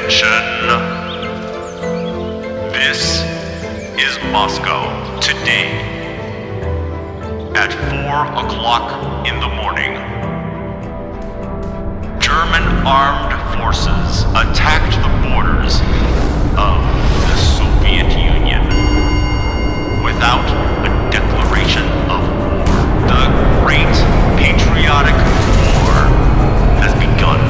Attention! This is Moscow today. At 4 o'clock in the morning, German armed forces attacked the borders of the Soviet Union. Without a declaration of war, the Great Patriotic War has begun.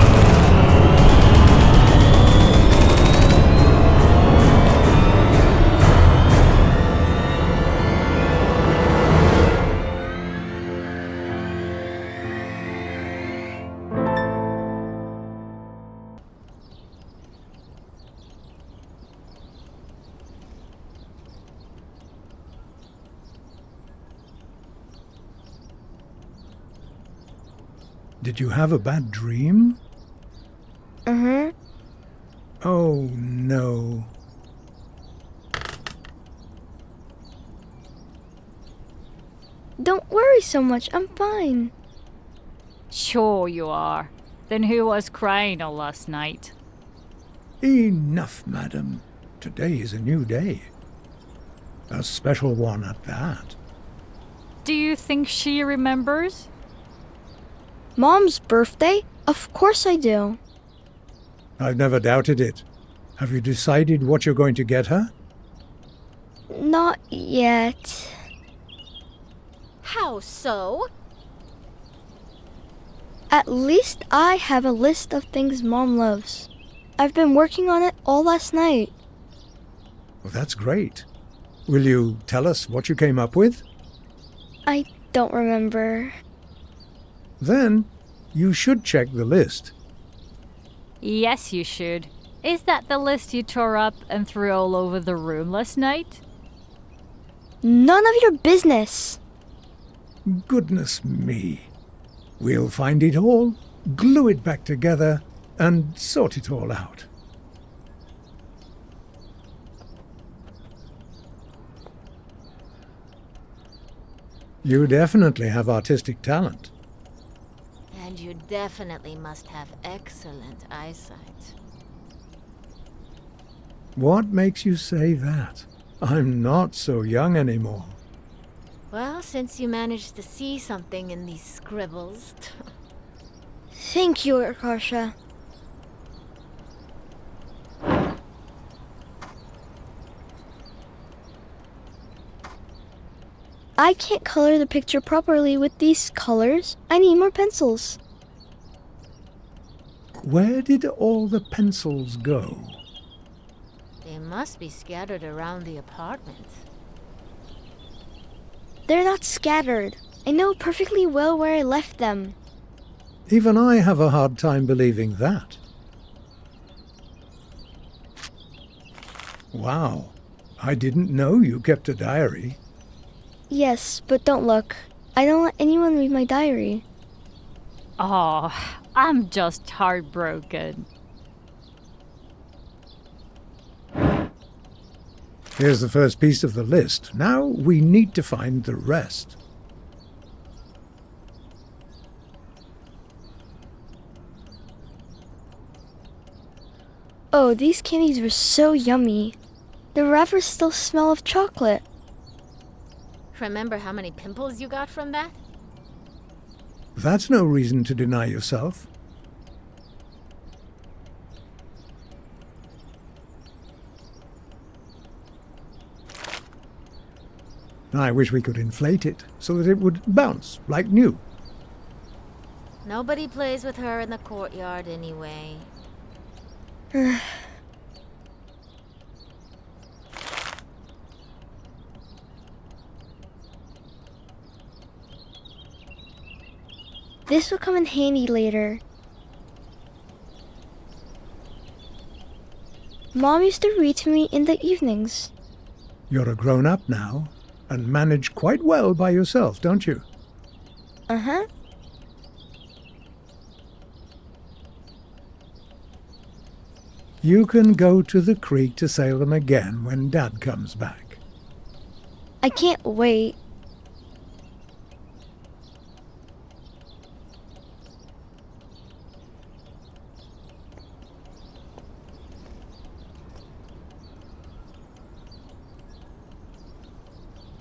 Did you have a bad dream? Uh-huh. Oh, no. Don't worry so much, I'm fine. Sure you are. Then who was crying all last night? Enough, madam. Today is a new day. A special one at that. Do you think she remembers? Mom's birthday? Of course I do. I've never doubted it. Have you decided what you're going to get her? Not yet. How so? At least I have a list of things Mom loves. I've been working on it all last night. Well, that's great. Will you tell us what you came up with? I don't remember. Then, you should check the list. Yes, you should. Is that the list you tore up and threw all over the room last night? None of your business. Goodness me. We'll find it all, glue it back together, and sort it all out. You definitely have artistic talent. And you definitely must have excellent eyesight. What makes you say that? I'm not so young anymore. Well, since you managed to see something in these scribbles... Thank you, Akasha. I can't color the picture properly with these colors. I need more pencils. Where did all the pencils go? They must be scattered around the apartment. They're not scattered. I know perfectly well where I left them. Even I have a hard time believing that. Wow, I didn't know you kept a diary. Yes, but don't look. I don't let anyone read my diary. Oh, I'm just heartbroken. Here's the first piece of the list. Now we need to find the rest. Oh, these candies were so yummy. The wrappers still smell of chocolate. Remember how many pimples you got from that? That's no reason to deny yourself. I wish we could inflate it so that it would bounce like new. Nobody plays with her in the courtyard anyway. This will come in handy later. Mom used to read to me in the evenings. You're a grown-up now and manage quite well by yourself, don't you? Uh-huh. You can go to the creek to sail them again when Dad comes back. I can't wait.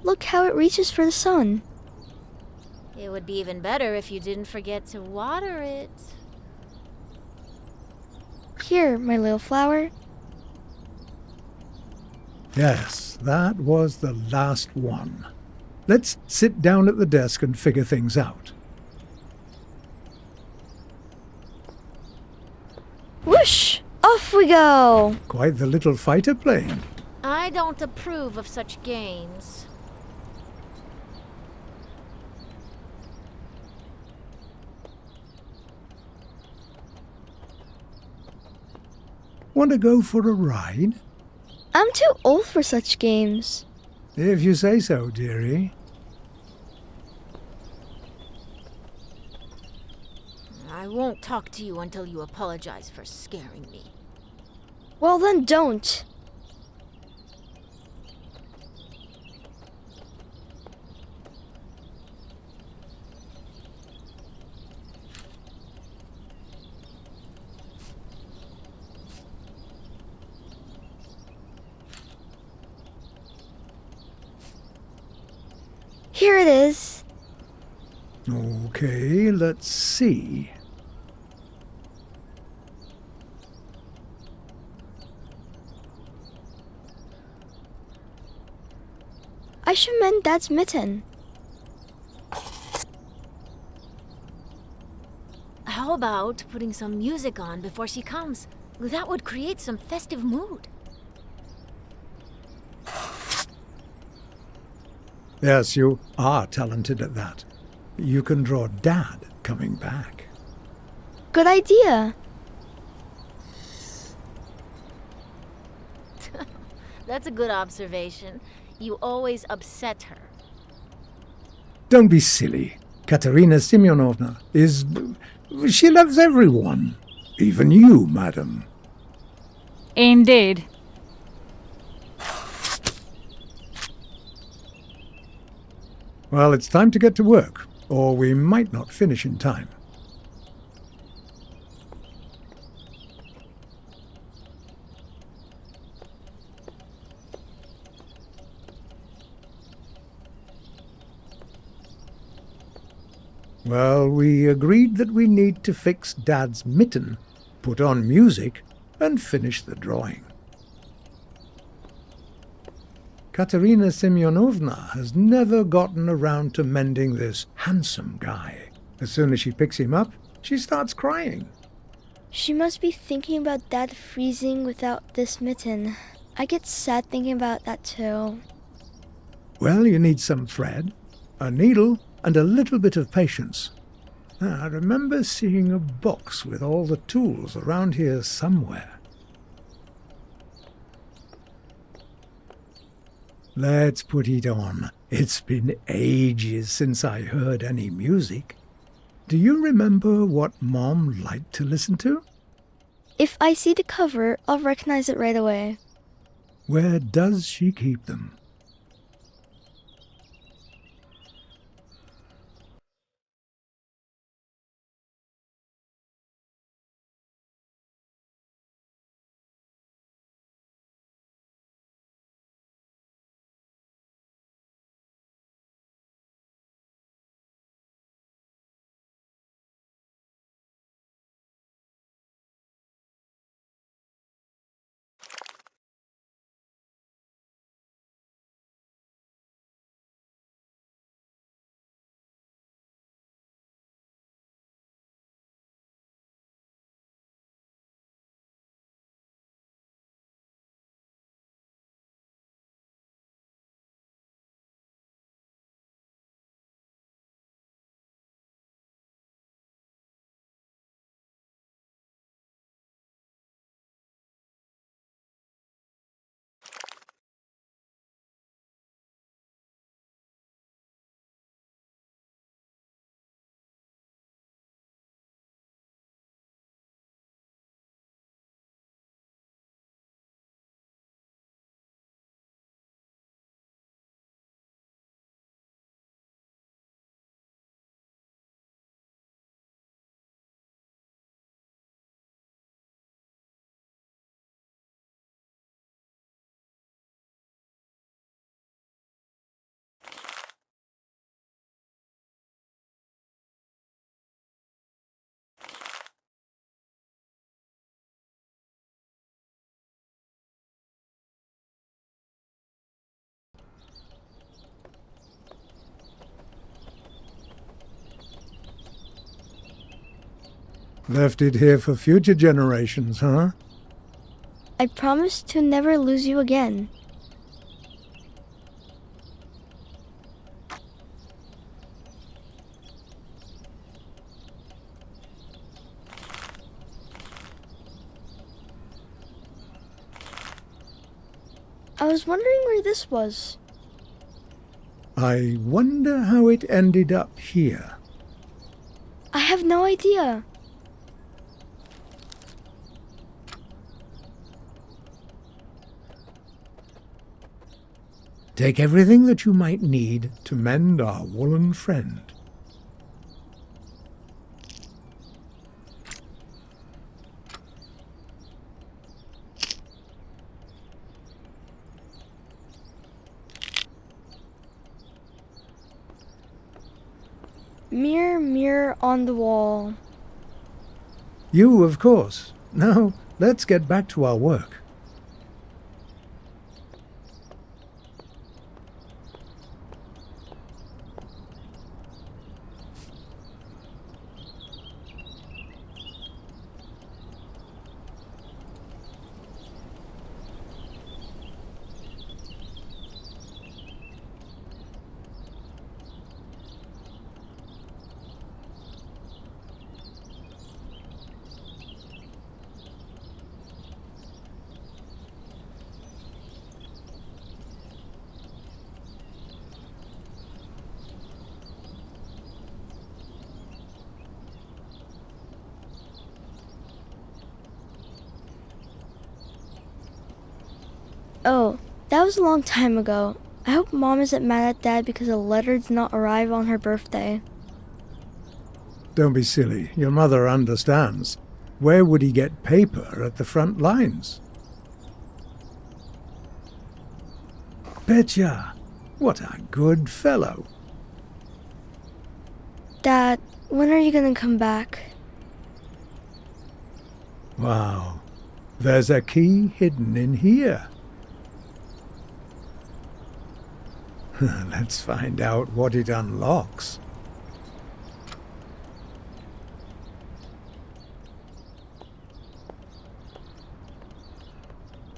Look how it reaches for the sun. It would be even better if you didn't forget to water it. Here, my little flower. Yes, that was the last one. Let's sit down at the desk and figure things out. Whoosh! Off we go! Quite the little fighter plane. I don't approve of such games. Want to go for a ride? I'm too old for such games. If you say so, dearie. I won't talk to you until you apologize for scaring me. Well then, don't. Here it is. Okay, let's see. I should mend Dad's mitten. How about putting some music on before she comes? That would create some festive mood. Yes, you are talented at that. You can draw Dad coming back. Good idea. That's a good observation. You always upset her. Don't be silly. Katerina Semyonovna is... She loves everyone. Even you, madam. Indeed. Well, it's time to get to work, or we might not finish in time. Well, we agreed that we need to fix Dad's mitten, put on music, and finish the drawing. Katerina Semyonovna has never gotten around to mending this handsome guy. As soon as she picks him up, she starts crying. She must be thinking about Dad freezing without this mitten. I get sad thinking about that too. Well, you need some thread, a needle, and a little bit of patience. I remember seeing a box with all the tools around here somewhere. Let's put it on. It's been ages since I heard any music. Do you remember what Mom liked to listen to? If I see the cover, I'll recognize it right away. Where does she keep them? Left it here for future generations, huh? I promise to never lose you again. I was wondering where this was. I wonder how it ended up here. I have no idea. Take everything that you might need to mend our woolen friend. Mirror, mirror on the wall. You, of course. Now, let's get back to our work. Oh, that was a long time ago. I hope Mom isn't mad at Dad because a letter did not arrive on her birthday. Don't be silly. Your mother understands. Where would he get paper at the front lines? Petya, what a good fellow. Dad, when are you gonna come back? Wow, there's a key hidden in here. Let's find out what it unlocks.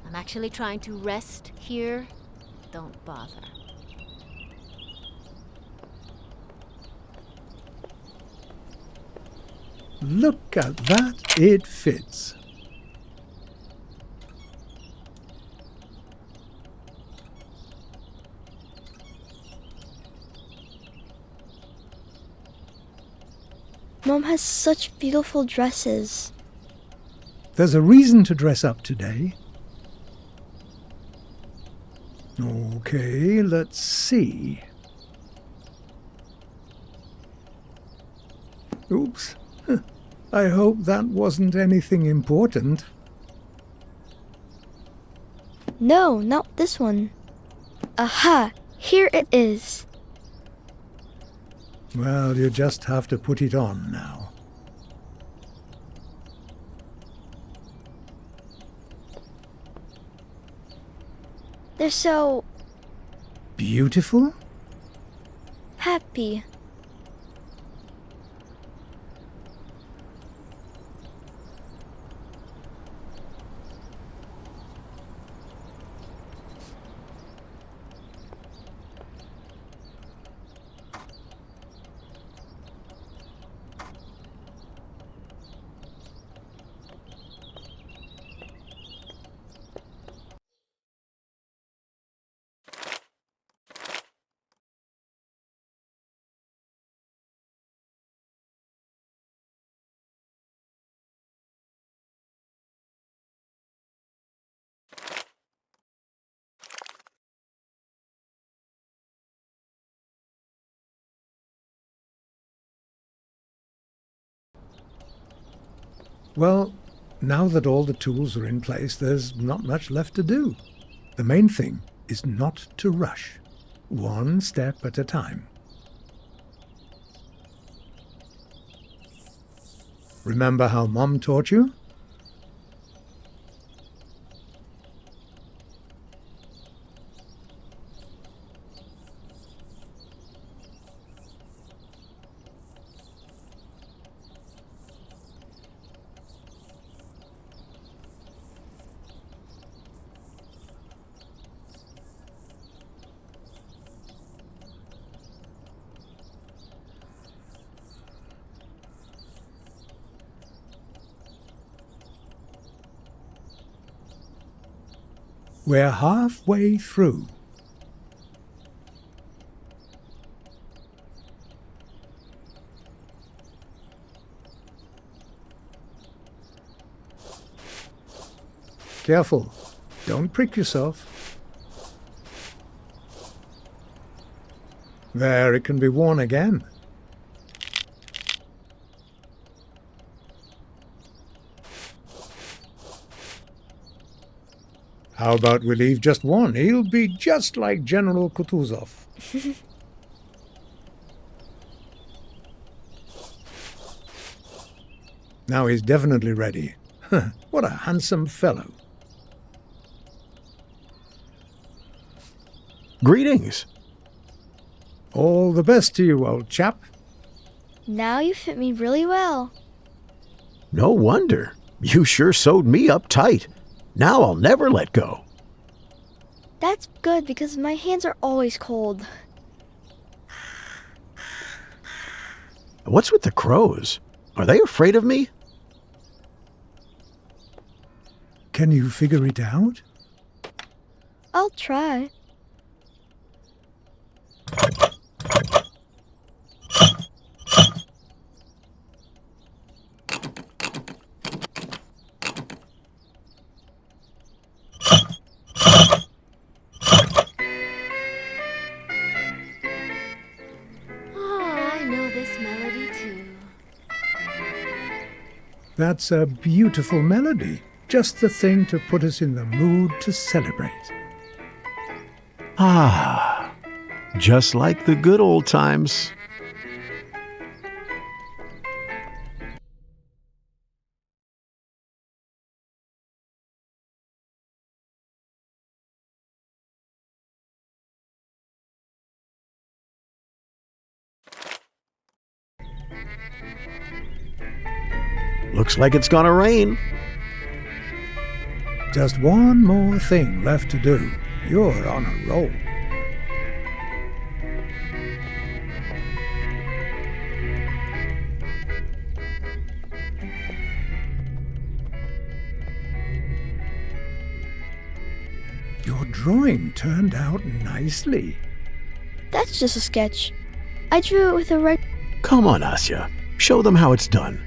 I'm actually trying to rest here. Don't bother. Look at that, it fits. Mom has such beautiful dresses. There's a reason to dress up today. Okay, let's see. Oops. I hope that wasn't anything important. No, not this one. Aha! Here it is. Well, you just have to put it on now. They're so Beautiful? happy. Well, now that all the tools are in place, there's not much left to do. The main thing is not to rush. One step at a time. Remember how Mom taught you? We're halfway through. Careful, don't prick yourself. There, it can be worn again. How about we leave just one? He'll be just like General Kutuzov. Now he's definitely ready. What a handsome fellow. Greetings. All the best to you, old chap. Now you fit me really well. No wonder. You sure sewed me up tight. Now I'll never let go. That's good because my hands are always cold. What's with the crows? Are they afraid of me? Can you figure it out? I'll try. That's a beautiful melody. Just the thing to put us in the mood to celebrate. Ah, just like the good old times. Looks like it's gonna rain. Just one more thing left to do. You're on a roll. Your drawing turned out nicely. That's just a sketch. I drew it with a red... Come on, Asya. Show them how it's done.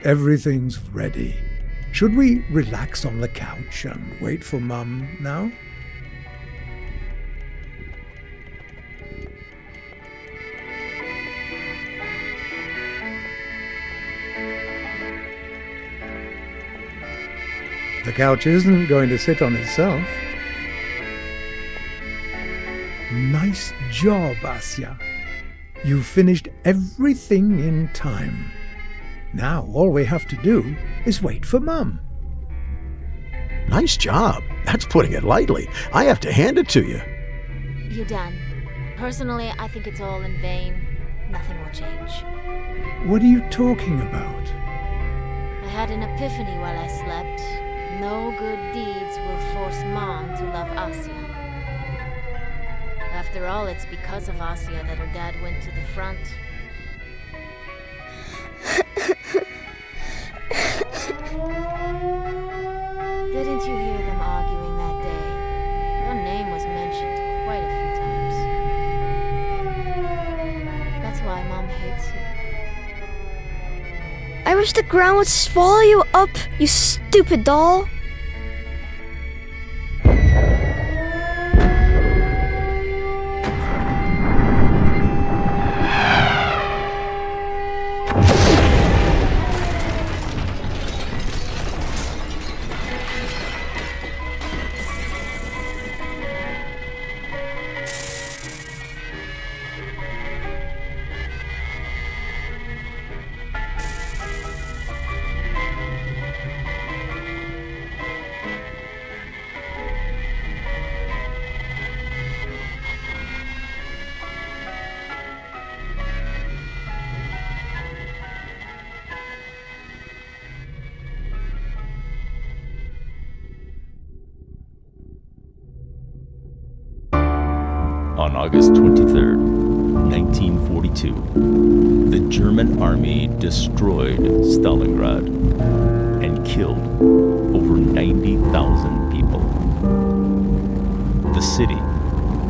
Everything's ready. Should we relax on the couch and wait for Mum now? The couch isn't going to sit on itself. Nice job, Asya. You finished everything in time. Now all we have to do is wait for Mum. Nice job. That's putting it lightly. I have to hand it to you. You're done. Personally, I think it's all in vain. Nothing will change. What are you talking about? I had an epiphany while I slept. No good deeds will force Mom to love Asya. After all, it's because of Asya that her dad went to the front. Didn't you hear them arguing that day? Your name was mentioned quite a few times. That's why Mom hates you. I wish the ground would swallow you up, you stupid doll. On August 23rd, 1942, the German army destroyed Stalingrad and killed over 90,000 people. The city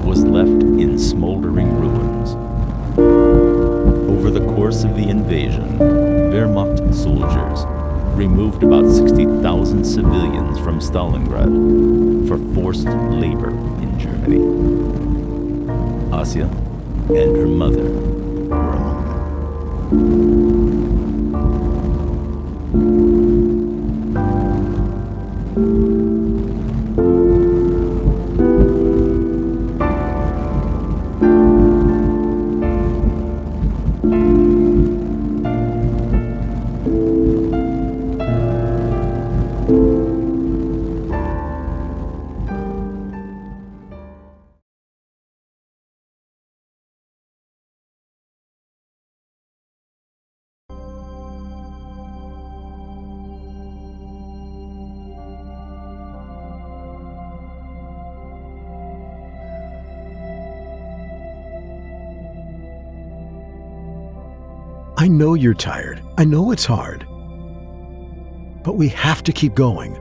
was left in smoldering ruins. Over the course of the invasion, Wehrmacht soldiers removed about 60,000 civilians from Stalingrad for forced labor in Germany. Asya and her mother were among them. I know you're tired. I know it's hard. But we have to keep going.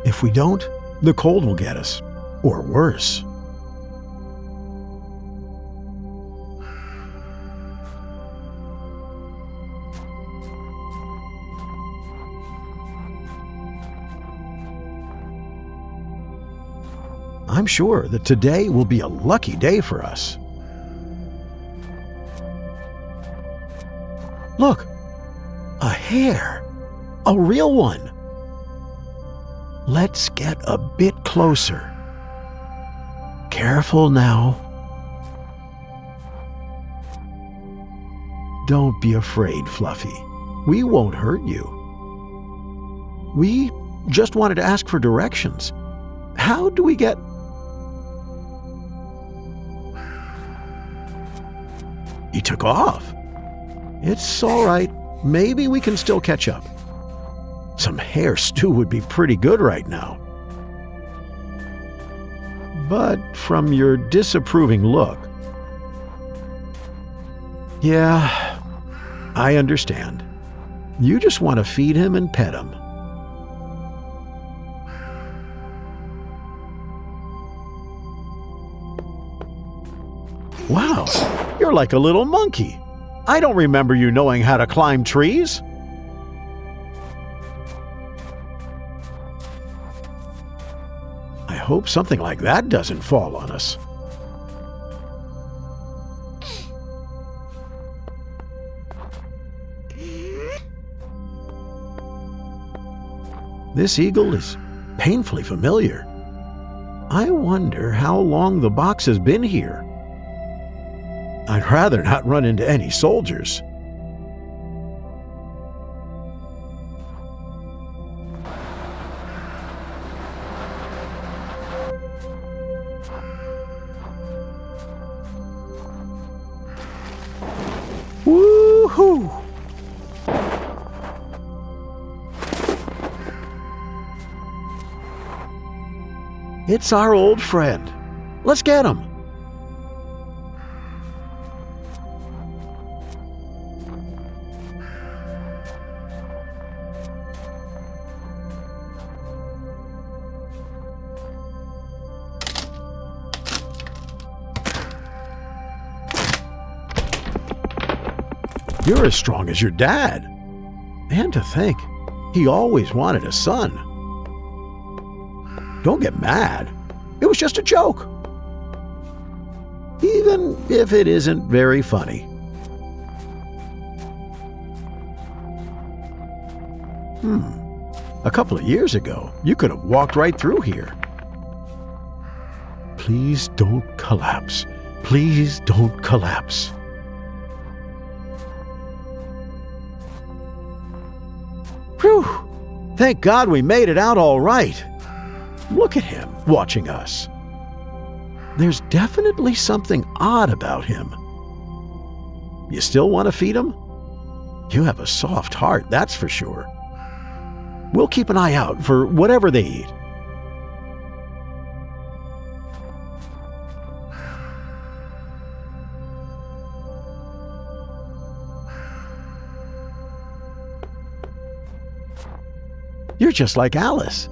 If we don't, the cold will get us. Or worse. I'm sure that today will be a lucky day for us. Look, a hare, a real one. Let's get a bit closer. Careful now. Don't be afraid, Fluffy. We won't hurt you. We just wanted to ask for directions. How do we get... He took off. It's all right. Maybe we can still catch up. Some hare stew would be pretty good right now. But from your disapproving look... Yeah, I understand. You just want to feed him and pet him. Wow, you're like a little monkey. I don't remember you knowing how to climb trees. I hope something like that doesn't fall on us. This eagle is painfully familiar. I wonder how long the box has been here. I'd rather not run into any soldiers. Woo-hoo! It's our old friend. Let's get him. You're as strong as your dad. And to think, he always wanted a son. Don't get mad. It was just a joke. Even if it isn't very funny. A couple of years ago, you could have walked right through here. Please don't collapse. Please don't collapse. Whew! Thank God we made it out all right. Look at him watching us. There's definitely something odd about him. You still want to feed him? You have a soft heart, that's for sure. We'll keep an eye out for whatever they eat. just like Alice,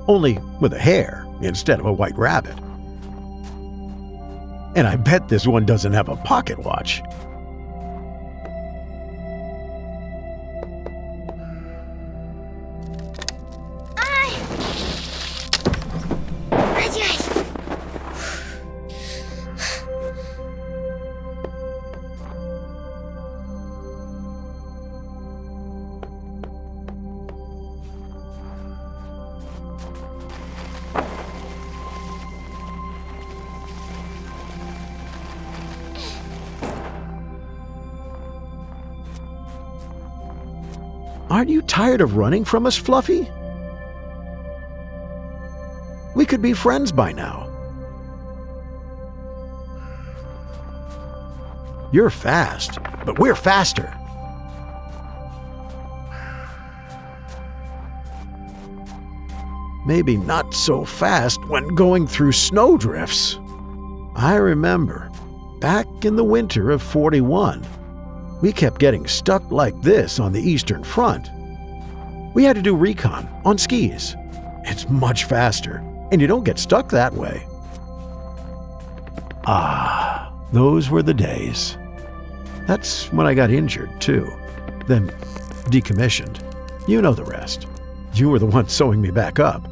only with a hare instead of a white rabbit. And I bet this one doesn't have a pocket watch. Aren't you tired of running from us, Fluffy? We could be friends by now. You're fast, but we're faster. Maybe not so fast when going through snowdrifts. I remember, back in the winter of '41, we kept getting stuck like this on the Eastern Front. We had to do recon on skis. It's much faster, and you don't get stuck that way. Ah, those were the days. That's when I got injured, too. Then decommissioned. You know the rest. You were the one sewing me back up.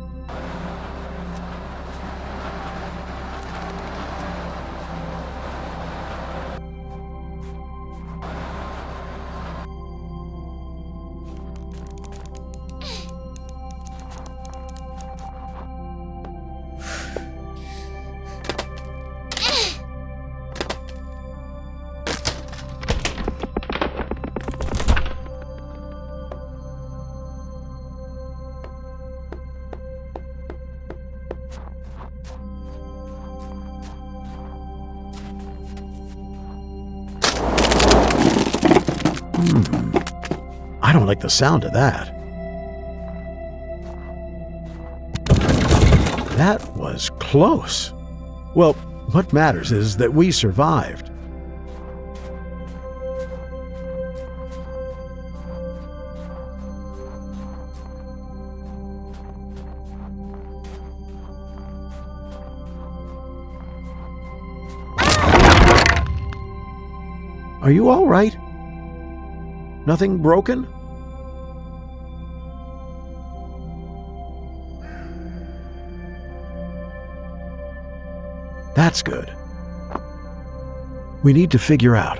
I don't like the sound of that. That was close. Well, what matters is that we survived. Are you all right? Nothing broken? That's good. We need to figure out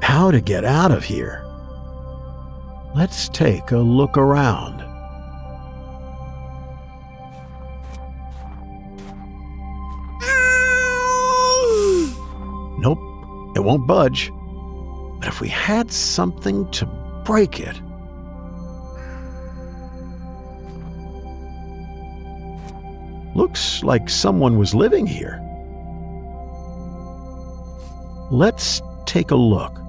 how to get out of here. Let's take a look around. Nope, it won't budge. But if we had something to break it. Looks like someone was living here. Let's take a look.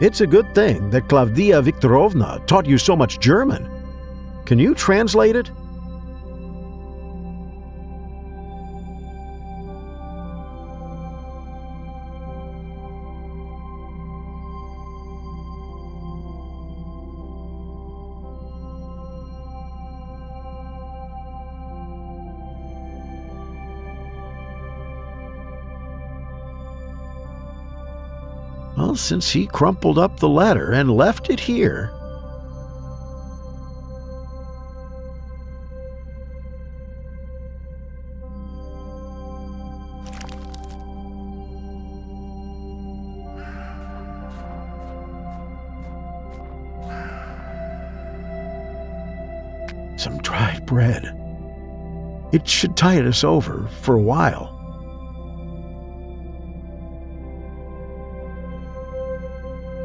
It's a good thing that Klavdia Viktorovna taught you so much German. Can you translate it? Well, since he crumpled up the letter and left it here. Some dried bread. It should tide us over for a while.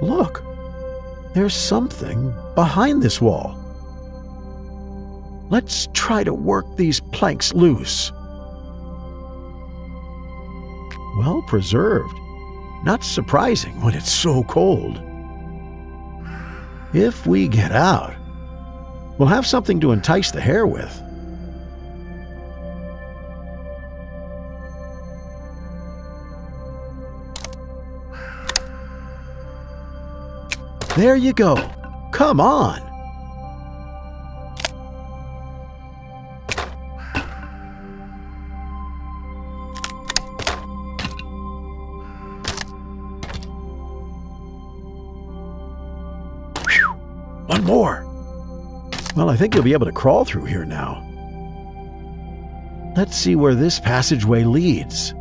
Look, there's something behind this wall. Let's try to work these planks loose. Well preserved. Not surprising when it's so cold. If we get out, we'll have something to entice the hare with. There you go. come on. Phew, one more. Well, I think you'll be able to crawl through here now. Let's see where this passageway leads.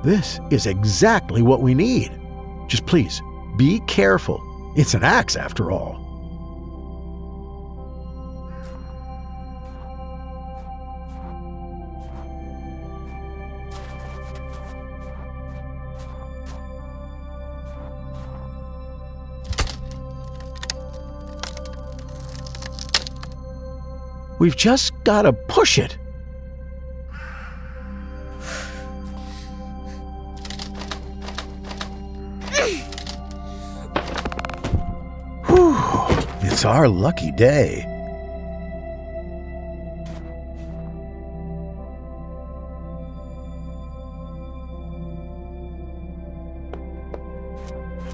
This is exactly what we need. Just please, be careful. It's an axe after all. We've just got to push it. Whew, it's our lucky day.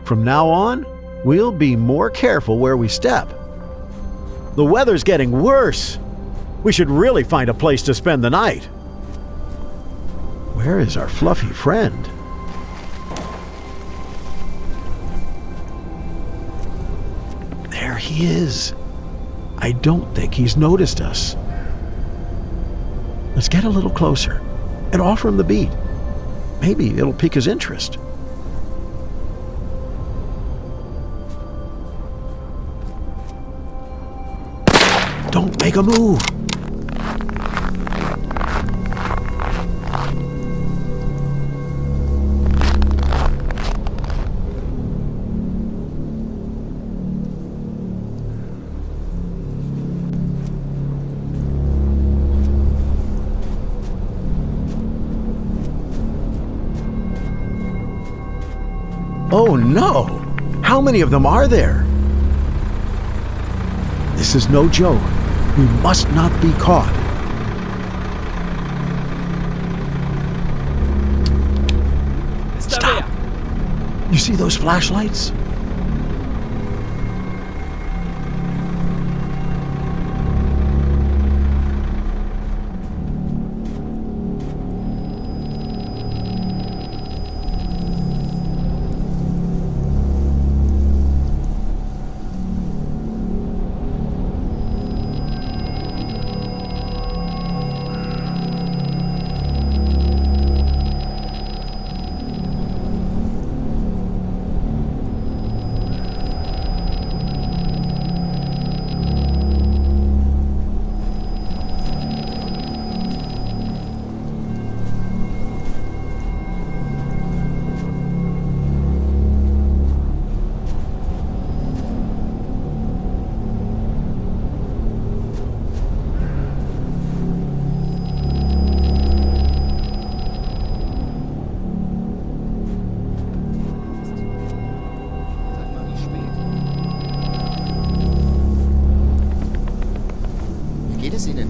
From now on, we'll be more careful where we step. The weather's getting worse. We should really find a place to spend the night. Where is our fluffy friend? There he is. I don't think he's noticed us. Let's get a little closer and offer him the beat. Maybe it'll pique his interest. Don't make a move. Oh no! How many of them are there? This is no joke. We must not be caught. Stop! You see those flashlights? Geht es Ihnen?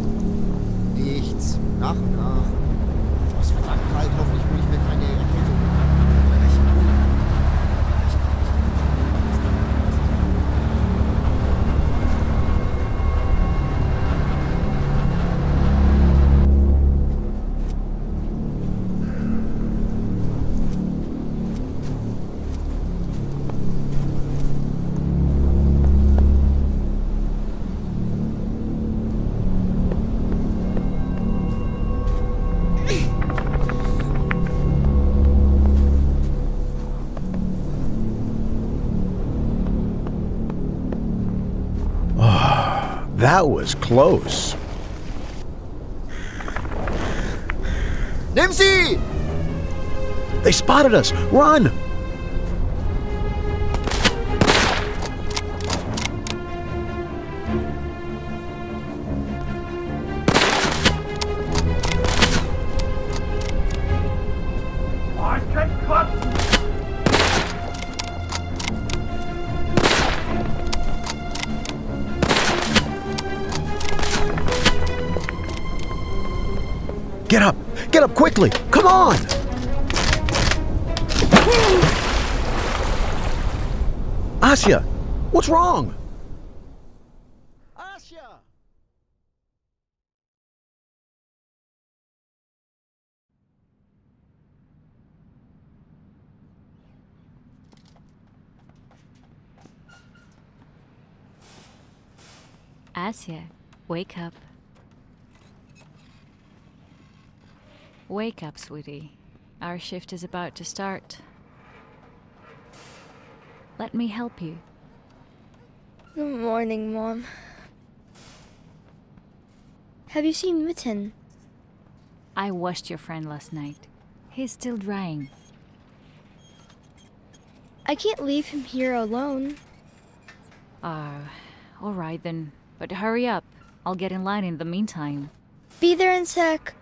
Nichts. Nach und nach. Es ist verdammt kalt, hoffentlich hole ich mir keine Erkältung. That was close. Nimm sie! They spotted us. Run! Get up! Get up quickly! Come on! Asya! What's wrong? Asya! Asya, wake up. Wake up, sweetie. Our shift is about to start. Let me help you. Good morning, Mom. Have you seen Mitten? I washed your friend last night. He's still drying. I can't leave him here alone. All right then. But hurry up. I'll get in line in the meantime. Be there in sec.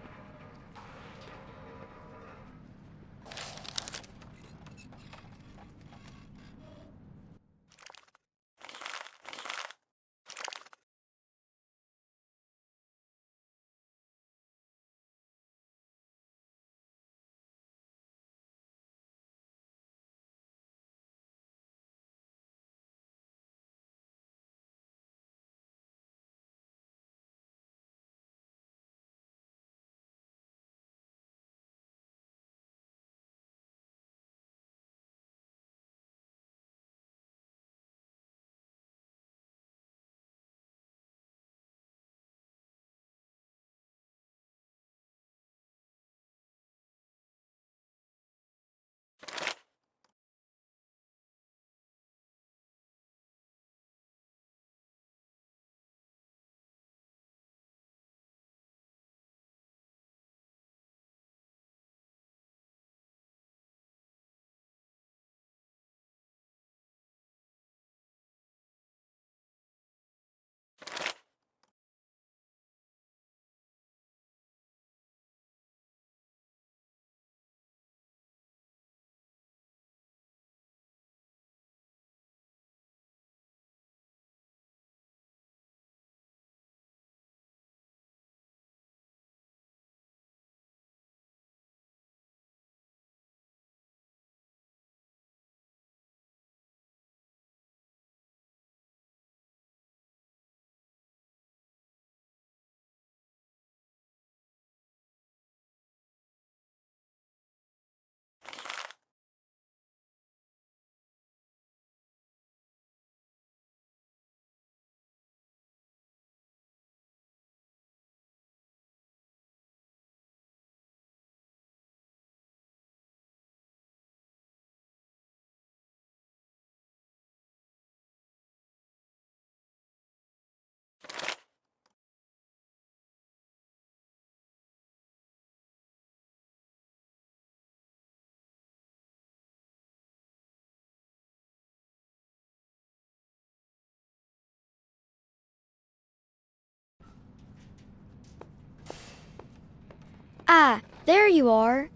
Ah, there you are.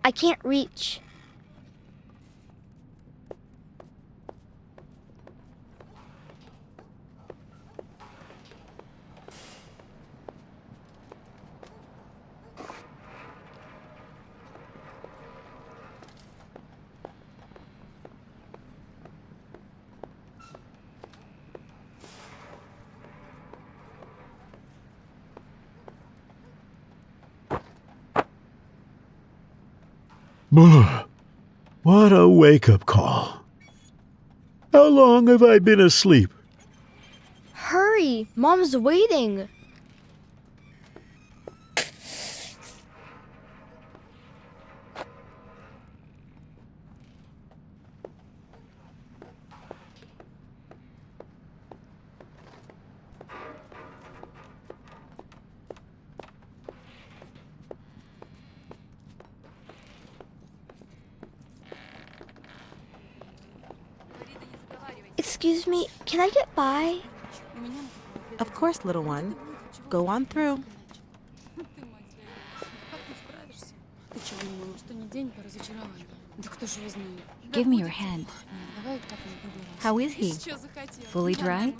I can't reach. What a wake-up call. How long have I been asleep? Hurry, Mom's waiting. Excuse me, can I get by? Of course, little one. Go on through. Give me your hand. How is he? Fully dry?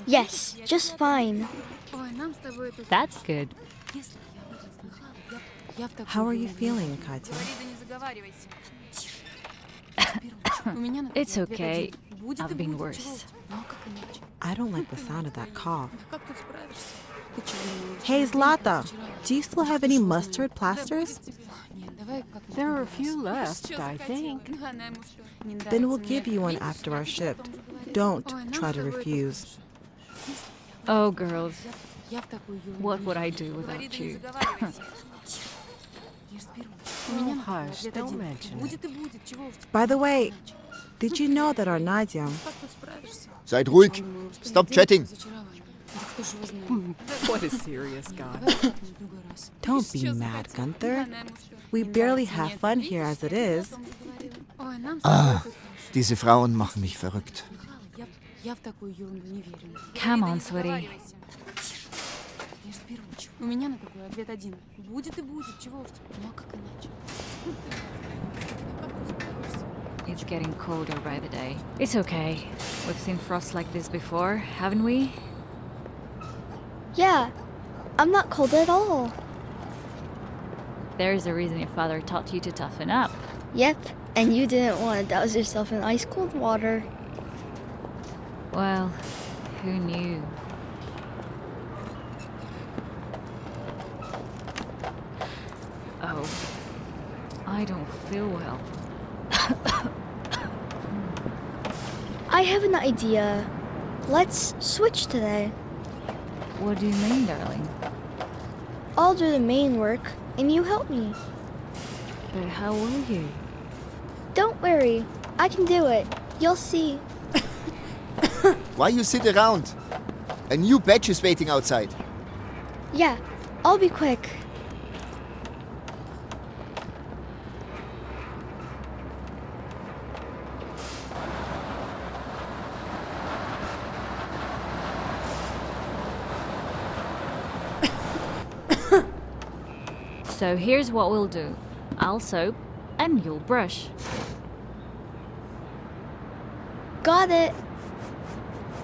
Yes, just fine. That's good. How are you feeling, Katya? It's okay. I've been worse. I don't like the sound of that cough. Hey, Zlata, do you still have any mustard plasters? There are a few left, I think. Then we'll give you one after our shift. Don't try to refuse. Oh, girls. What would I do without you? Oh, hush, don't mention it. By the way, did you know that our Nadia... Seid ruhig. Stop chatting. What a serious guy. Don't be mad, Gunther. We barely have fun here as it is. Diese Frauen machen mich verrückt. Come on, sweetie. It's getting colder by the day. It's okay. We've seen frost like this before, haven't we? Yeah, I'm not cold at all. There's a reason your father taught you to toughen up. Yep, and you didn't want to douse yourself in ice cold water. Well, who knew? Oh, I don't feel well. I have an idea. Let's switch today. What do you mean, darling? I'll do the main work, and you help me. But how will you? Don't worry, I can do it. You'll see. Why you sit around? A new batch is waiting outside. Yeah, I'll be quick. So here's what we'll do. I'll soap, and you'll brush. Got it.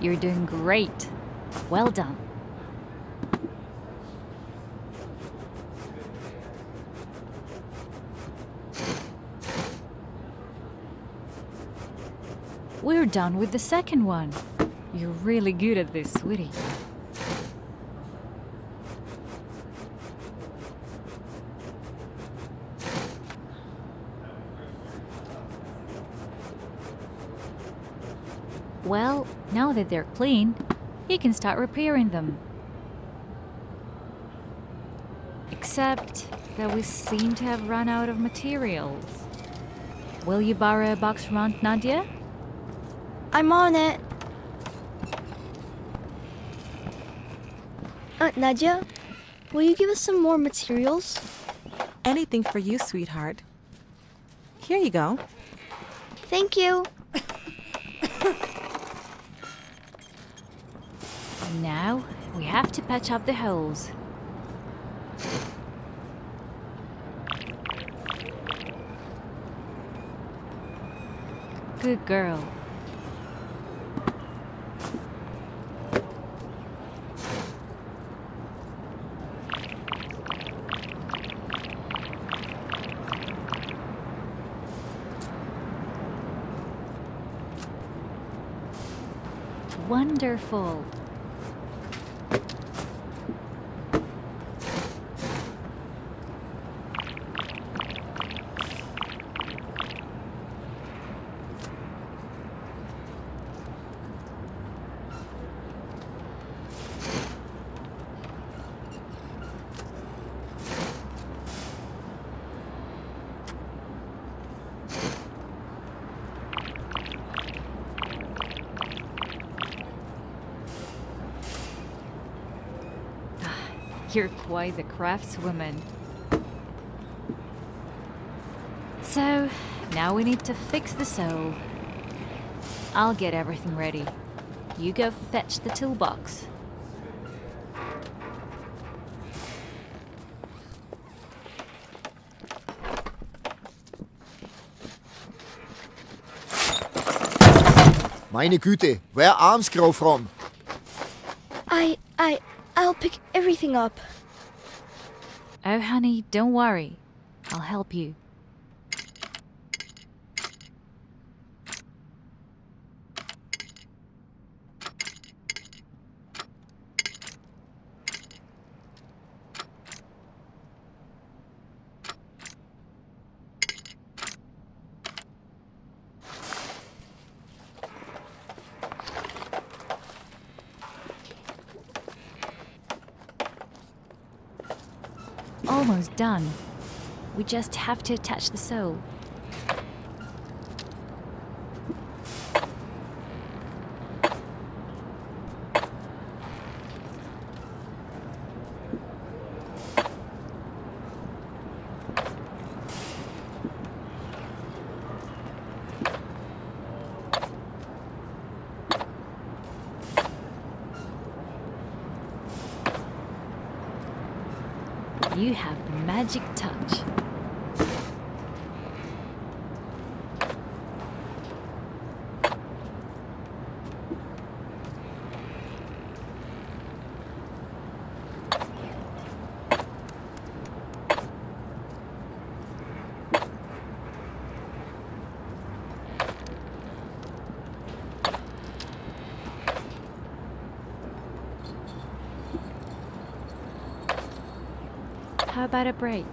You're doing great. Well done. We're done with the second one. You're really good at this, sweetie. Well, now that they're clean, you can start repairing them. Except that we seem to have run out of materials. Will you borrow a box from Aunt Nadia? I'm on it. Aunt Nadia, will you give us some more materials? Anything for you, sweetheart. Here you go. Thank you. Now, we have to patch up the holes. Good girl. Wonderful. You're quite the craftswoman. So, now we need to fix the sole. I'll get everything ready. You go fetch the toolbox. Meine Güte, where arms grow from? I'll pick everything up. Oh, honey, don't worry. I'll help you. Almost done. We just have to attach the sole. You have the magic touch. How about a break?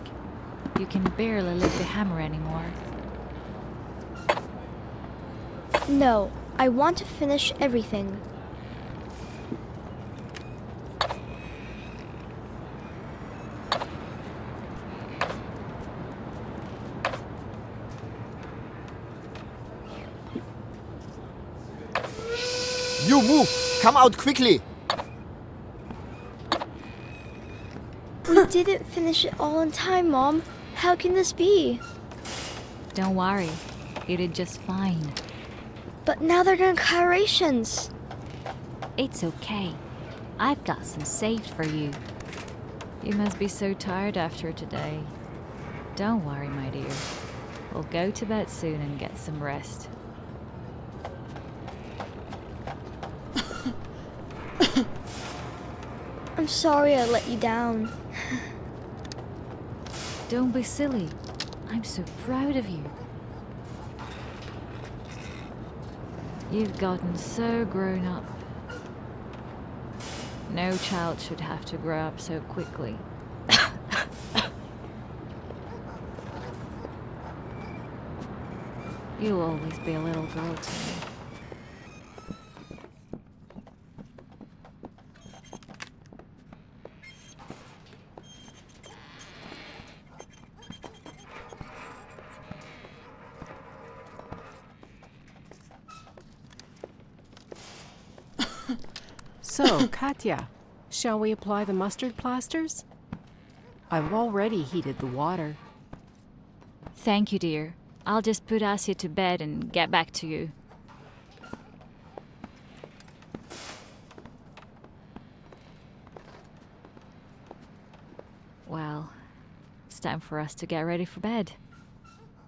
You can barely lift the hammer anymore. No, I want to finish everything. You move! Come out quickly! We didn't finish it all in time, Mom. How can this be? Don't worry, you did just fine. But now they're gonna cut rations. It's okay. I've got some saved for you. You must be so tired after today. Don't worry, my dear. We'll go to bed soon and get some rest. I'm sorry I let you down. Don't be silly. I'm so proud of you. You've gotten so grown up. No child should have to grow up so quickly. You'll always be a little girl to me. So, Katya, shall we apply the mustard plasters? I've already heated the water. Thank you, dear. I'll just put Asya to bed and get back to you. Well, it's time for us to get ready for bed.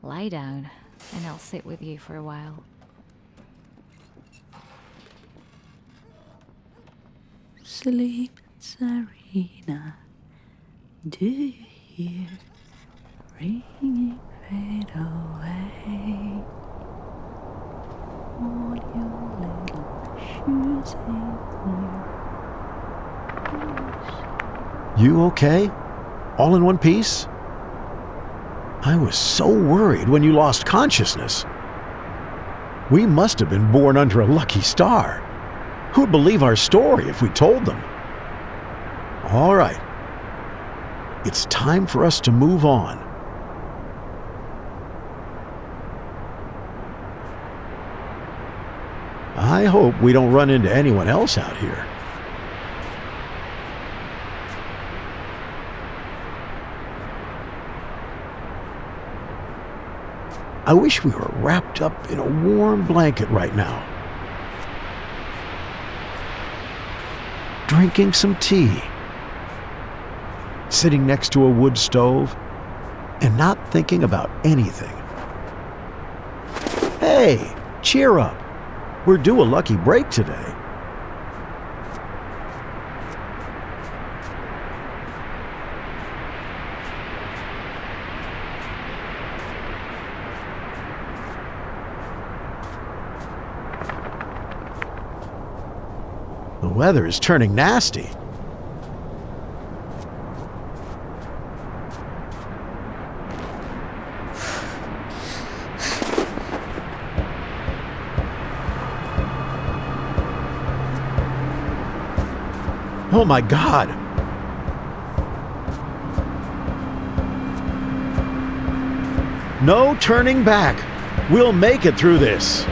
Lie down, and I'll sit with you for a while. Sleep, Tsarina. Do you hear ringing fade away? All your little shoes You okay? All in one piece? I was so worried when you lost consciousness. We must have been born under a lucky star. Who'd believe our story if we told them? All right. It's time for us to move on. I hope we don't run into anyone else out here. I wish we were wrapped up in a warm blanket right now, drinking some tea, sitting next to a wood stove, and not thinking about anything. Hey, cheer up. We're due a lucky break today. weather is turning nasty. Oh my God! No turning back. We'll make it through this.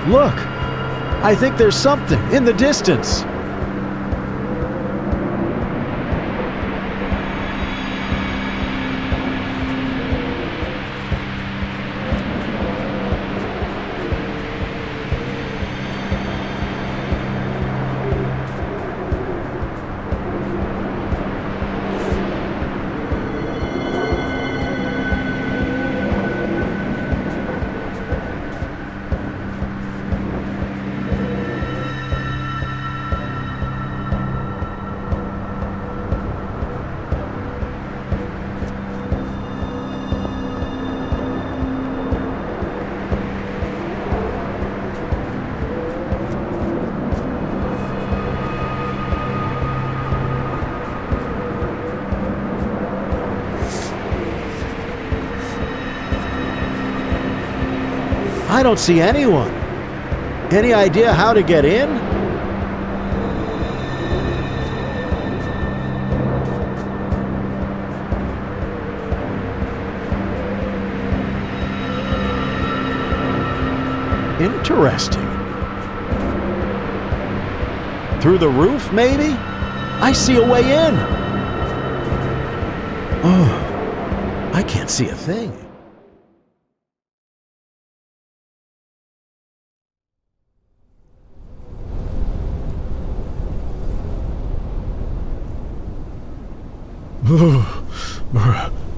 Look! I think there's something in the distance. I don't see anyone. Any idea how to get in? Interesting. Through the roof, maybe? I see a way in. Oh, I can't see a thing.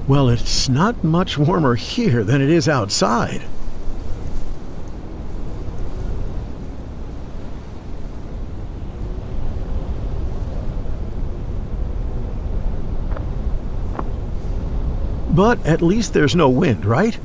Well, it's not much warmer here than it is outside. But at least there's no wind, right?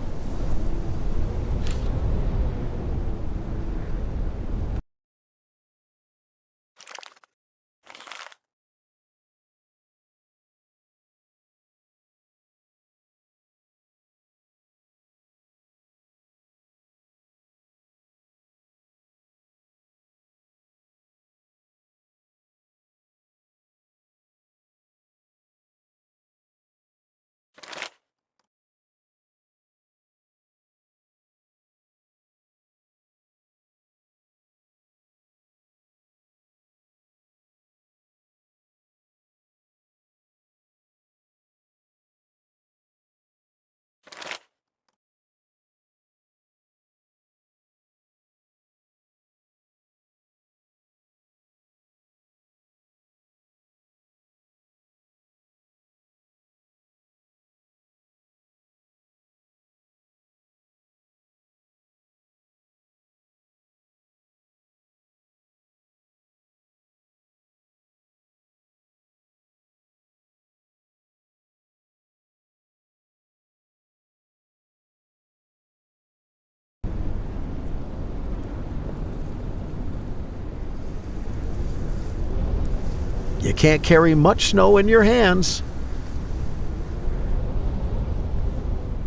You can't carry much snow in your hands.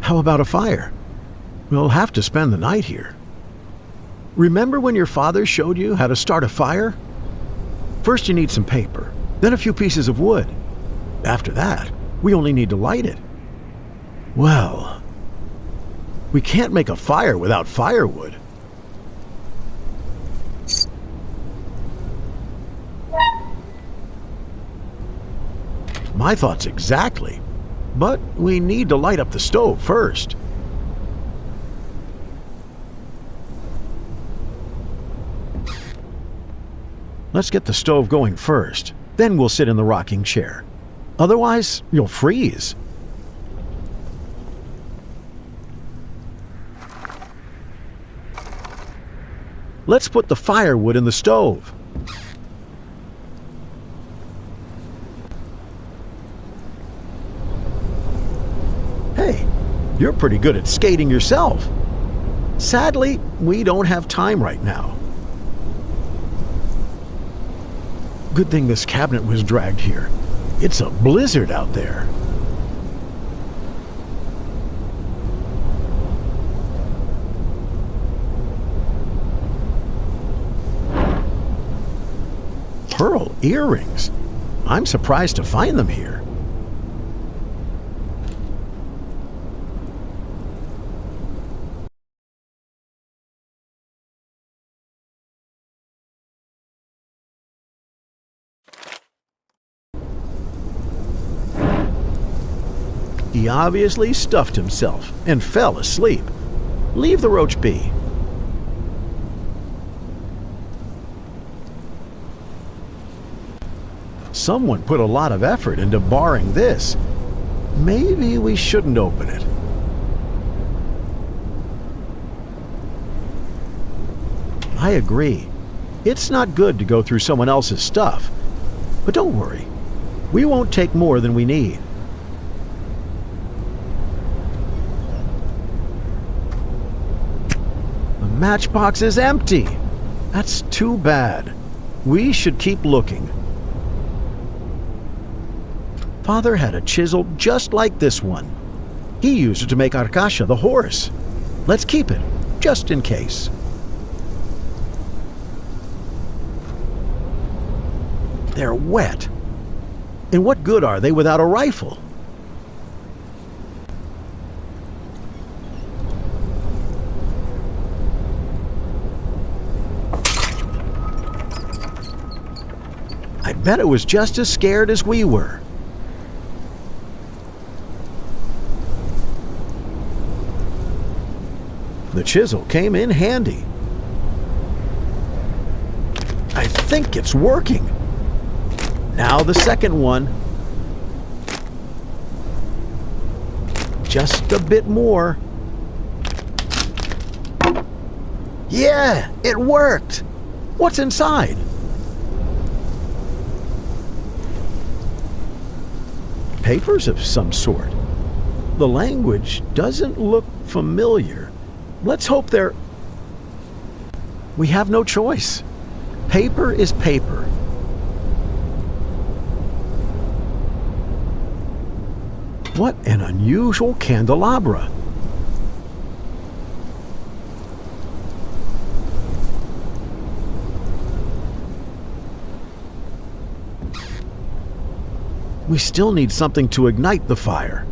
How about a fire? We'll have to spend the night here. Remember when your father showed you how to start a fire? First you need some paper, then a few pieces of wood. After that, we only need to light it. Well, We can't make a fire without firewood. My thoughts exactly. But we need to light up the stove first. Let's get the stove going first. Then we'll sit in the rocking chair. Otherwise, you'll freeze. Let's put the firewood in the stove. Hey, you're pretty good at skating yourself. Sadly, we don't have time right now. Good thing this cabinet was dragged here. It's a blizzard out there. Pearl earrings. I'm surprised to find them here. He obviously stuffed himself and fell asleep. Leave the roach be. Someone put a lot of effort into barring this. Maybe we shouldn't open it. I agree. It's not good to go through someone else's stuff. But don't worry. We won't take more than we need. The matchbox is empty. That's too bad. We should keep looking. Father had a chisel just like this one. He used it to make Arkasha the horse. Let's keep it, just in case. They're wet. And what good are they without a rifle? I bet it was just as scared as we were. The chisel came in handy. I think it's working. Now the second one. Just a bit more. Yeah, it worked. What's inside? Papers of some sort. The language doesn't look familiar. Let's hope they're... We have no choice. Paper is paper. What an unusual candelabra. We still need something to ignite the fire.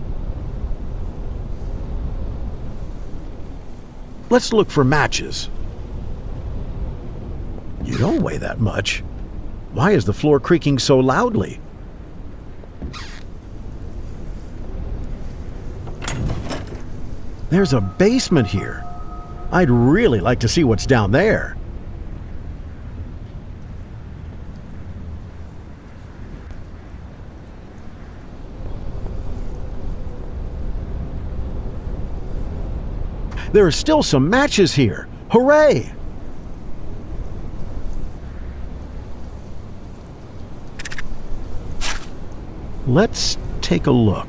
Let's look for matches. You don't weigh that much. Why is the floor creaking so loudly? There's a basement here. I'd really like to see what's down there. There are still some matches here. Hooray! Let's take a look.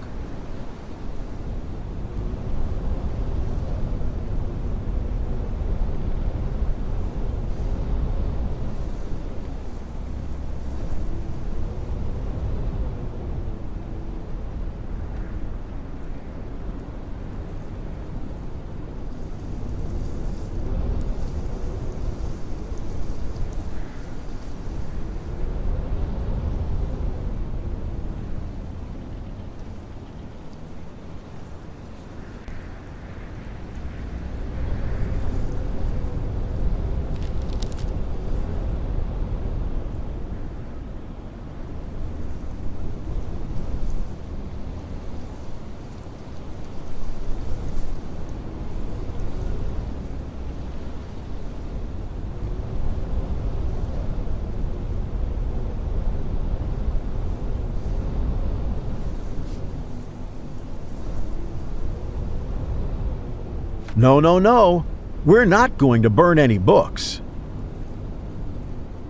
No, no, no. We're not going to burn any books.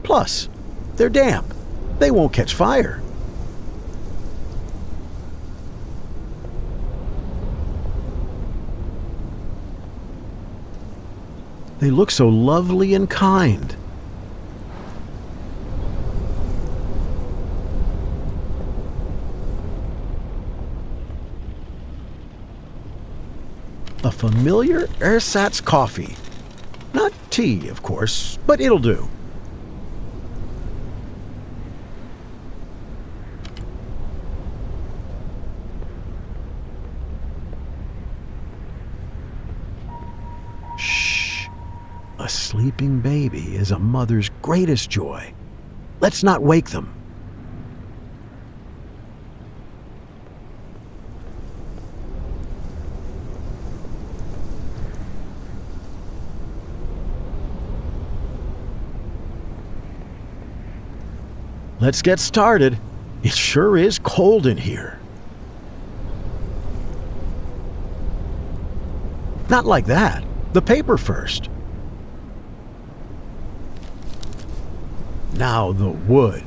Plus, they're damp. They won't catch fire. They look so lovely and kind. A familiar ersatz coffee. Not tea, of course, but it'll do. Shh. A sleeping baby is a mother's greatest joy. Let's not wake them. Let's get started. It sure is cold in here. Not like that. The paper first. Now the wood.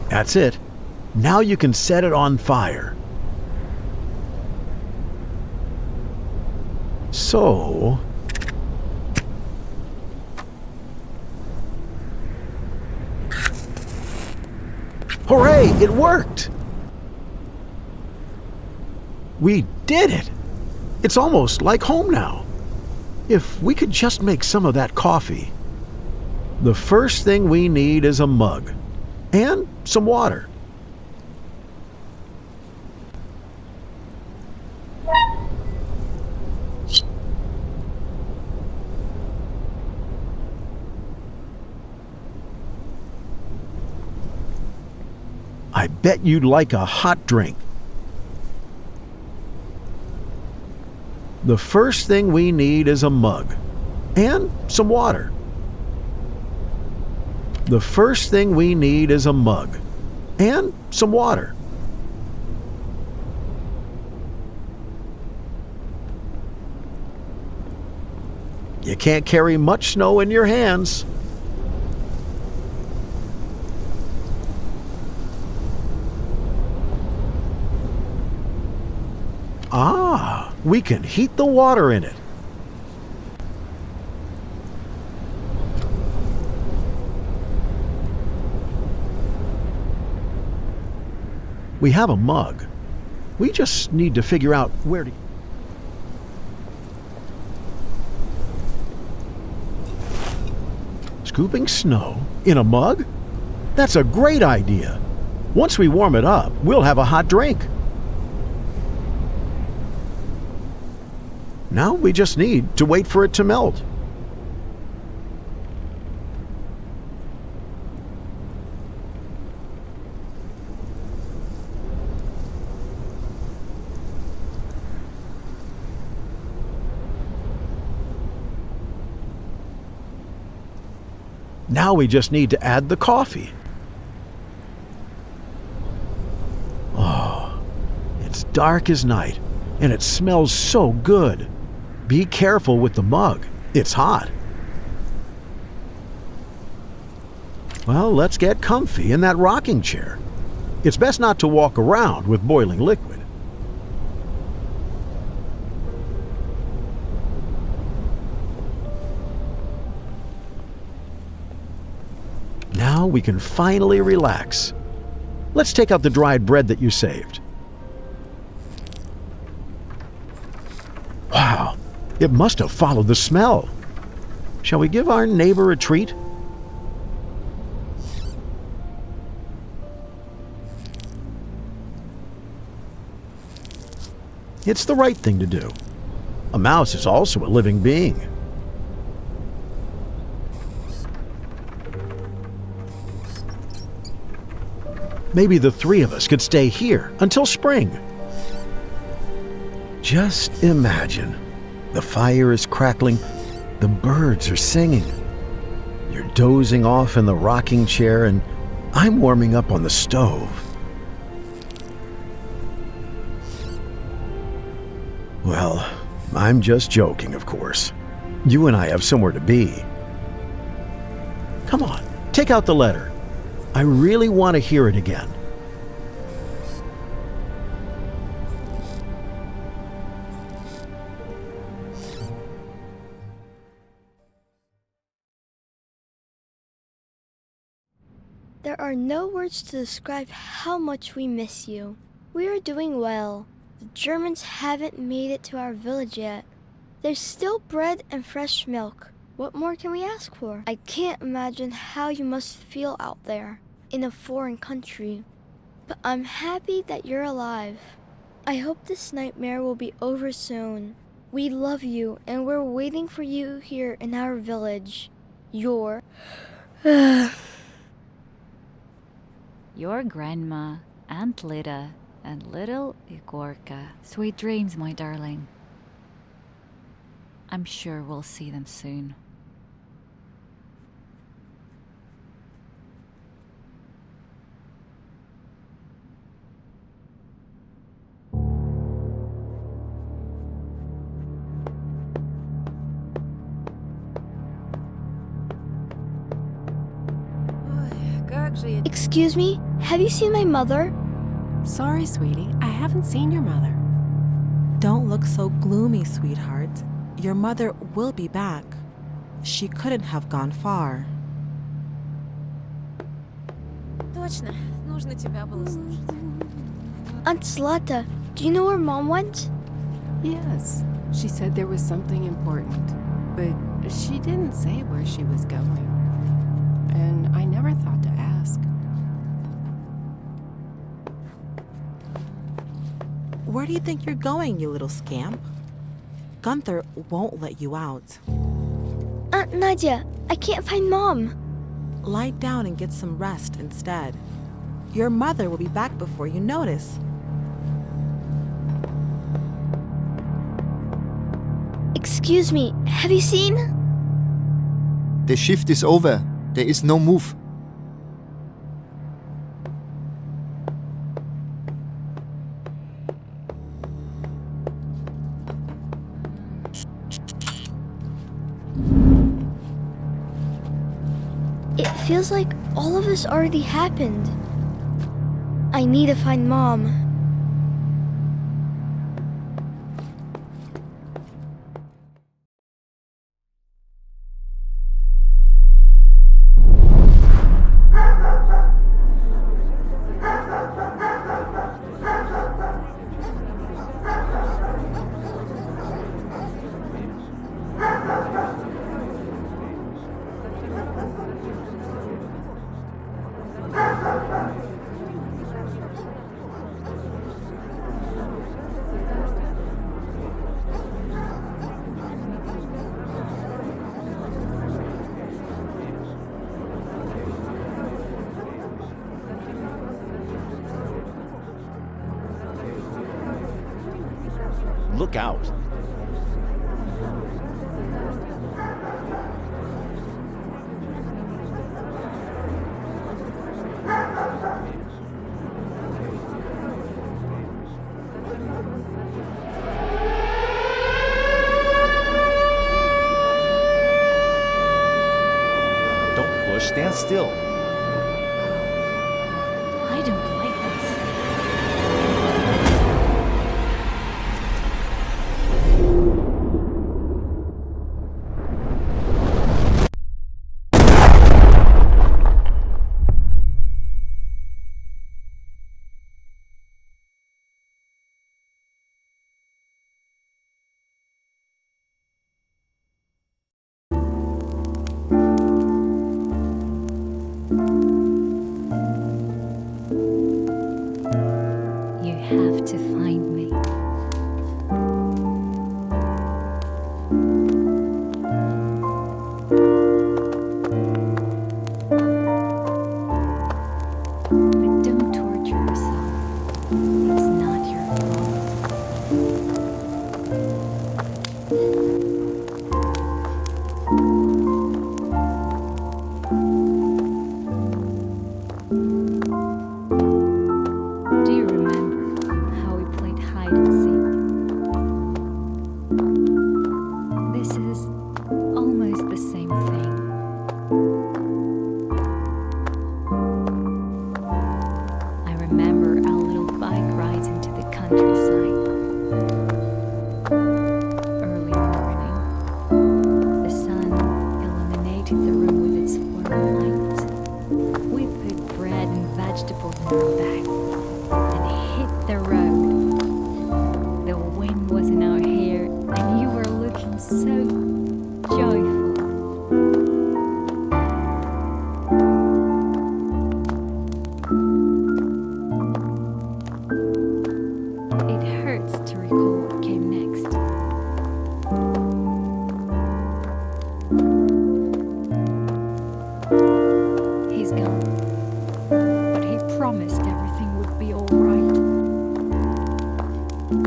That's it. Now you can set it on fire. So... Hooray! It worked! We did it! It's almost like home now. If we could just make some of that coffee. The first thing we need is a mug. And some water. I bet you'd like a hot drink. The first thing we need is a mug. And some water. The first thing we need is a mug. And some water. You can't carry much snow in your hands. Ah, we can heat the water in it. We have a mug. We just need to figure out where to... Scooping snow in a mug? That's a great idea. Once we warm it up, we'll have a hot drink. Now we just need to wait for it to melt. Now we just need to add the coffee. Oh, it's dark as night, and it smells so good. Be careful with the mug. It's hot. Well, let's get comfy in that rocking chair. It's best not to walk around with boiling liquid. Now we can finally relax. Let's take out the dried bread that you saved. Wow, it must have followed the smell. Shall we give our neighbor a treat? It's the right thing to do. A mouse is also a living being. Maybe the three of us could stay here until spring. Just imagine. The fire is crackling. The birds are singing. You're dozing off in the rocking chair and I'm warming up on the stove. Well, I'm just joking, of course. You and I have somewhere to be. Come on, take out the letter. I really want to hear it again. There are no words to describe how much we miss you. We are doing well. The Germans haven't made it to our village yet. There's still bread and fresh milk. What more can we ask for? I can't imagine how you must feel out there, in a foreign country. But I'm happy that you're alive. I hope this nightmare will be over soon. We love you, and we're waiting for you here in our village. Your grandma, Aunt Lida, and little Igorka. Sweet dreams, my darling. I'm sure we'll see them soon. Excuse me, have you seen my mother? Sorry, sweetie, I haven't seen your mother. Don't look so gloomy, sweetheart. Your mother will be back. She couldn't have gone far. Точно, нужно тебя было слушать. Aunt Zlata, do you know where Mom went? Yes, she said there was something important, but she didn't say where she was going. And I never thought to ask. Where do you think you're going, you little scamp? Gunther won't let you out. Aunt Nadia, I can't find Mom. Lie down and get some rest instead. Your mother will be back before you notice. Excuse me, have you seen? The shift is over. There is no move. It feels like all of this already happened. I need to find Mom. Look out. Don't push, stand still. I don't like this. You have to find me. But don't torture yourself. It's not your fault. Do you remember how we played hide and seek? says almost the same thing. I remember our little bike rides into the countryside. Early morning, the sun illuminated the room with its warm light. We put bread and vegetables in our bag and hit the road. The wind was in our hair, and you were looking so joyful. It hurts to recall what came next. He's gone, but he promised everything would be all right.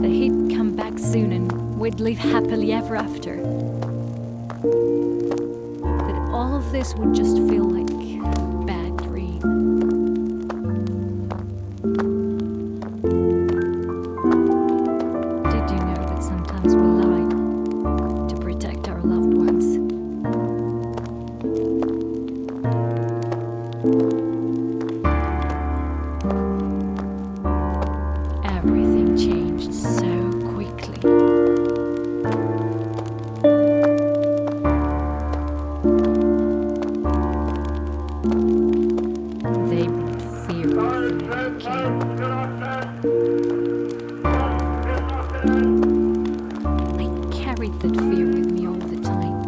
That he'd come back soon and we'd live happily ever after. That all of this would just feel like a bad dream. Did you know that sometimes we lie to protect our loved ones? Everything changed so quickly. They brought fear with them when they came. I carried that fear with me all the time.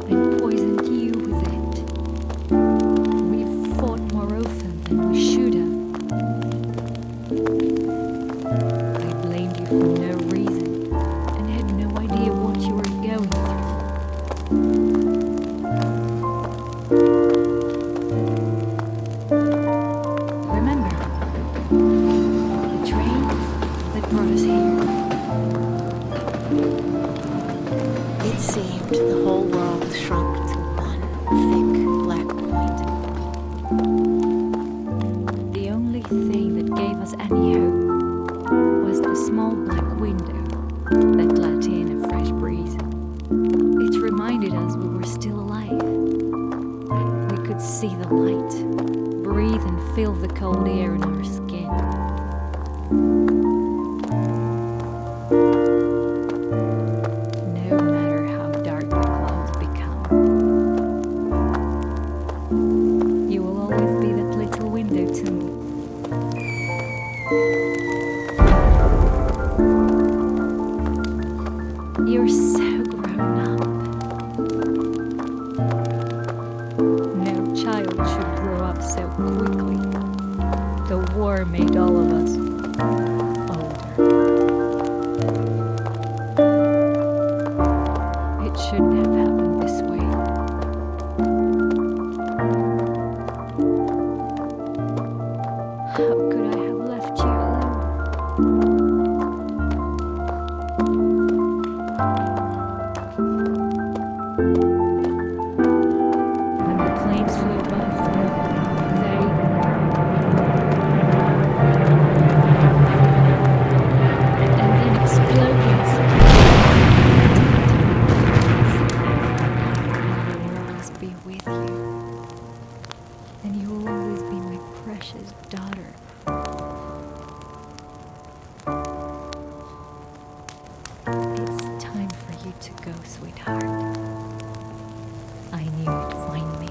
They poisoned you with it. We fought more often than we should have. I blamed you for no reason and had no idea what you were going through. Remember the train that brought us here? It seemed the whole world shrunk to one thick black point. The only thing that gave us any hope was the small black window that let in a fresh breeze. It reminded us we were still alive. We could see the light, breathe and feel the cold air in our skin. No matter how dark the clouds become, you will always be that little window to me. You're so grown up. No child should grow up so quickly. The war made all of us older. It shouldn't have happened this way. How could I have left you alone? When the planes flew above, and then explosions. I will always be with you, and you will always be my precious daughter. It's time for you to go, sweetheart. I knew you'd find me.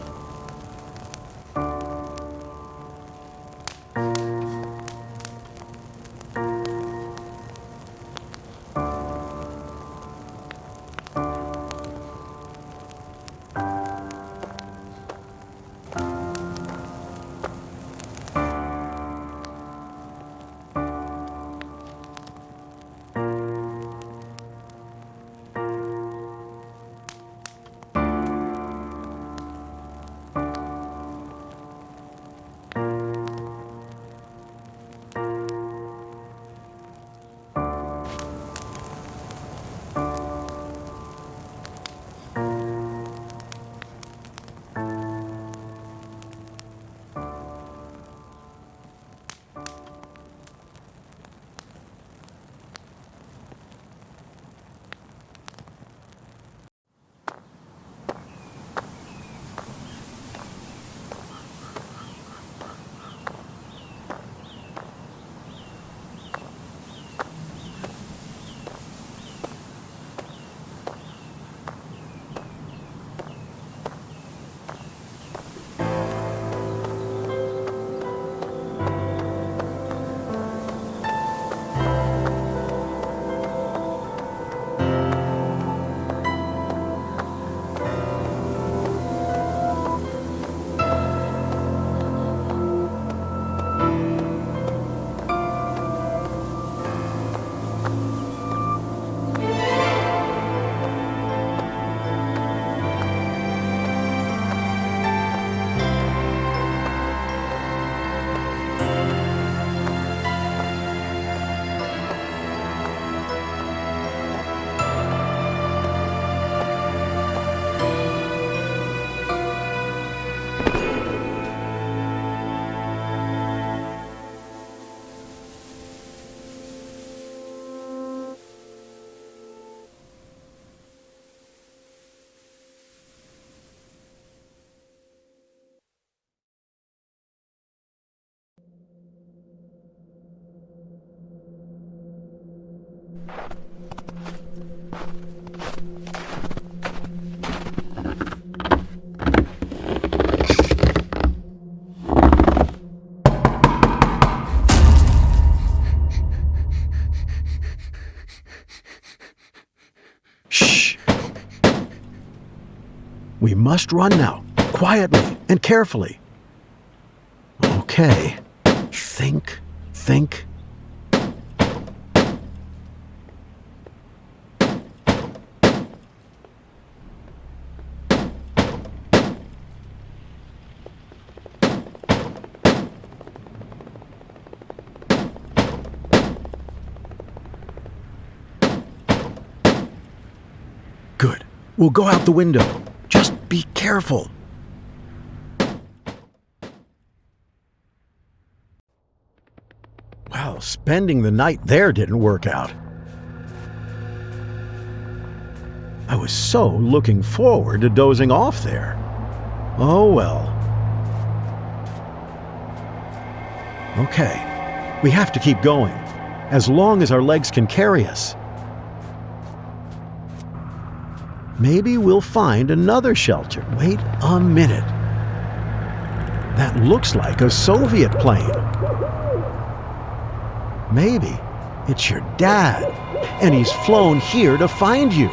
We must run now, quietly and carefully. Okay. Think. Good. We'll go out the window. Just be careful. Well, spending the night there didn't work out. I was so looking forward to dozing off there. Oh well. Okay, we have to keep going, as long as our legs can carry us. Maybe we'll find another shelter. Wait a minute. That looks like a Soviet plane. Maybe it's your dad, and he's flown here to find you.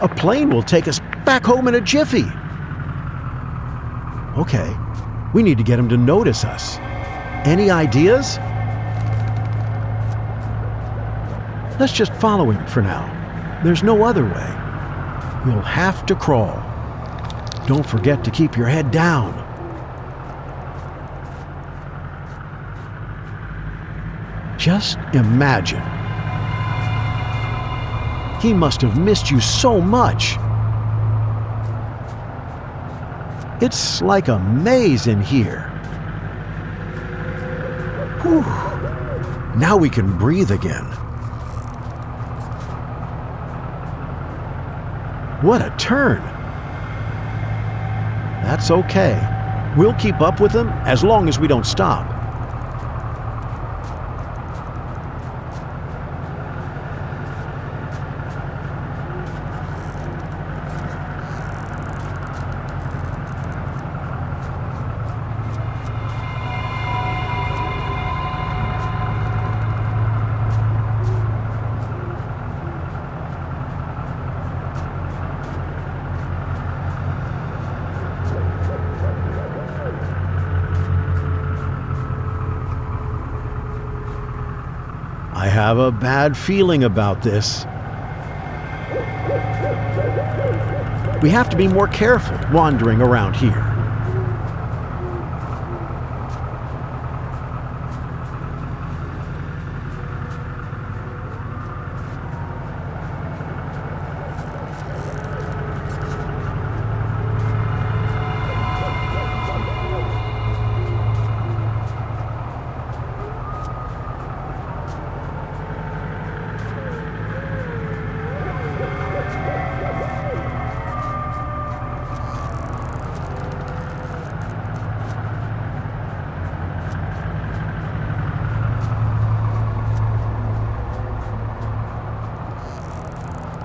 A plane will take us back home in a jiffy. Okay, we need to get him to notice us. Any ideas? Let's just follow him for now. There's no other way. We'll have to crawl. Don't forget to keep your head down. Just imagine. He must have missed you so much. It's like a maze in here. Whew. Now we can breathe again. What a turn. That's okay. We'll keep up with them as long as we don't stop. I have a bad feeling about this. We have to be more careful wandering around here.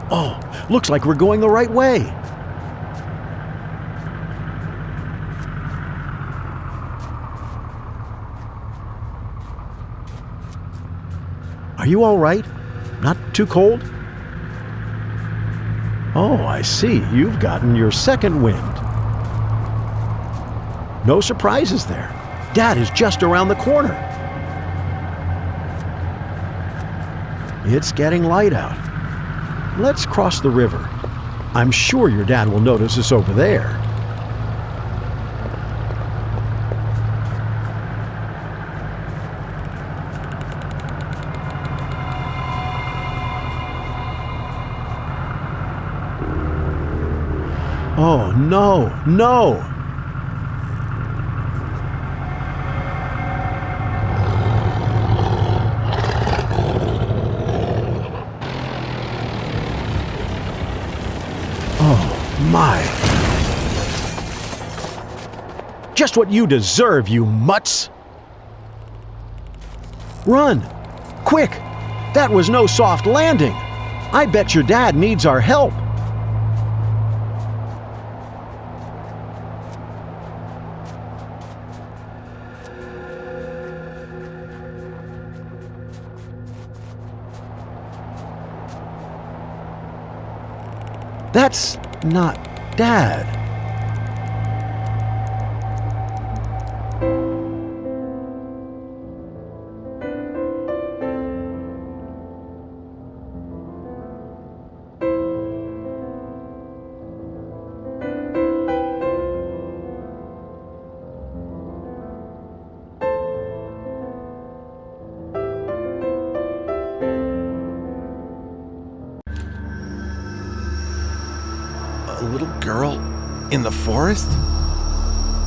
Oh, looks like we're going the right way. Are you all right? Not too cold? Oh, I see. You've gotten your second wind. No surprises there. Dad is just around the corner. It's getting light out. Let's cross the river. I'm sure your dad will notice us over there. Oh, no, no! My. Just what you deserve, you mutts! Run! Quick! That was no soft landing! I bet your dad needs our help! That's not Dad! A little girl in the forest?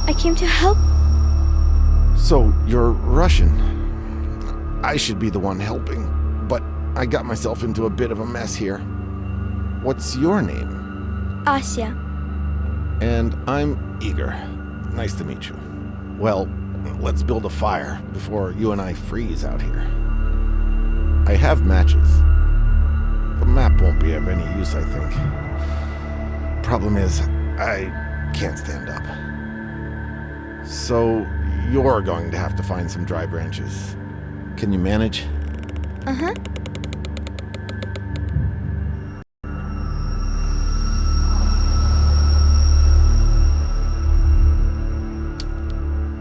I came to help. So, you're Russian. I should be the one helping, but I got myself into a bit of a mess here. What's your name? Asya. And I'm Igor. Nice to meet you. Well, let's build a fire before you and I freeze out here. I have matches. The map won't be of any use, I think. Problem is, I can't stand up. So, you're going to have to find some dry branches. Can you manage? Uh-huh.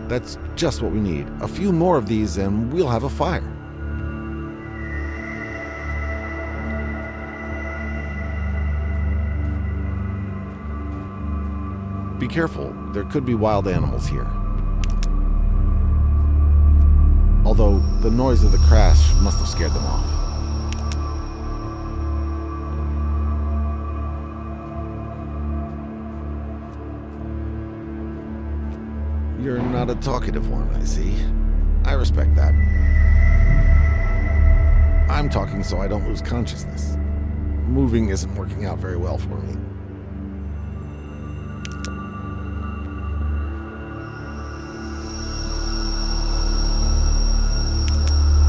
That's just what we need. A few more of these and we'll have a fire. Be careful, there could be wild animals here. Although, the noise of the crash must have scared them off. You're not a talkative one, I see. I respect that. I'm talking so I don't lose consciousness. Moving isn't working out very well for me.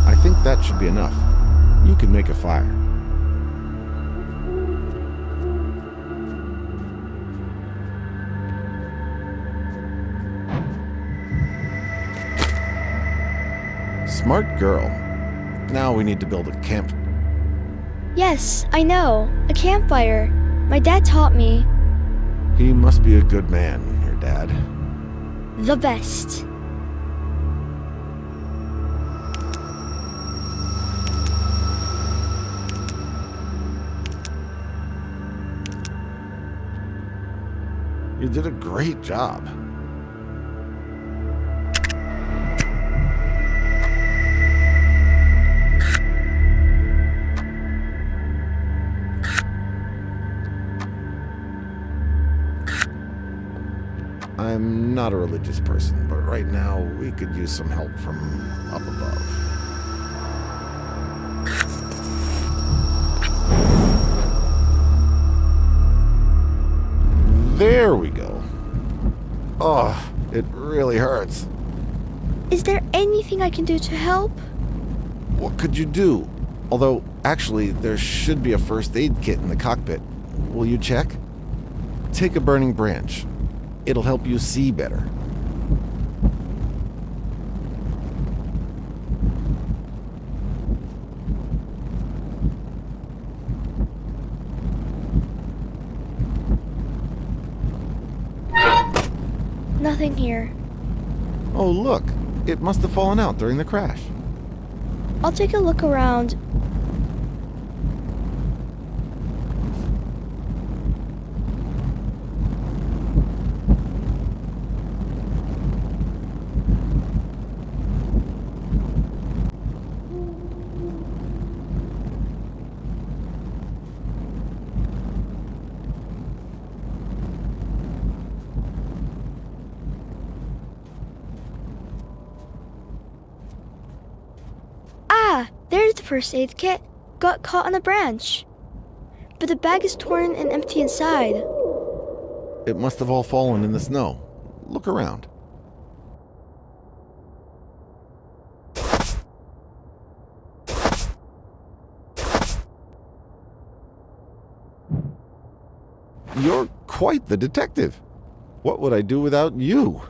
I think that should be enough. You can make a fire. Smart girl. Now we need to build a camp. Yes, I know. A campfire. My dad taught me. He must be a good man, your dad. The best. You did a great job. I'm not a religious person, but right now we could use some help from up above. There we go. Oh, it really hurts. Is there anything I can do to help? What could you do? Although, actually, there should be a first aid kit in the cockpit. Will you check? Take a burning branch. It'll help you see better. Nothing here. Oh, look. It must have fallen out during the crash. I'll take a look around. There's the first aid kit. Got caught on a branch. But the bag is torn and empty inside. It must have all fallen in the snow. Look around. You're quite the detective. What would I do without you?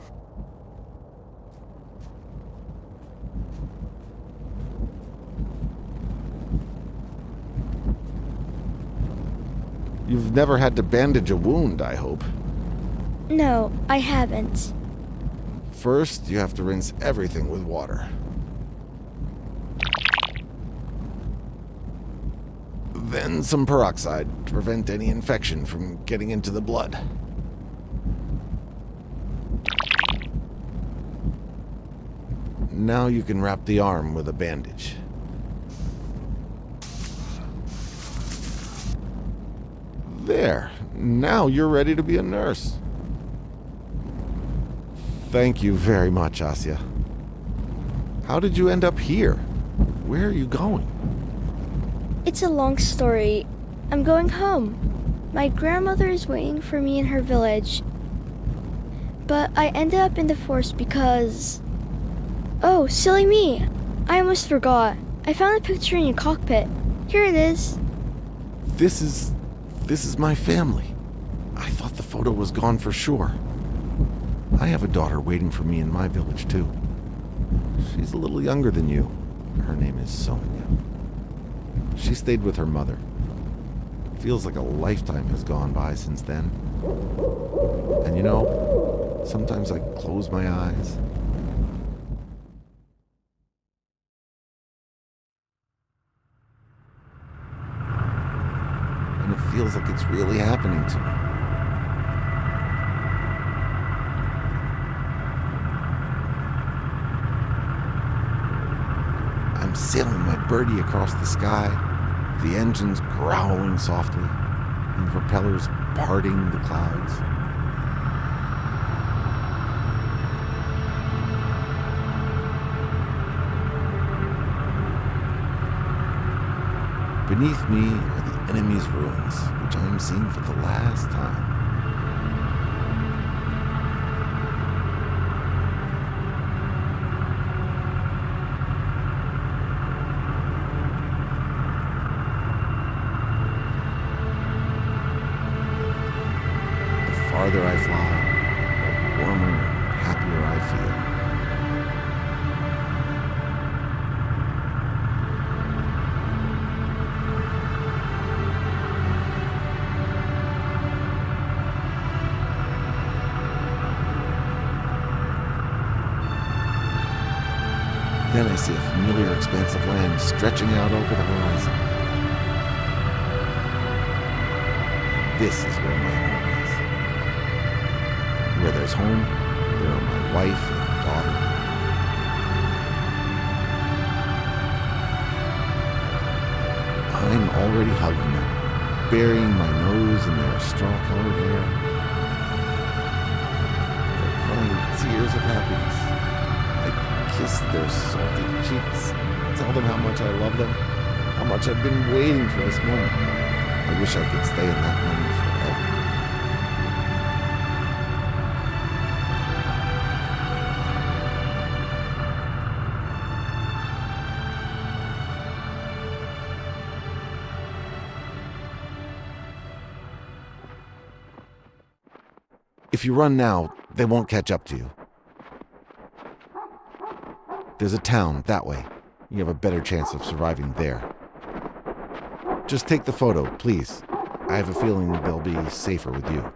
You've never had to bandage a wound, I hope. No, I haven't. First, you have to rinse everything with water. Then some peroxide to prevent any infection from getting into the blood. Now you can wrap the arm with a bandage. There. Now you're ready to be a nurse. Thank you very much, Asya. How did you end up here? Where are you going? It's a long story. I'm going home. My grandmother is waiting for me in her village. But I ended up in the forest because... Oh, silly me! I almost forgot. I found a picture in your cockpit. Here it is. This is my family. I thought the photo was gone for sure. I have a daughter waiting for me in my village, too. She's a little younger than you. Her name is Sonia. She stayed with her mother. It feels like a lifetime has gone by since then. And you know, sometimes I close my eyes. And it feels like it's really happening to me. I'm sailing my birdie across the sky, the engines growling softly, and the propellers parting the clouds. Beneath me are the enemy's ruins, which I'm seeing for the last time. The farther I fly, the warmer and happier I feel. Then I see a familiar expanse of land stretching out over the horizon. This is where my home is. Where there's home, there are my wife and daughter. I'm already hugging them, burying my nose in their straw-colored hair. They're crying tears of happiness. Kiss their salty cheeks, tell them how much I love them, how much I've been waiting for this moment. I wish I could stay in that moment forever. If you run now, they won't catch up to you. There's a town that way. You have a better chance of surviving there. Just take the photo, please. I have a feeling they'll be safer with you.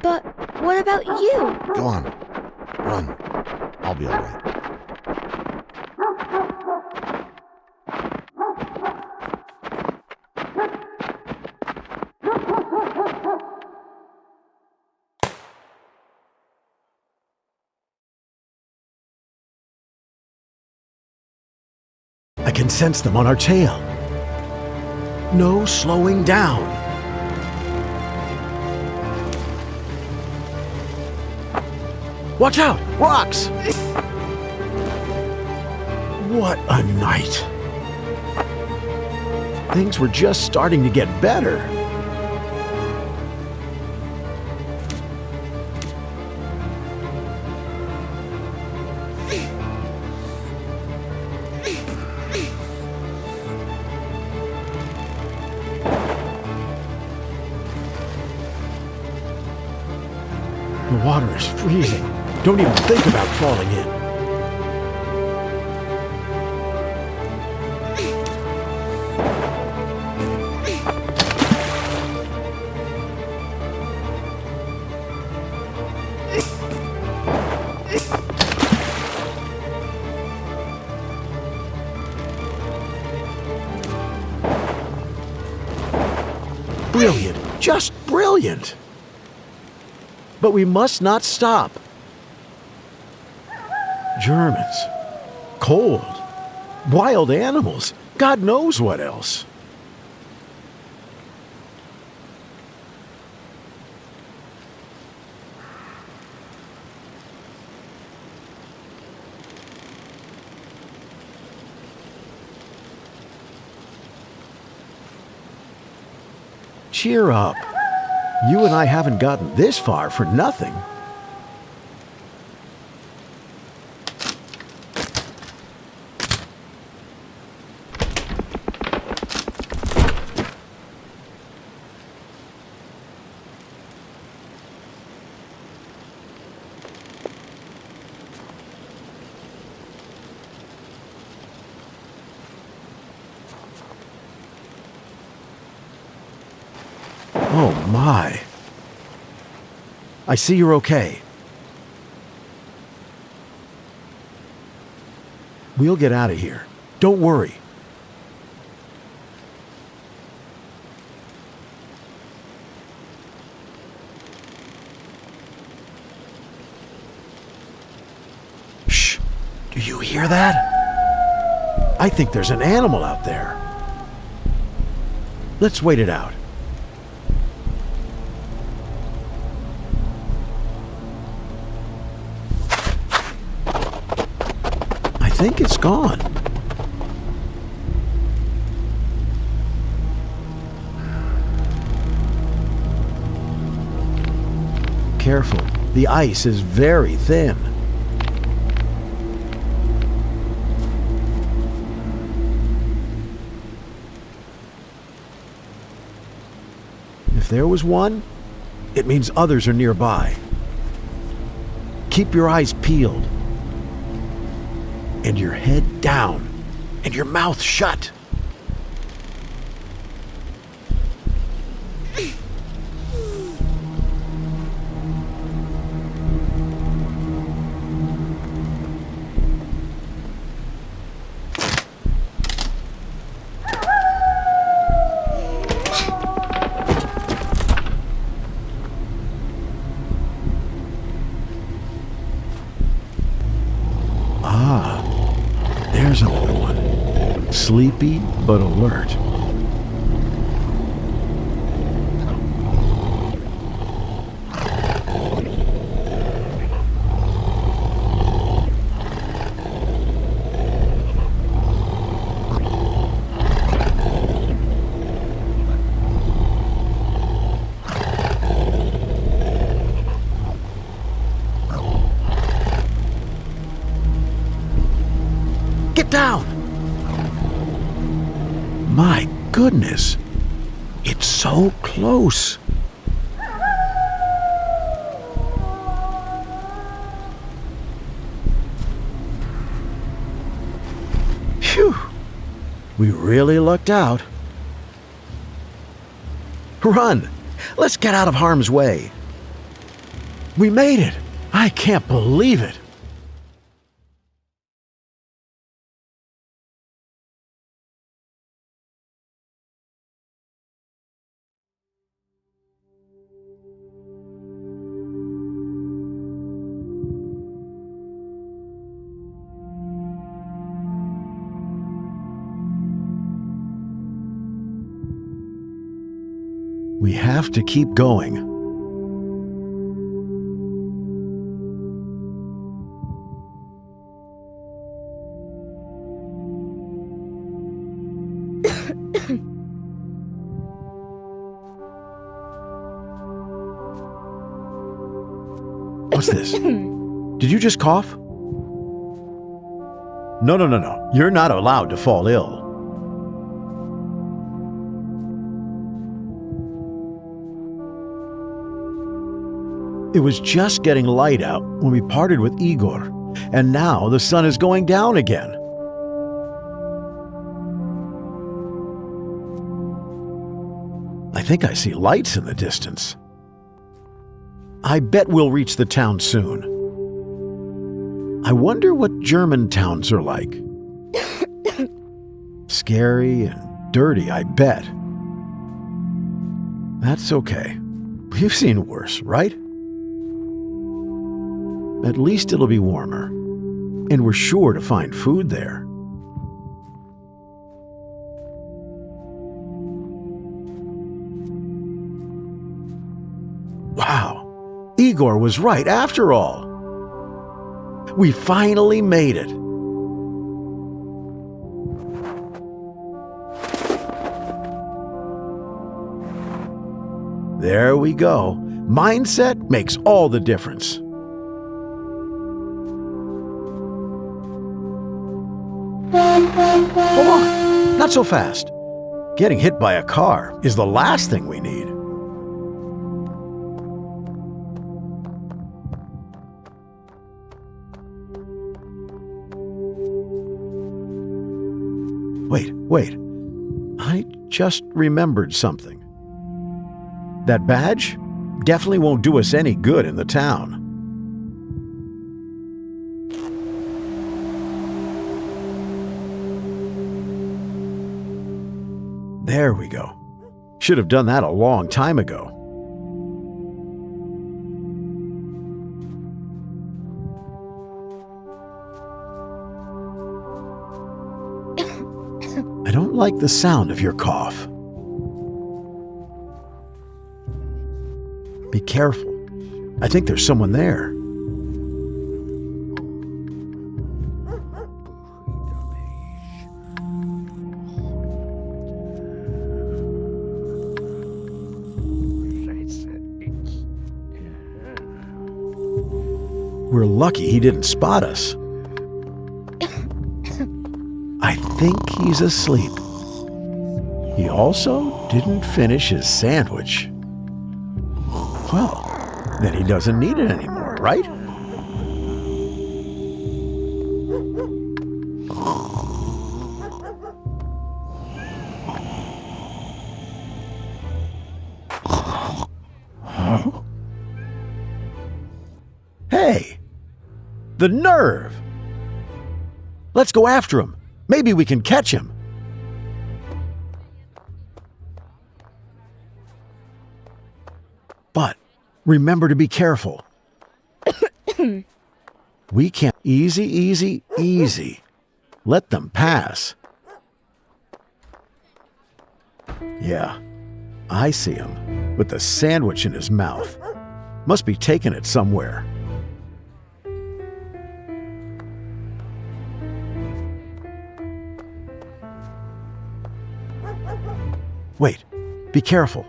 But what about you? Go on. Run. I'll be all right. I can sense them on our tail. No slowing down. Watch out! Rocks! What a night. Things were just starting to get better. The water is freezing. Don't even think about falling in. Brilliant, just brilliant. But we must not stop. Germans, cold, wild animals, God knows what else. Cheer up. You and I haven't gotten this far for nothing. Oh my. I see you're okay. We'll get out of here. Don't worry. Shh. Do you hear that? I think there's an animal out there. Let's wait it out. I think it's gone. Careful, the ice is very thin. If there was one, it means others are nearby. Keep your eyes peeled. And your head down, and your mouth shut. There's another one. Sleepy but alert. Get down! My goodness, it's so close. Phew, we really lucked out. Run! Let's get out of harm's way. We made it! I can't believe it! We have to keep going. What's this? Did you just cough? No. You're not allowed to fall ill. It was just getting light out when we parted with Igor, and now the sun is going down again. I think I see lights in the distance. I bet we'll reach the town soon. I wonder what German towns are like. Scary and dirty, I bet. That's okay. You've seen worse, right? At least it'll be warmer. And we're sure to find food there. Wow! Igor was right after all. We finally made it. There we go. Mindset makes all the difference. Hold on, not so fast. Getting hit by a car is the last thing we need. Wait. I just remembered something. That badge definitely won't do us any good in the town. There we go. Should have done that a long time ago. I don't like the sound of your cough. Be careful. I think there's someone there. We're lucky he didn't spot us. I think he's asleep. He also didn't finish his sandwich. Well, then he doesn't need it anymore, right? Hey! The nerve! Let's go after him. Maybe we can catch him. But remember to be careful. We can't. Easy. Let them pass. Yeah, I see him with the sandwich in his mouth. Must be taking it somewhere. Wait, be careful.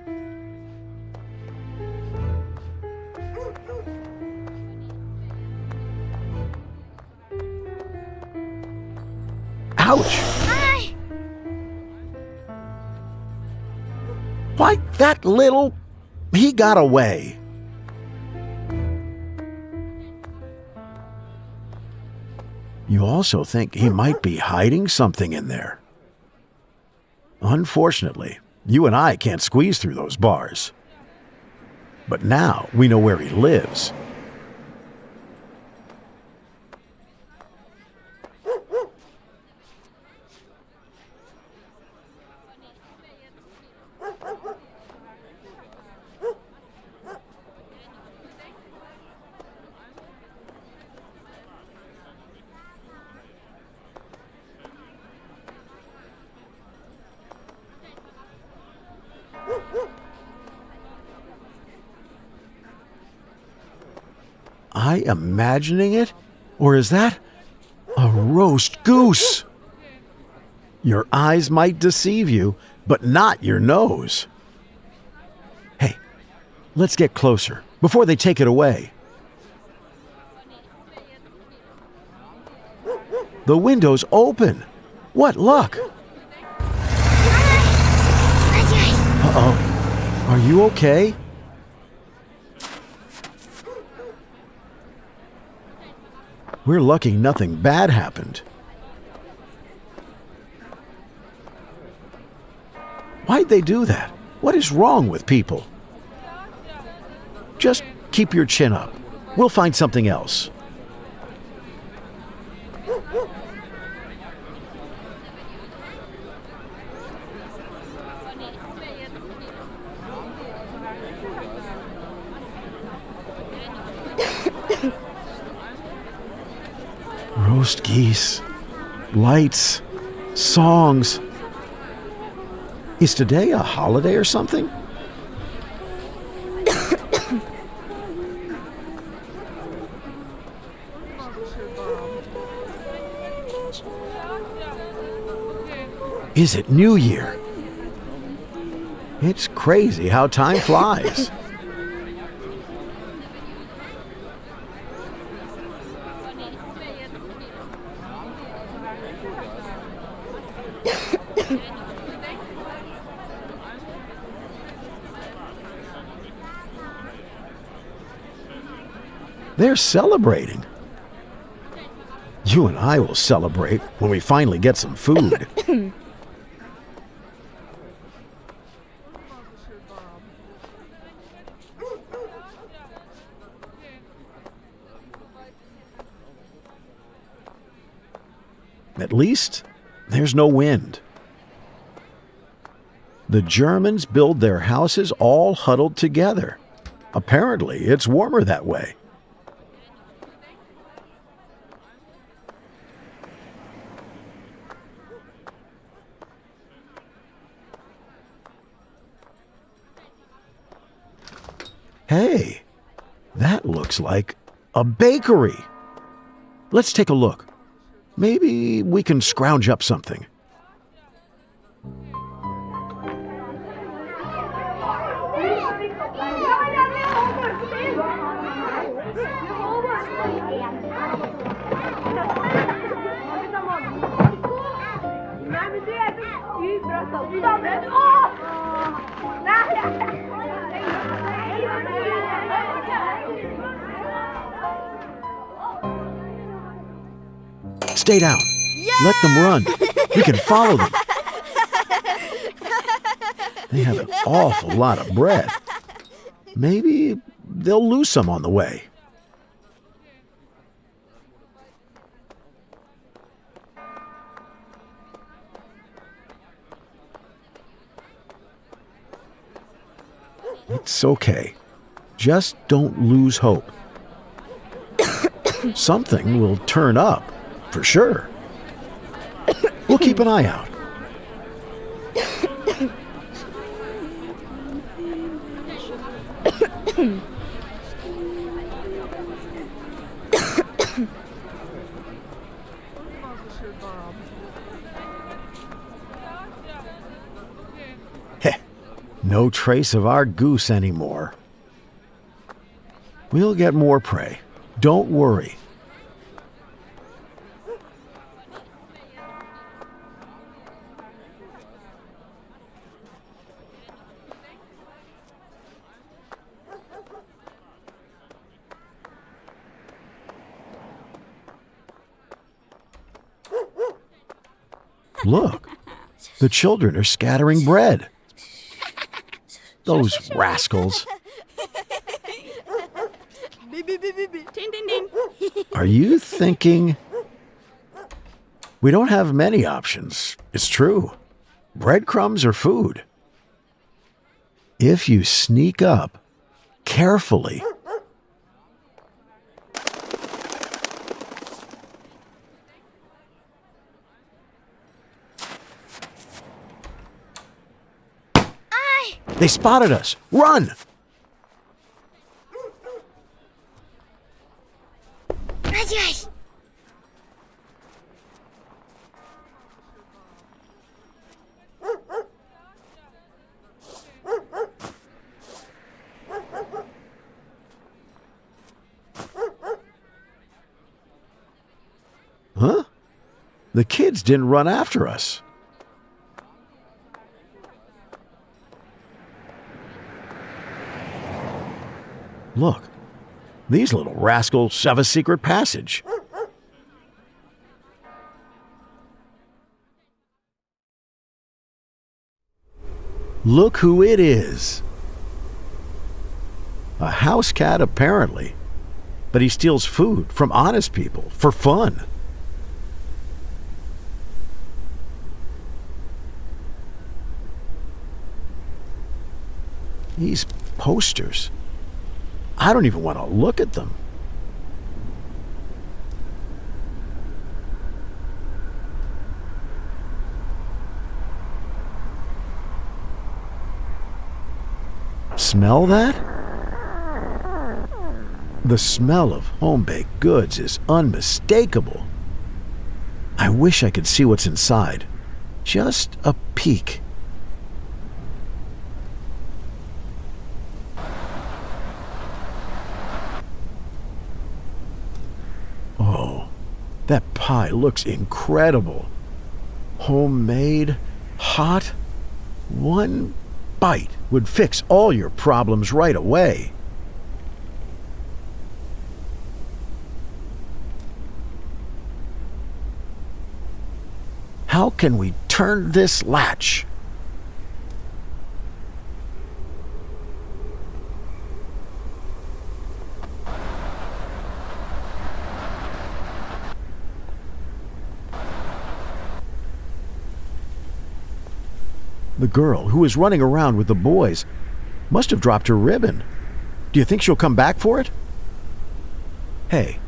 Ouch! Hi. Why, that little... He got away. You also think he might be hiding something in there. Unfortunately, you and I can't squeeze through those bars. But now we know where he lives. I imagining it? Or is that a roast goose? Your eyes might deceive you, but not your nose. Hey, let's get closer before they take it away. The window's open. What luck! Uh-oh. Are you okay? We're lucky nothing bad happened. Why'd they do that? What is wrong with people? Just keep your chin up. We'll find something else. roast geese, lights, songs. Is today a holiday or something? Is it New Year? It's crazy how time flies. They're celebrating. You and I will celebrate when we finally get some food. At least, there's no wind. The Germans build their houses all huddled together. Apparently, it's warmer that way. Hey, that looks like a bakery. Let's take a look. Maybe we can scrounge up something. Stay down. Let them run. We can follow them. They have an awful lot of bread. Maybe they'll lose some on the way. It's okay. Just don't lose hope. Something will turn up, for sure. We'll keep an eye out. Heh, no trace of our goose anymore. We'll get more prey. Don't worry. Look, the children are scattering bread. Those rascals. Are you thinking? We don't have many options. It's true. Breadcrumbs are food. If you sneak up carefully, they spotted us. Run! Huh? The kids didn't run after us. Look, these little rascals have a secret passage. Look who it is. A house cat, apparently. But he steals food from honest people for fun. These posters. I don't even want to look at them. Smell that? The smell of home-baked goods is unmistakable. I wish I could see what's inside. Just a peek. Oh, that pie looks incredible. Homemade, hot. One bite would fix all your problems right away. How can we turn this latch? The girl who was running around with the boys must have dropped her ribbon. Do you think she'll come back for it? Hey,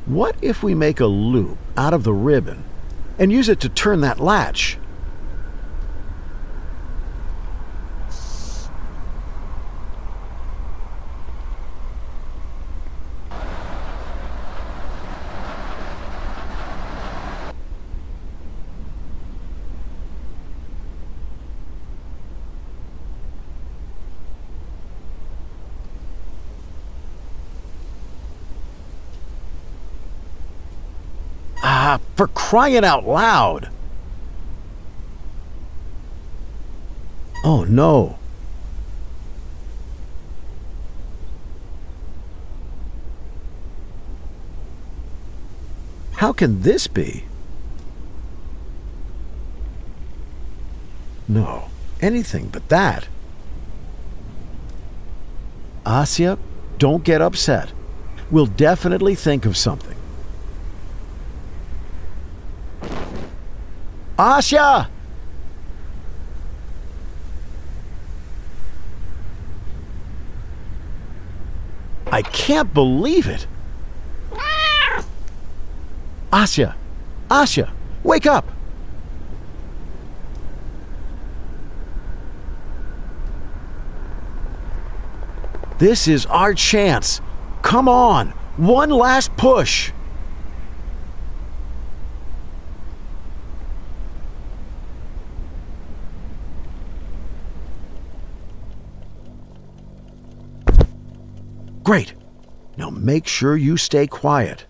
what if we make a loop out of the ribbon and use it to turn that latch? Ah, for crying out loud! Oh no. How can this be? No, anything but that. Asya, don't get upset. We'll definitely think of something. Asya! I can't believe it. Asya! Asya! Wake up! This is our chance. Come on! One last push! Great. Now make sure you stay quiet.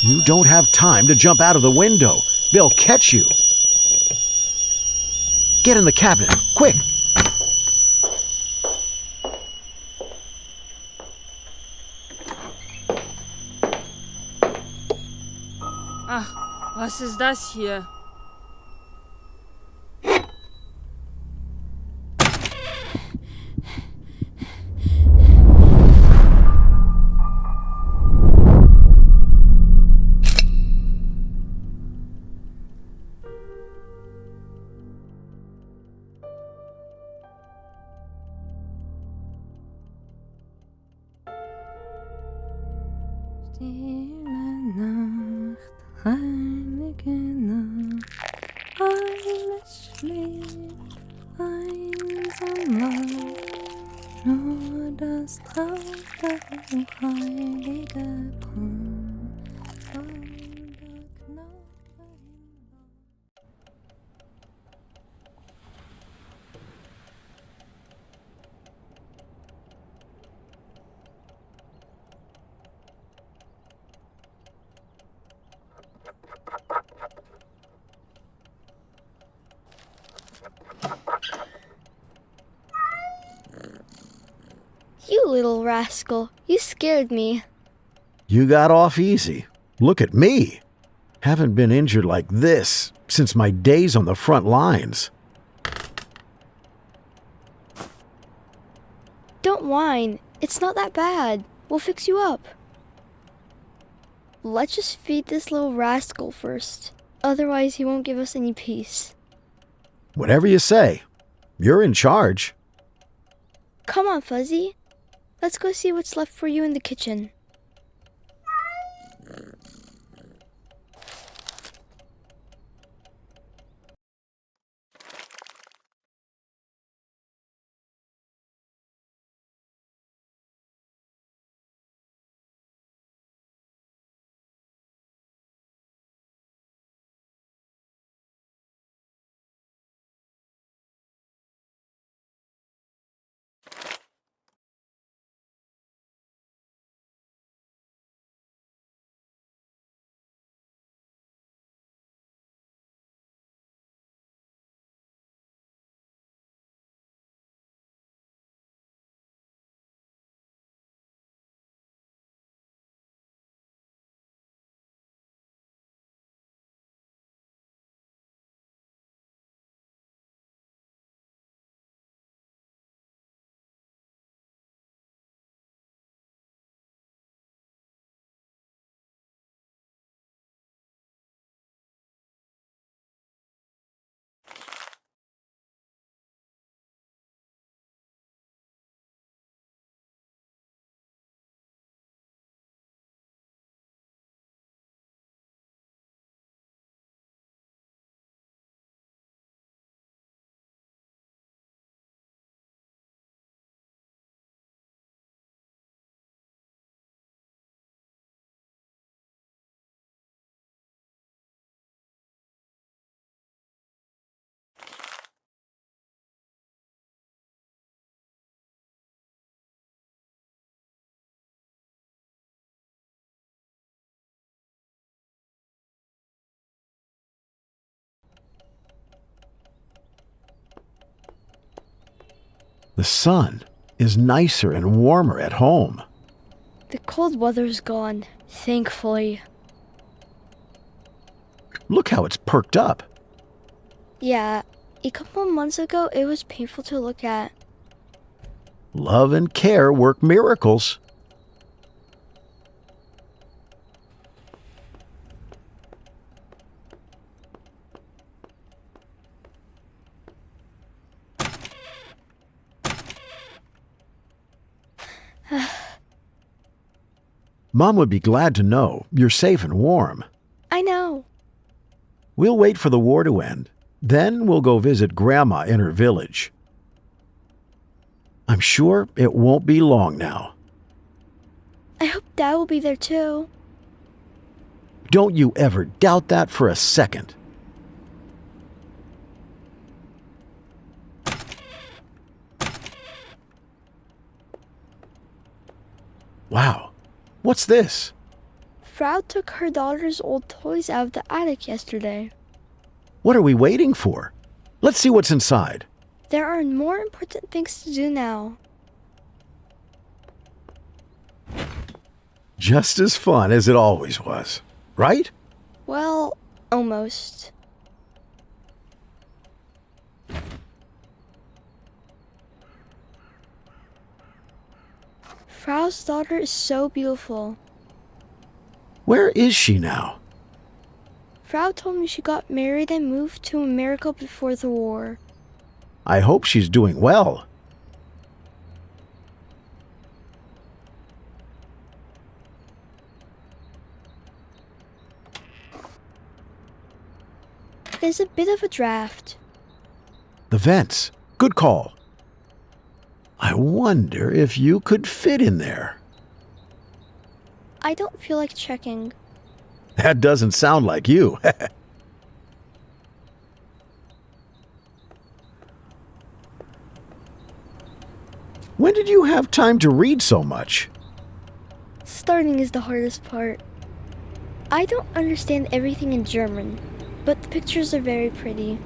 You don't have time to jump out of the window. They'll catch you. Get in the cabinet, quick! Was ist das hier? You little rascal, you scared me. You got off easy. Look at me. Haven't been injured like this since my days on the front lines. Don't whine. It's not that bad. We'll fix you up. Let's just feed this little rascal first. Otherwise, he won't give us any peace. Whatever you say. You're in charge. Come on, Fuzzy. Let's go see what's left for you in the kitchen. The sun is nicer and warmer at home. The cold weather's gone, thankfully. Look how it's perked up. Yeah, a couple months ago it was painful to look at. Love and care work miracles. Mom would be glad to know you're safe and warm. I know. We'll wait for the war to end. Then we'll go visit Grandma in her village. I'm sure it won't be long now. I hope Dad will be there too. Don't you ever doubt that for a second. Wow, what's this? Frau took her daughter's old toys out of the attic yesterday. What are we waiting for? Let's see what's inside. There are more important things to do now. Just as fun as it always was, right? Well, almost. Frau's daughter is so beautiful. Where is she now? Frau told me she got married and moved to America before the war. I hope she's doing well. There's a bit of a draft. The vents. Good call. I wonder if you could fit in there. I don't feel like checking. That doesn't sound like you. When did you have time to read so much? Starting is the hardest part. I don't understand everything in German, but the pictures are very pretty.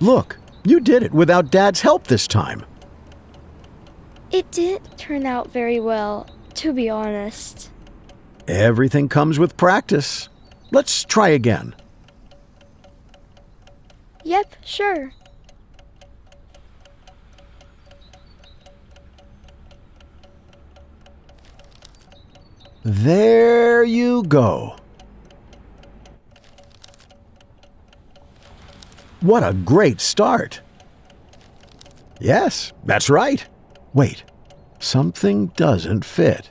Look, you did it without Dad's help this time. It didn't turn out very well, to be honest. Everything comes with practice. Let's try again. Yep, sure. There you go. What a great start. Yes, that's right. Wait, something doesn't fit.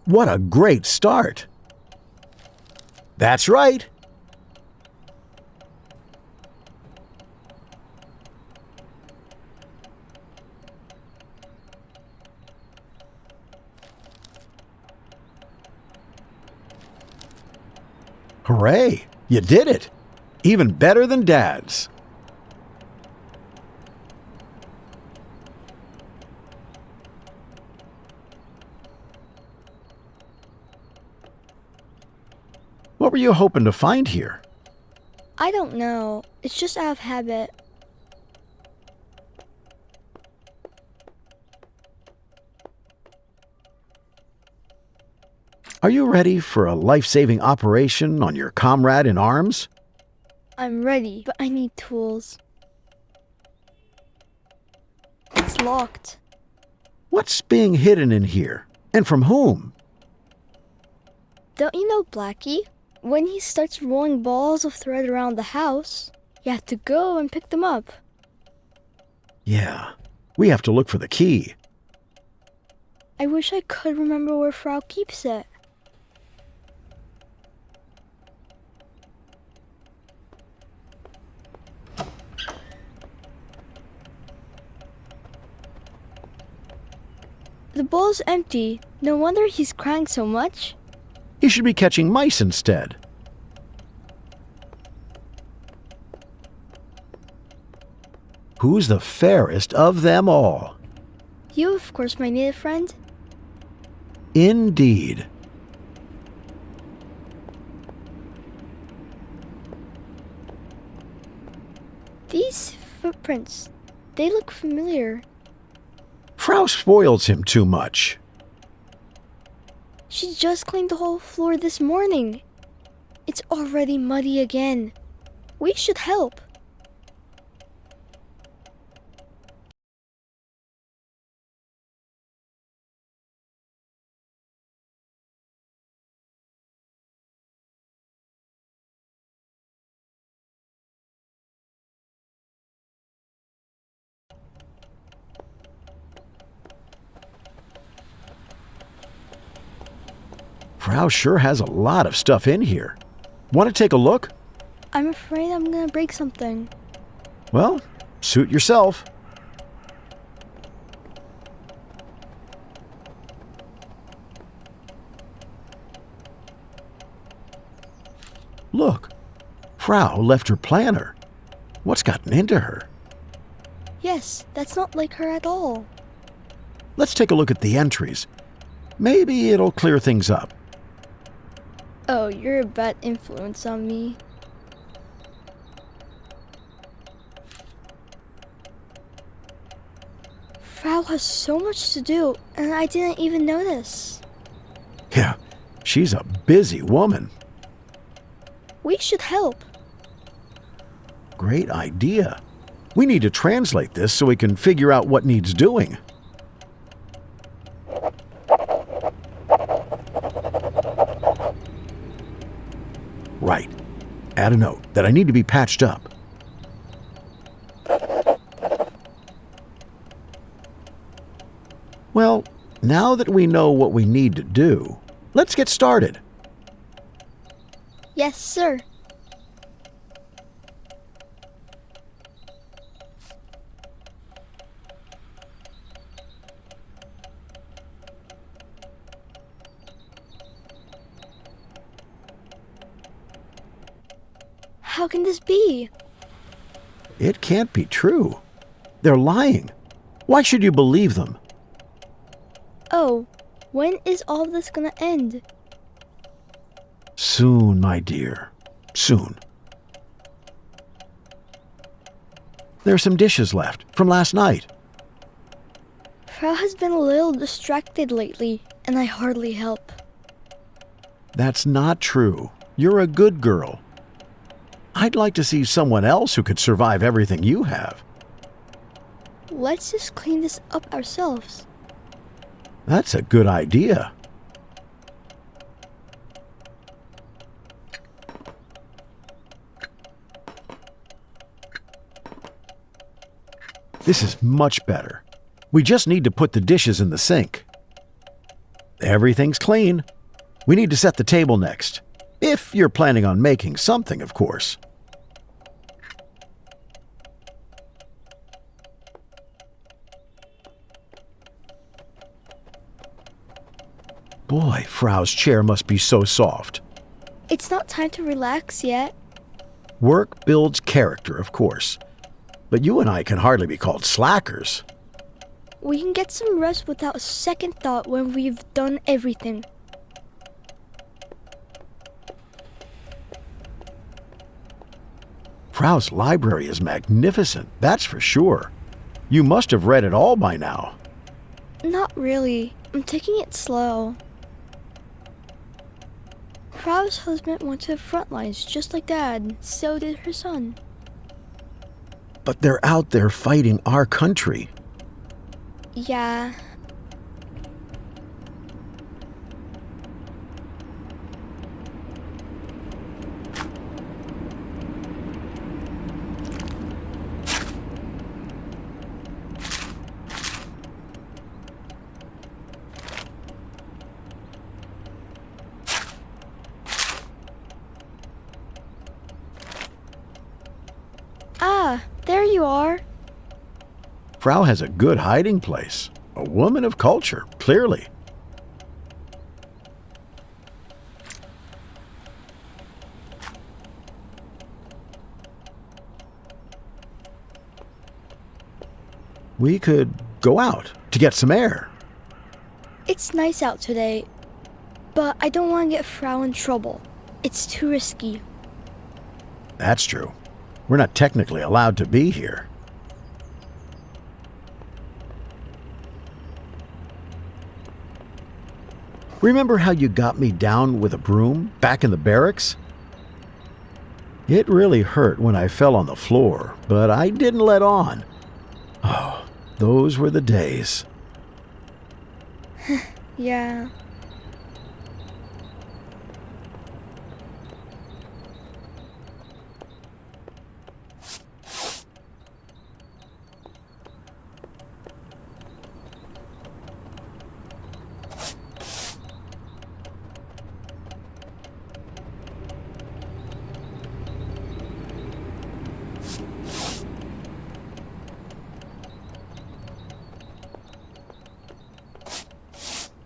What a great start! That's right. Hooray! You did it! Even better than Dad's. What were you hoping to find here? I don't know. It's just out of habit. Are you ready for a life-saving operation on your comrade in arms? I'm ready, but I need tools. It's locked. What's being hidden in here? And from whom? Don't you know Blackie? When he starts rolling balls of thread around the house, you have to go and pick them up. Yeah, we have to look for the key. I wish I could remember where Frau keeps it. The bowl's empty. No wonder he's crying so much. He should be catching mice instead. Who's the fairest of them all? You, of course, my native friend. Indeed. These footprints, they look familiar. Frau spoils him too much. She just cleaned the whole floor this morning. It's already muddy again. We should help. Frau sure has a lot of stuff in here. Want to take a look? I'm afraid I'm gonna break something. Well, suit yourself. Look, Frau left her planner. What's gotten into her? Yes, that's not like her at all. Let's take a look at the entries. Maybe it'll clear things up. Oh, you're a bad influence on me. Frau has so much to do, and I didn't even notice. Yeah, she's a busy woman. We should help. Great idea. We need to translate this so we can figure out what needs doing. Right. Add a note that I need to be patched up. Well, now that we know what we need to do, let's get started. Yes, sir. How can this be? It can't be true. They're lying. Why should you believe them? Oh, when is all this gonna end? Soon, my dear. Soon. There are some dishes left from last night. Frau has been a little distracted lately, and I hardly help. That's not true. You're a good girl. I'd like to see someone else who could survive everything you have. Let's just clean this up ourselves. That's a good idea. This is much better. We just need to put the dishes in the sink. Everything's clean. We need to set the table next. If you're planning on making something, of course. Boy, Frau's chair must be so soft. It's not time to relax yet. Work builds character, of course. But you and I can hardly be called slackers. We can get some rest without a second thought when we've done everything. Frau's library is magnificent, that's for sure. You must have read it all by now. Not really. I'm taking it slow. Frau's husband went to the front lines just like Dad. So did her son. But they're out there fighting our country. Yeah. Ah, there you are. Frau has a good hiding place. A woman of culture, clearly. We could go out to get some air. It's nice out today, but I don't want to get Frau in trouble. It's too risky. That's true. We're not technically allowed to be here. Remember how you got me down with a broom back in the barracks? It really hurt when I fell on the floor, but I didn't let on. Oh, those were the days. Yeah.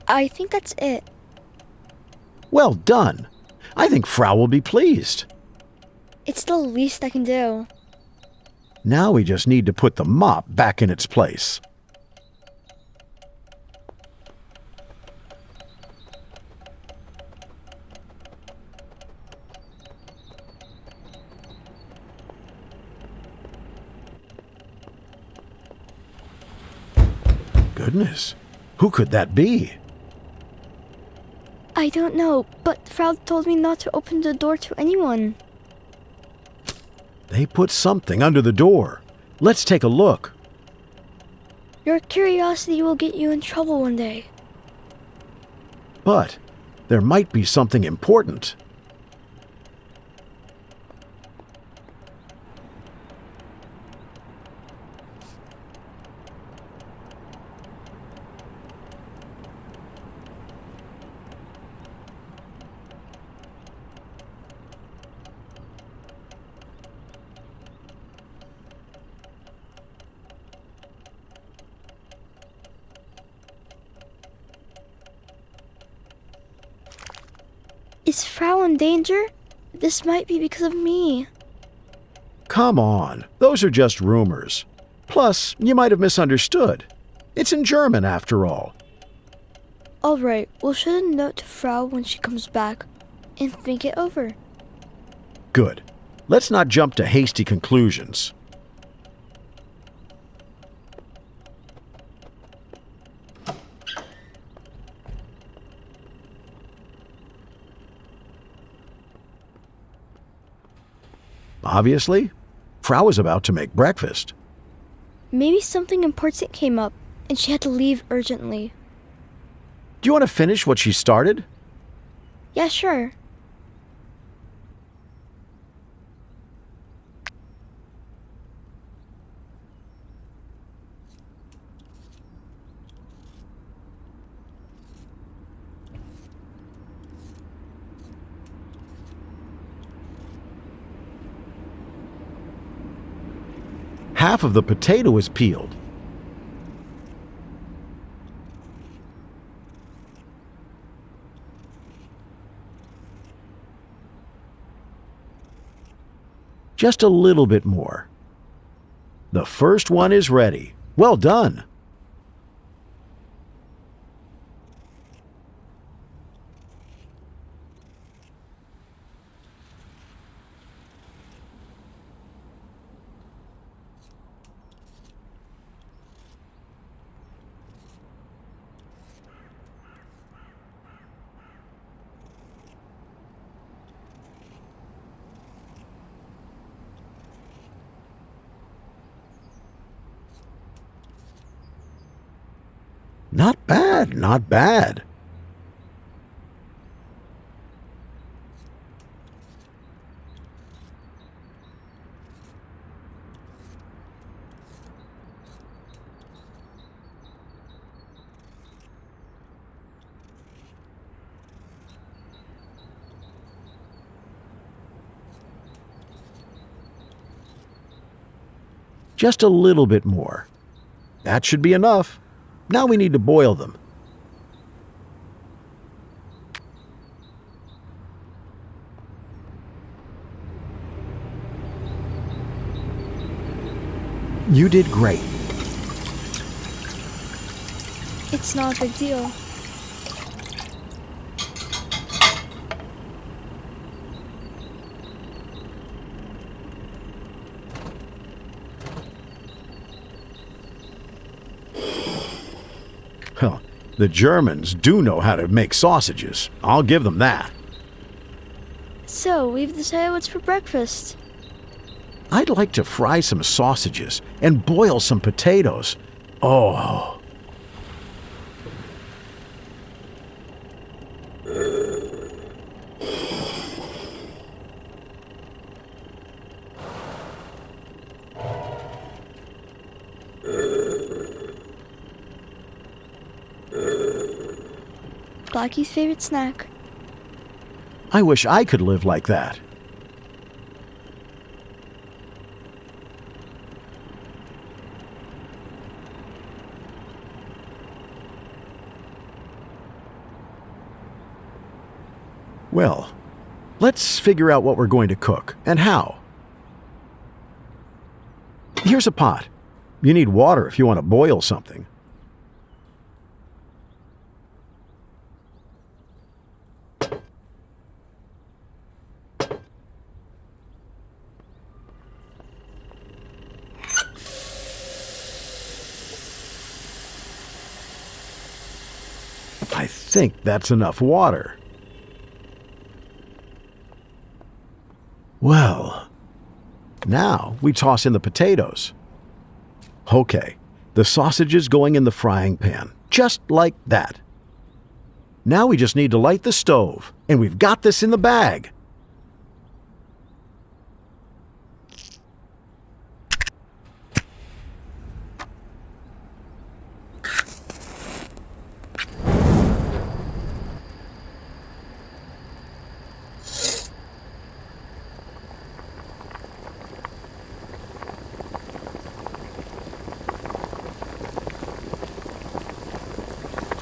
I think that's it. Well done. I think Frau will be pleased. It's the least I can do. Now we just need to put the mop back in its place. Goodness, who could that be? I don't know, but Frau told me not to open the door to anyone. They put something under the door. Let's take a look. Your curiosity will get you in trouble one day. But there might be something important. Is Frau in danger? This might be because of me. Come on, those are just rumors. Plus, you might have misunderstood. It's in German, after all. All right, we'll send a note to Frau when she comes back and think it over. Good. Let's not jump to hasty conclusions. Obviously, Frau was about to make breakfast. Maybe something important came up and she had to leave urgently. Do you want to finish what she started? Yeah, sure. half of the potato is peeled. Just a little bit more. The first one is ready. Well done. Not bad, not bad. Just a little bit more. That should be enough. Now we need to boil them. You did great. It's not a big deal. Well, the Germans do know how to make sausages. I'll give them that. So, we've decided what's for breakfast. I'd like to fry some sausages and boil some potatoes. Oh. Blackie's favorite snack. I wish I could live like that. Well, let's figure out what we're going to cook and how. Here's a pot. You need water if you want to boil something. I think that's enough water. Well, now we toss in the potatoes. Okay, the sausage is going in the frying pan, just like that. Now we just need to light the stove, and we've got this in the bag.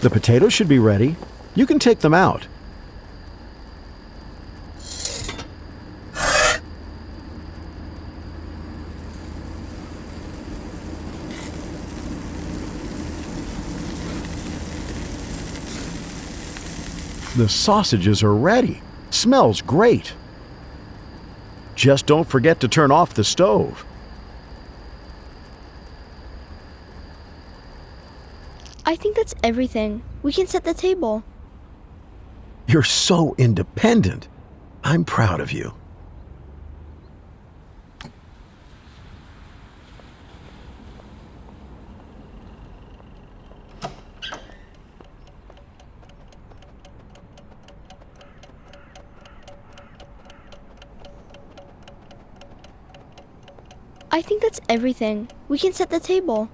The potatoes should be ready. You can take them out. The sausages are ready. Smells great. Just don't forget to turn off the stove. I think that's everything. We can set the table. You're so independent. I'm proud of you. I think that's everything. We can set the table.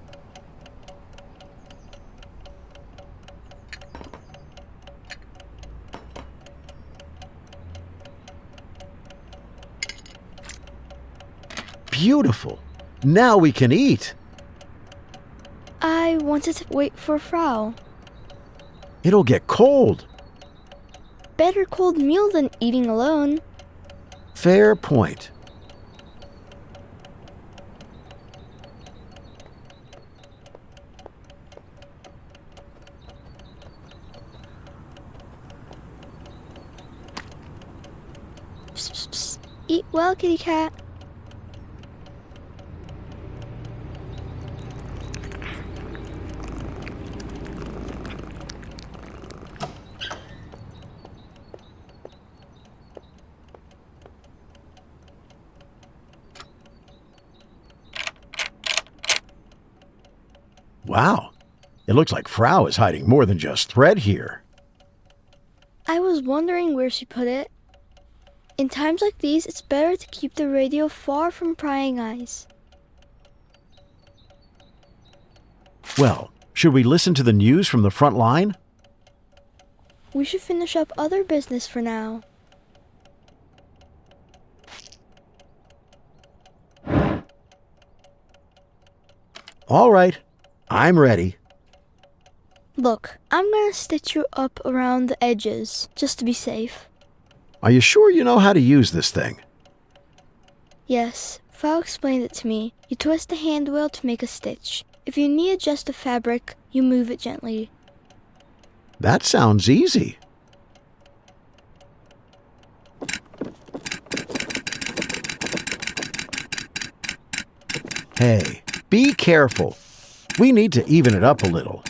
Beautiful. Now we can eat. I wanted to wait for Frau. It'll get cold. Better cold meal than eating alone. Fair point. Psst, psst, psst. Eat well, kitty cat. Wow. It looks like Frau is hiding more than just thread here. I was wondering where she put it. In times like these, it's better to keep the radio far from prying eyes. Well, should we listen to the news from the front line? We should finish up other business for now. All right. I'm ready. Look, I'm gonna stitch you up around the edges, just to be safe. Are you sure you know how to use this thing? Yes, Frau explained it to me. You twist the hand wheel to make a stitch. If you need to adjust the fabric, you move it gently. That sounds easy. Hey, be careful. We need to even it up a little.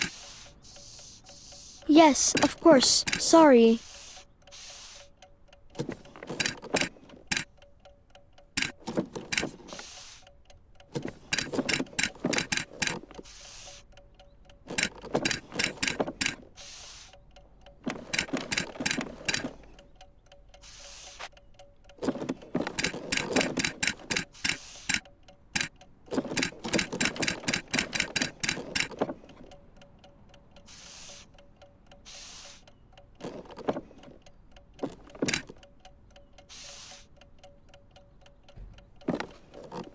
Yes, of course. Sorry.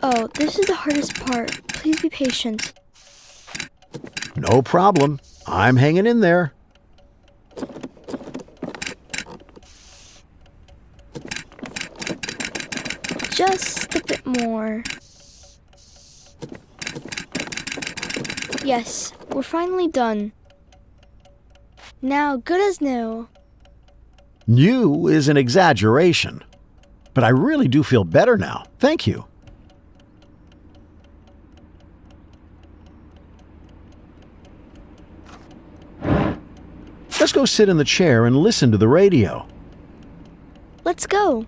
Oh, this is the hardest part. Please be patient. No problem. I'm hanging in there. Just a bit more. Yes, we're finally done. Now, good as new. New is an exaggeration, but I really do feel better now. Thank you. Let's go sit in the chair and listen to the radio. Let's go.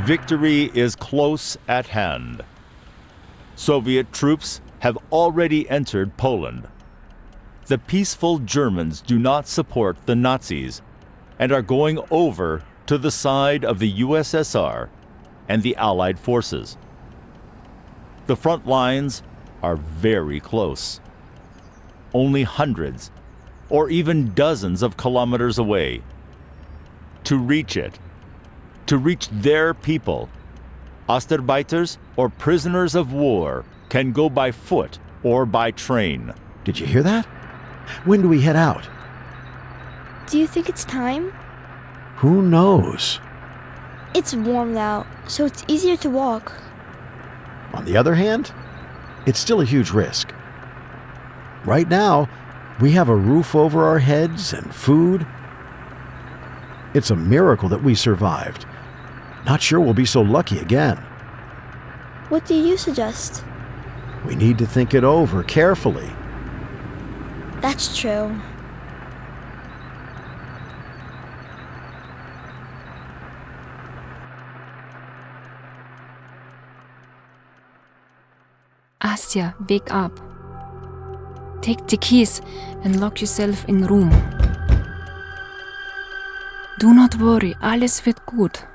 Victory is close at hand. Soviet troops have already entered Poland. The peaceful Germans do not support the Nazis and are going over to the side of the USSR and the Allied forces. The front lines are very close, only hundreds or even dozens of kilometers away. To reach it, to reach their people, Ostarbeiters or prisoners of war can go by foot or by train. Did you hear that? When do we head out? Do you think it's time? Who knows? It's warm out, so it's easier to walk. On the other hand, it's still a huge risk. Right now, we have a roof over our heads and food. It's a miracle that we survived. Not sure we'll be so lucky again. What do you suggest? We need to think it over carefully. That's true. Asya, wake up. Take the keys and lock yourself in room. Do not worry, alles wird gut.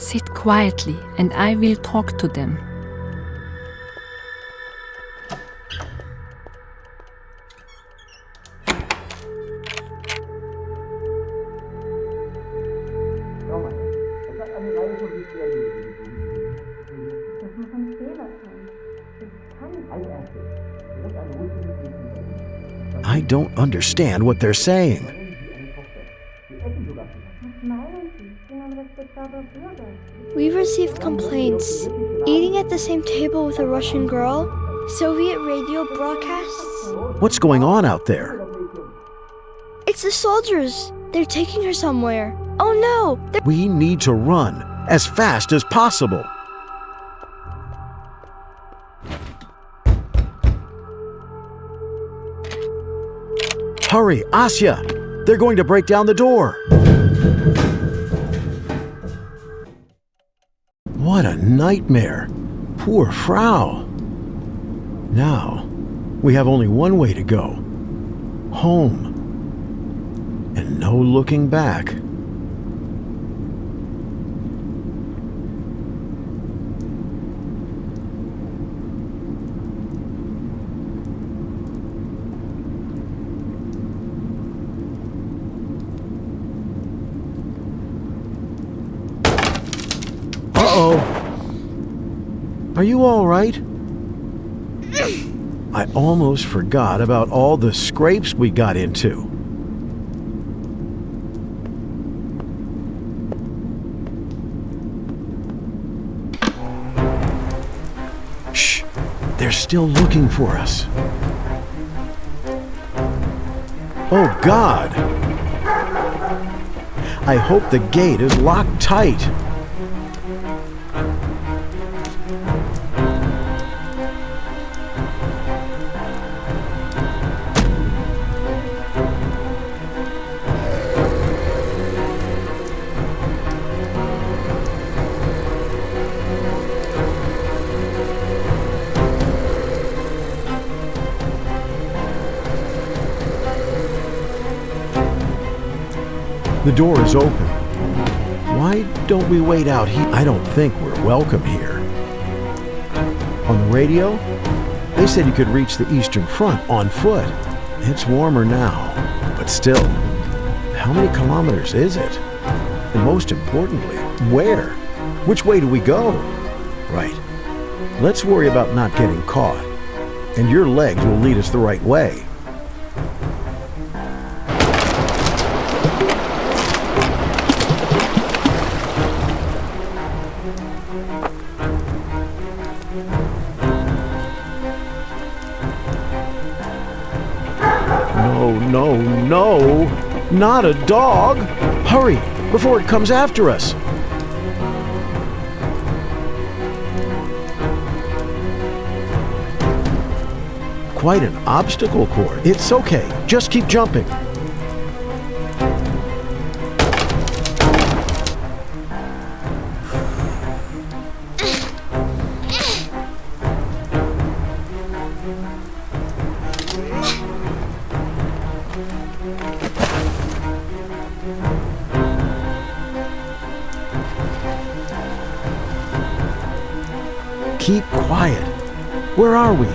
Sit quietly and I will talk to them. I don't understand what they're saying. We've received complaints. Eating at the same table with a Russian girl? Soviet radio broadcasts? What's going on out there? It's the soldiers. They're taking her somewhere. Oh no! We need to run as fast as possible. Hurry, Asya! They're going to break down the door. What a nightmare. Poor Frau. Now, we have only one way to go. Home. And no looking back. Uh-oh. Are you all right? I almost forgot about all the scrapes we got into. Shh! They're still looking for us. Oh, God! I hope the gate is locked tight. The door is open. Why don't we wait out here? I don't think we're welcome here. On the radio, they said you could reach the Eastern Front on foot. It's warmer now, but still, how many kilometers is it? And most importantly, where? Which way do we go? Right. Let's worry about not getting caught. And your legs will lead us the right way. No, no, not a dog! Hurry, before it comes after us! Quite an obstacle course. It's okay, just keep jumping. Keep quiet. Where are we?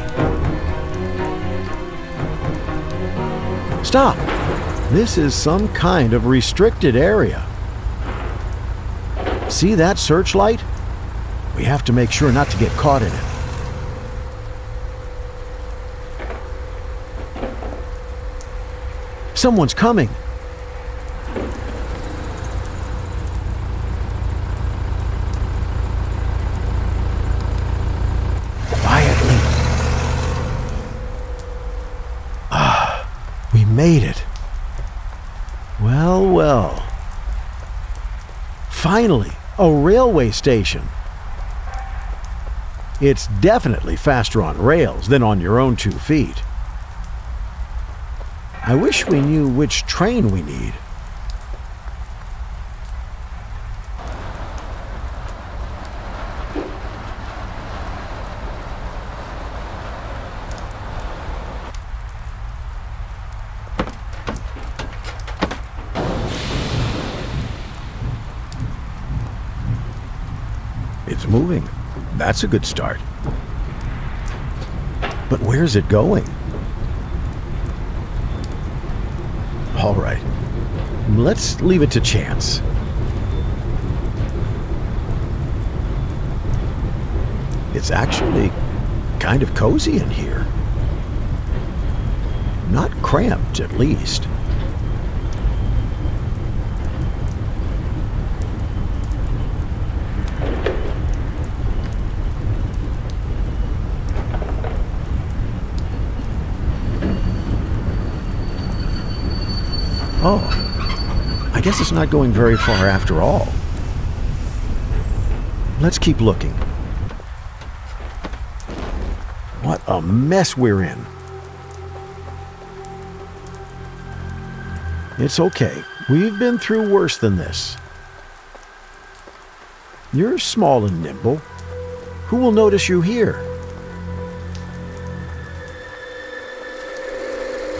Stop! This is some kind of restricted area. See that searchlight? We have to make sure not to get caught in it. Someone's coming. Made it. Well, well. Finally, a railway station. It's definitely faster on rails than on your own 2 feet. I wish we knew which train we need. It's moving. That's a good start. But where's it going? All right. Let's leave it to chance. It's actually kind of cozy in here. Not cramped, at least. Oh, I guess it's not going very far after all. Let's keep looking. What a mess we're in. It's okay. We've been through worse than this. You're small and nimble. Who will notice you here?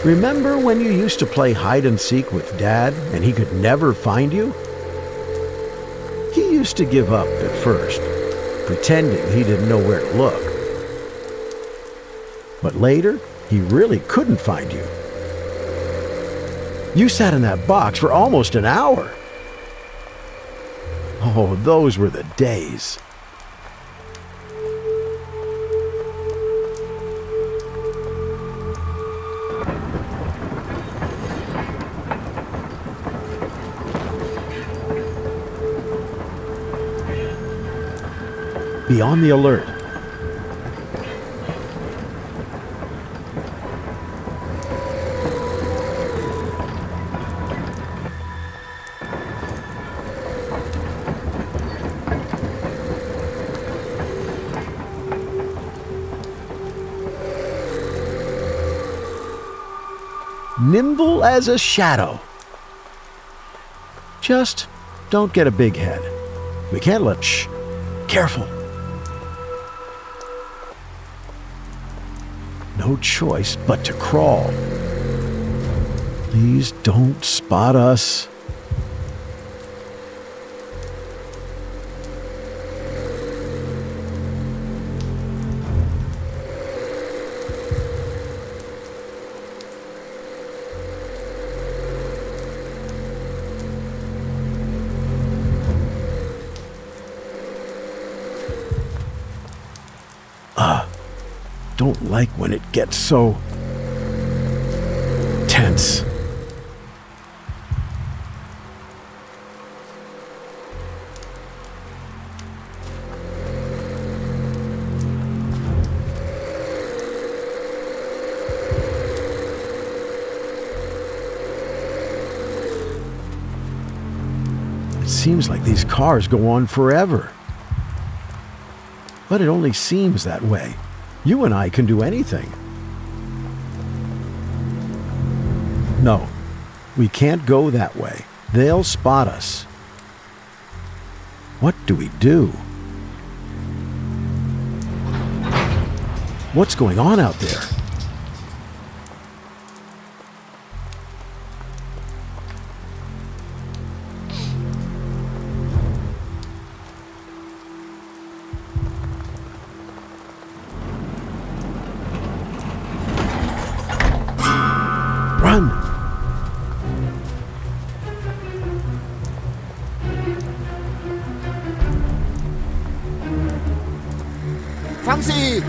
Remember when you used to play hide and seek with Dad and he could never find you? He used to give up at first, pretending he didn't know where to look. But later, he really couldn't find you. You sat in that box for almost an hour. Oh, those were the days. Be on the alert. Nimble as a shadow. Just don't get a big head. We can't let... Shh. Careful. No choice but to crawl. Please don't spot us. Don't like when it gets so tense. It seems like these cars go on forever. But it only seems that way. You and I can do anything. No, we can't go that way. They'll spot us. What do we do? What's going on out there? Run! Fang sie!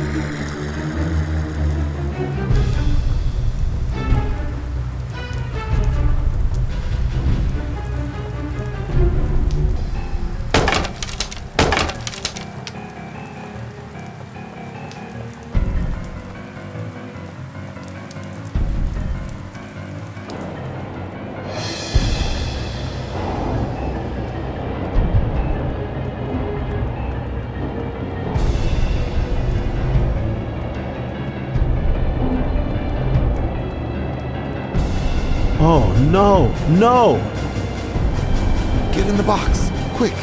Oh, no, no! Get in the box, quick!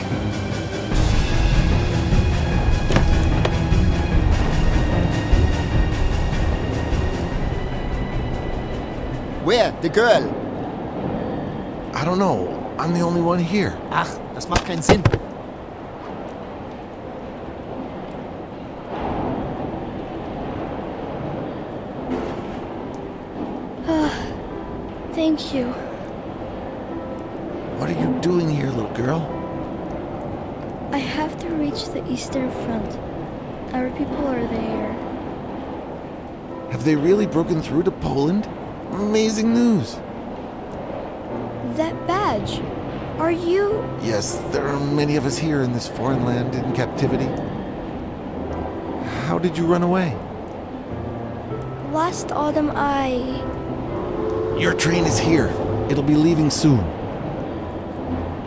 Where? The girl? I don't know. I'm the only one here. Ach, das macht keinen Sinn. Thank you. What are you doing here, little girl? I have to reach the Eastern Front. Our people are there. Have they really broken through to Poland? Amazing news. That badge. Are you... Yes, there are many of us here in this foreign land in captivity. How did you run away? Last autumn Your train is here. It'll be leaving soon.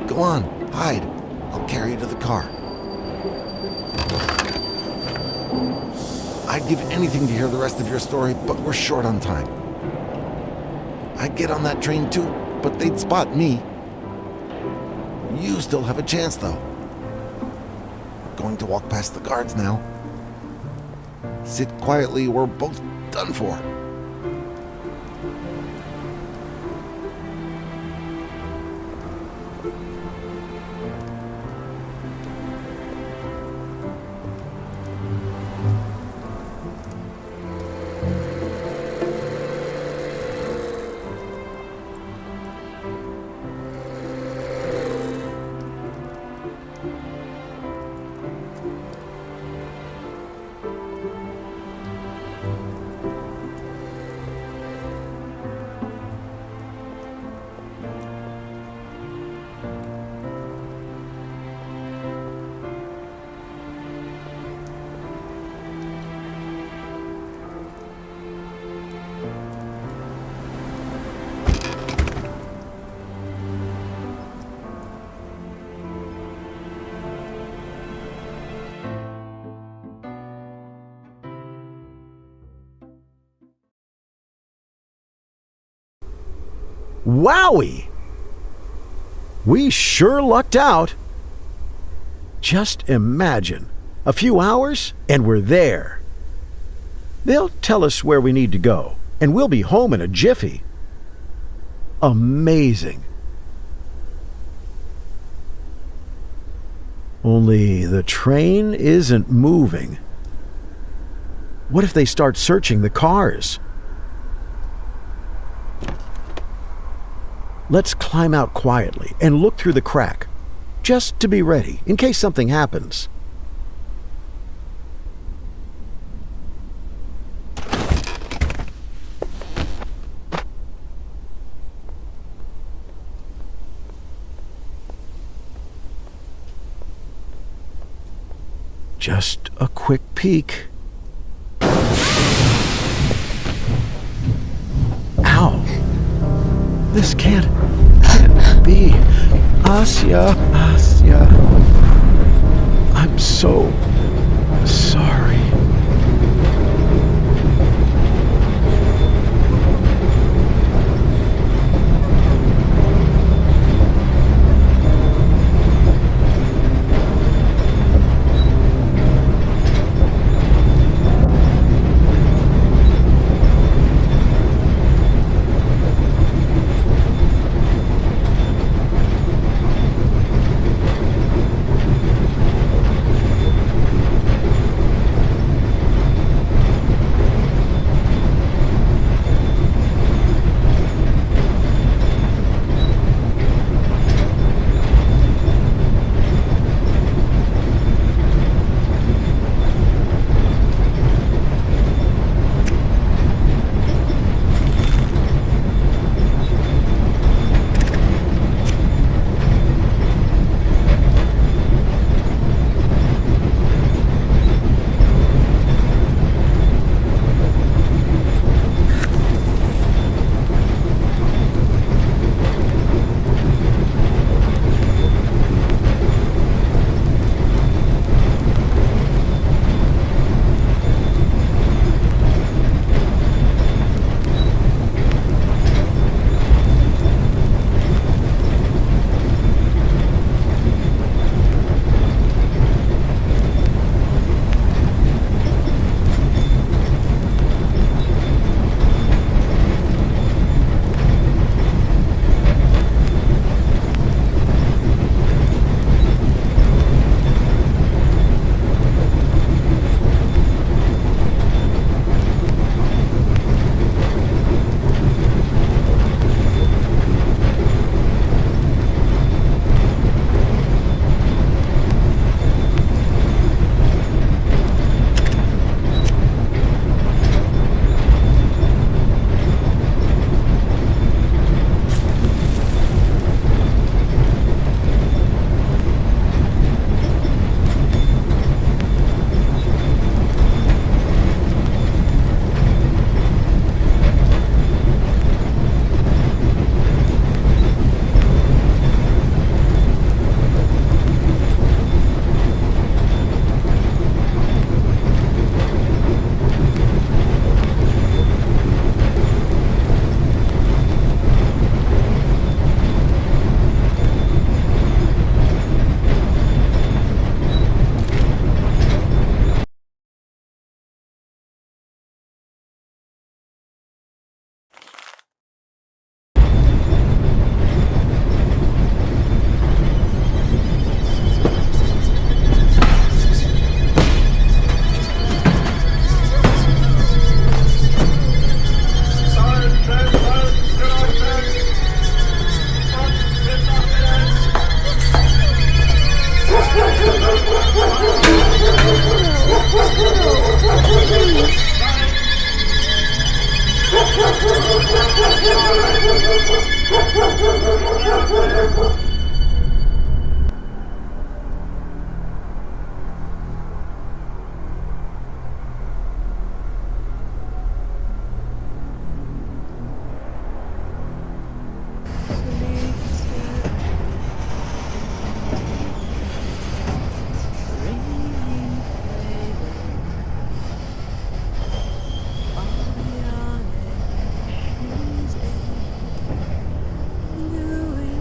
Go on, hide. I'll carry you to the car. I'd give anything to hear the rest of your story, but we're short on time. I'd get on that train too, but they'd spot me. You still have a chance, though. Going to walk past the guards now. Sit quietly, we're both done for. Wowie! We sure lucked out. Just imagine, a few hours and we're there. They'll tell us where we need to go, and we'll be home in a jiffy. Amazing. Only the train isn't moving. What if they start searching the cars? Let's climb out quietly and look through the crack, just to be ready in case something happens. Just a quick peek. Ow! This can't be. Asya, I'm so sorry.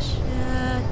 Shadow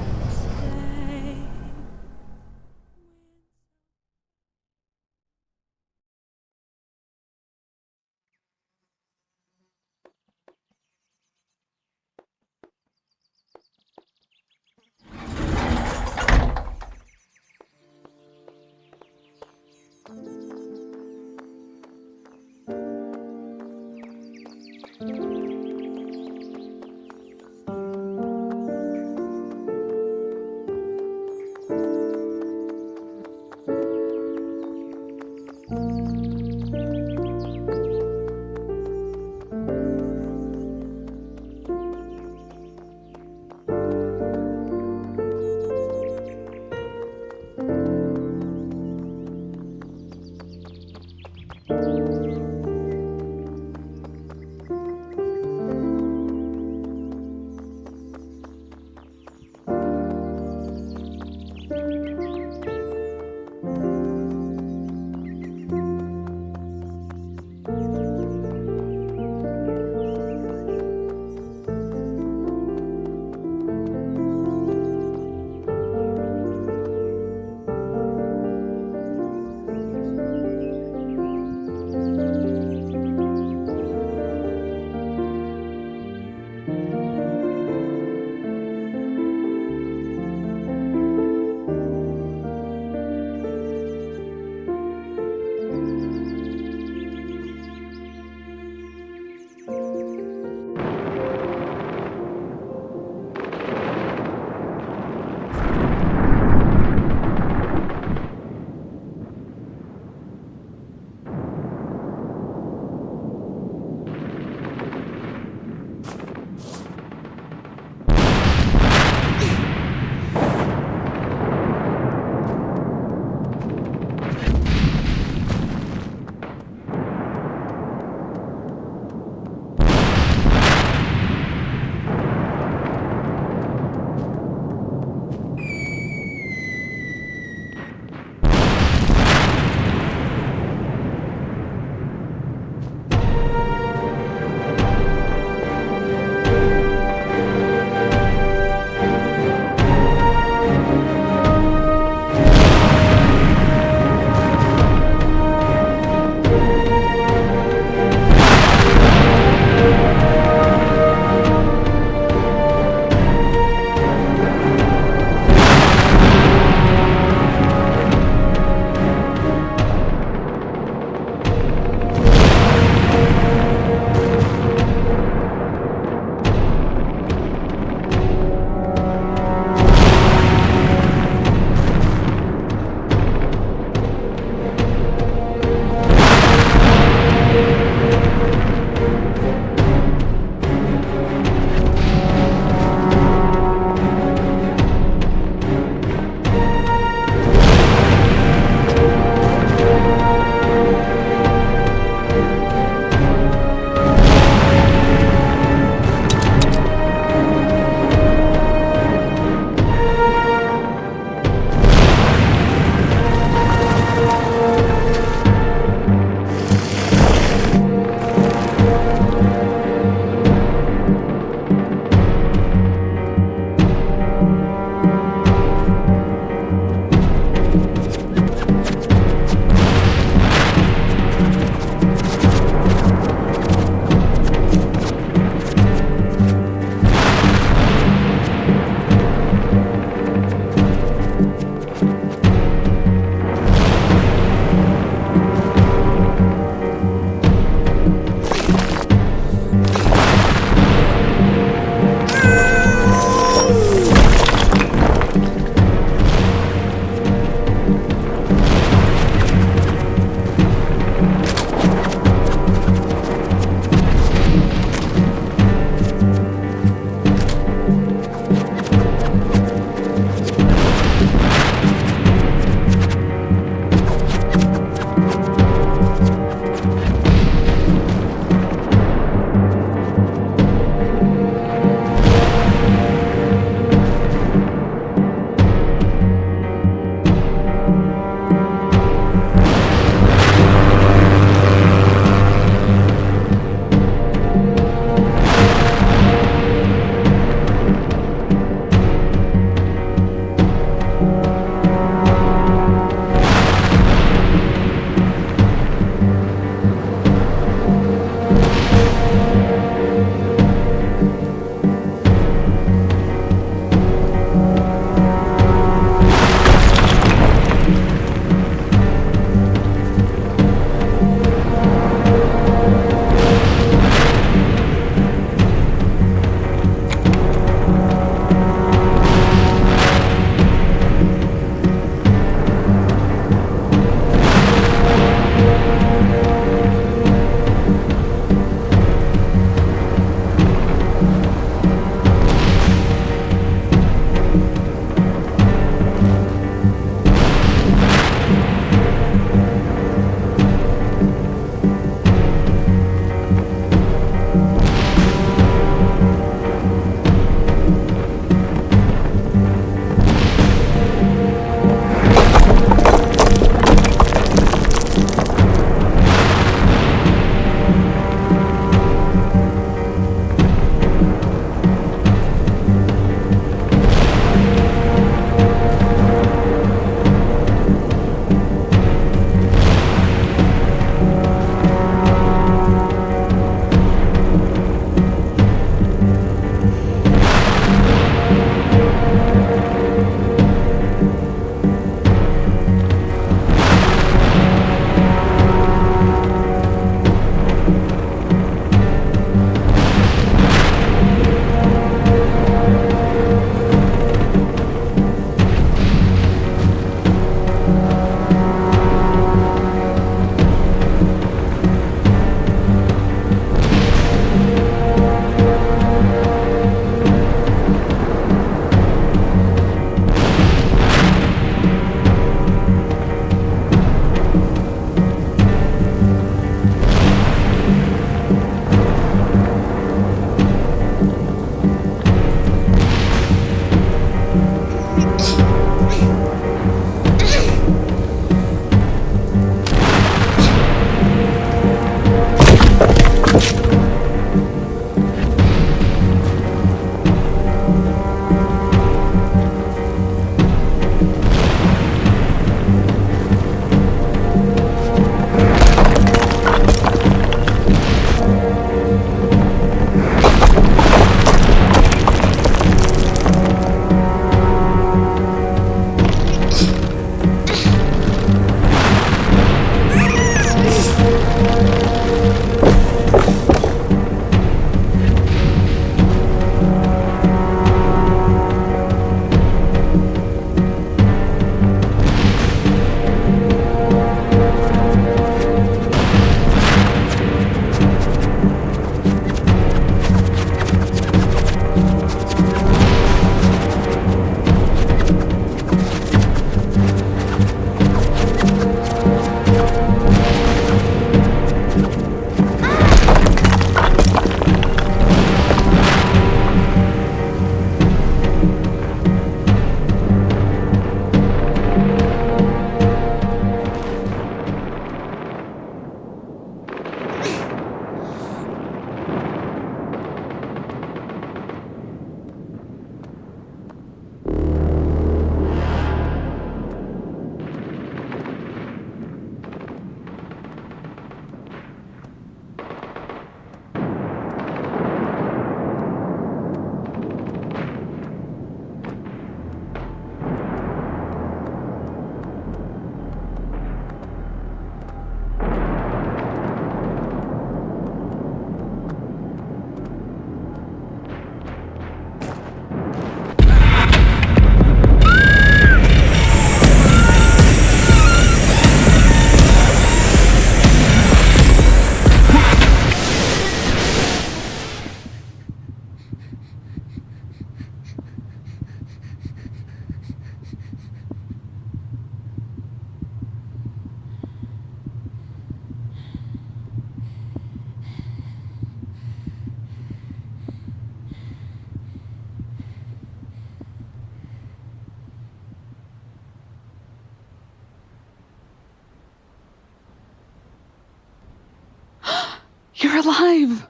You're alive!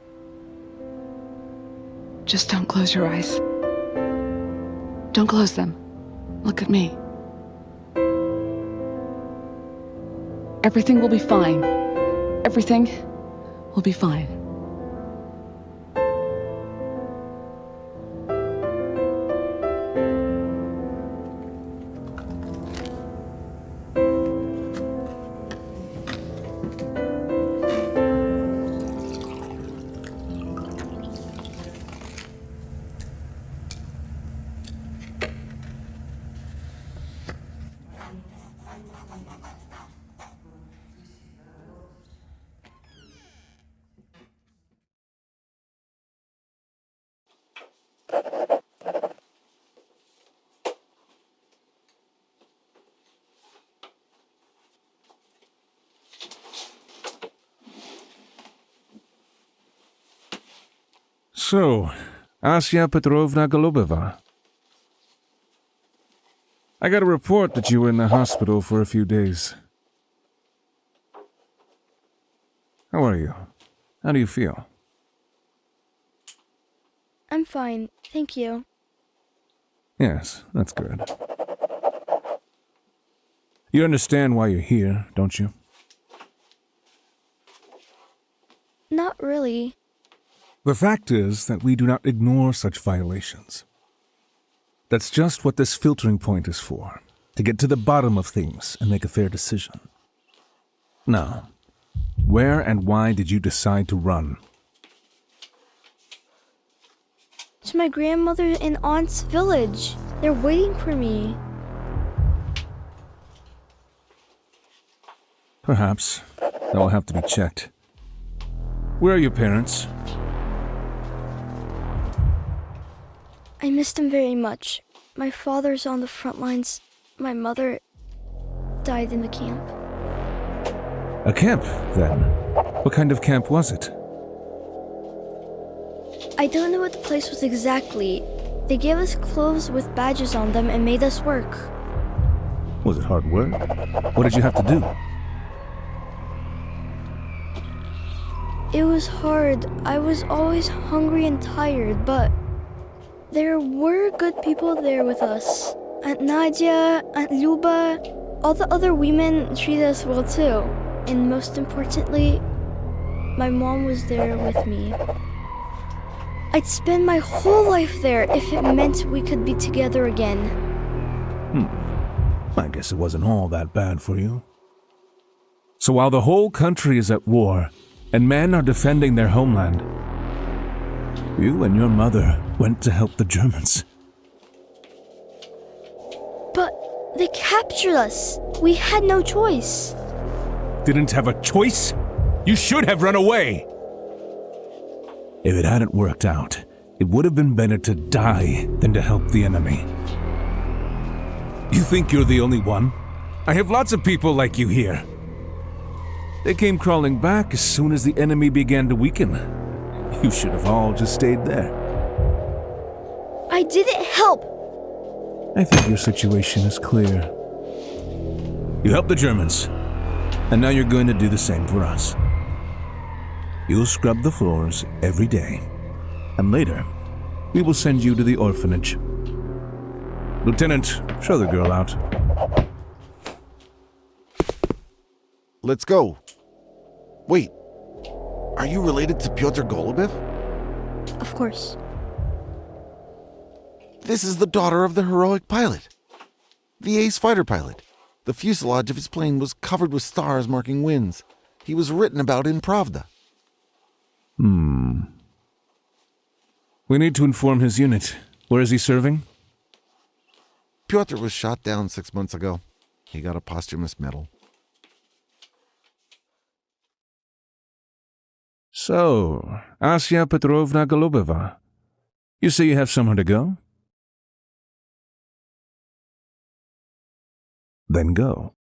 Just don't close your eyes. Don't close them. Look at me. Everything will be fine. Everything will be fine. So, Asya Petrovna Golubeva. I got a report that you were in the hospital for a few days. How are you? How do you feel? I'm fine, thank you. Yes, that's good. You understand why you're here, don't you? Not really. The fact is that we do not ignore such violations. That's just what this filtering point is for, to get to the bottom of things and make a fair decision. Now, where and why did you decide to run? To my grandmother and aunt's village. They're waiting for me. Perhaps. That will have to be checked. Where are your parents? I missed them very much. My father's on the front lines. My mother died in the camp. A camp, then? What kind of camp was it? I don't know what the place was exactly. They gave us clothes with badges on them and made us work. Was it hard work? What did you have to do? It was hard. I was always hungry and tired, but there were good people there with us. Aunt Nadia, Aunt Luba, all the other women treated us well too. And most importantly, my mom was there with me. I'd spend my whole life there if it meant we could be together again. I guess it wasn't all that bad for you. So while the whole country is at war, and men are defending their homeland, you and your mother went to help the Germans. But they captured us. We had no choice. Didn't have a choice? You should have run away! If it hadn't worked out, it would have been better to die than to help the enemy. You think you're the only one? I have lots of people like you here. They came crawling back as soon as the enemy began to weaken. You should have all just stayed there. I didn't help. I think your situation is clear. You helped the Germans, and now you're going to do the same for us. You'll scrub the floors every day, and later, we will send you to the orphanage. Lieutenant, show the girl out. Let's go. Wait, are you related to Pyotr Golubev? Of course. This is the daughter of the heroic pilot. The ace fighter pilot. The fuselage of his plane was covered with stars marking wins. He was written about in Pravda. We need to inform his unit. Where is he serving? Pyotr was shot down 6 months ago. He got a posthumous medal. So, Asya Petrovna Golubeva, you say you have somewhere to go? Then go.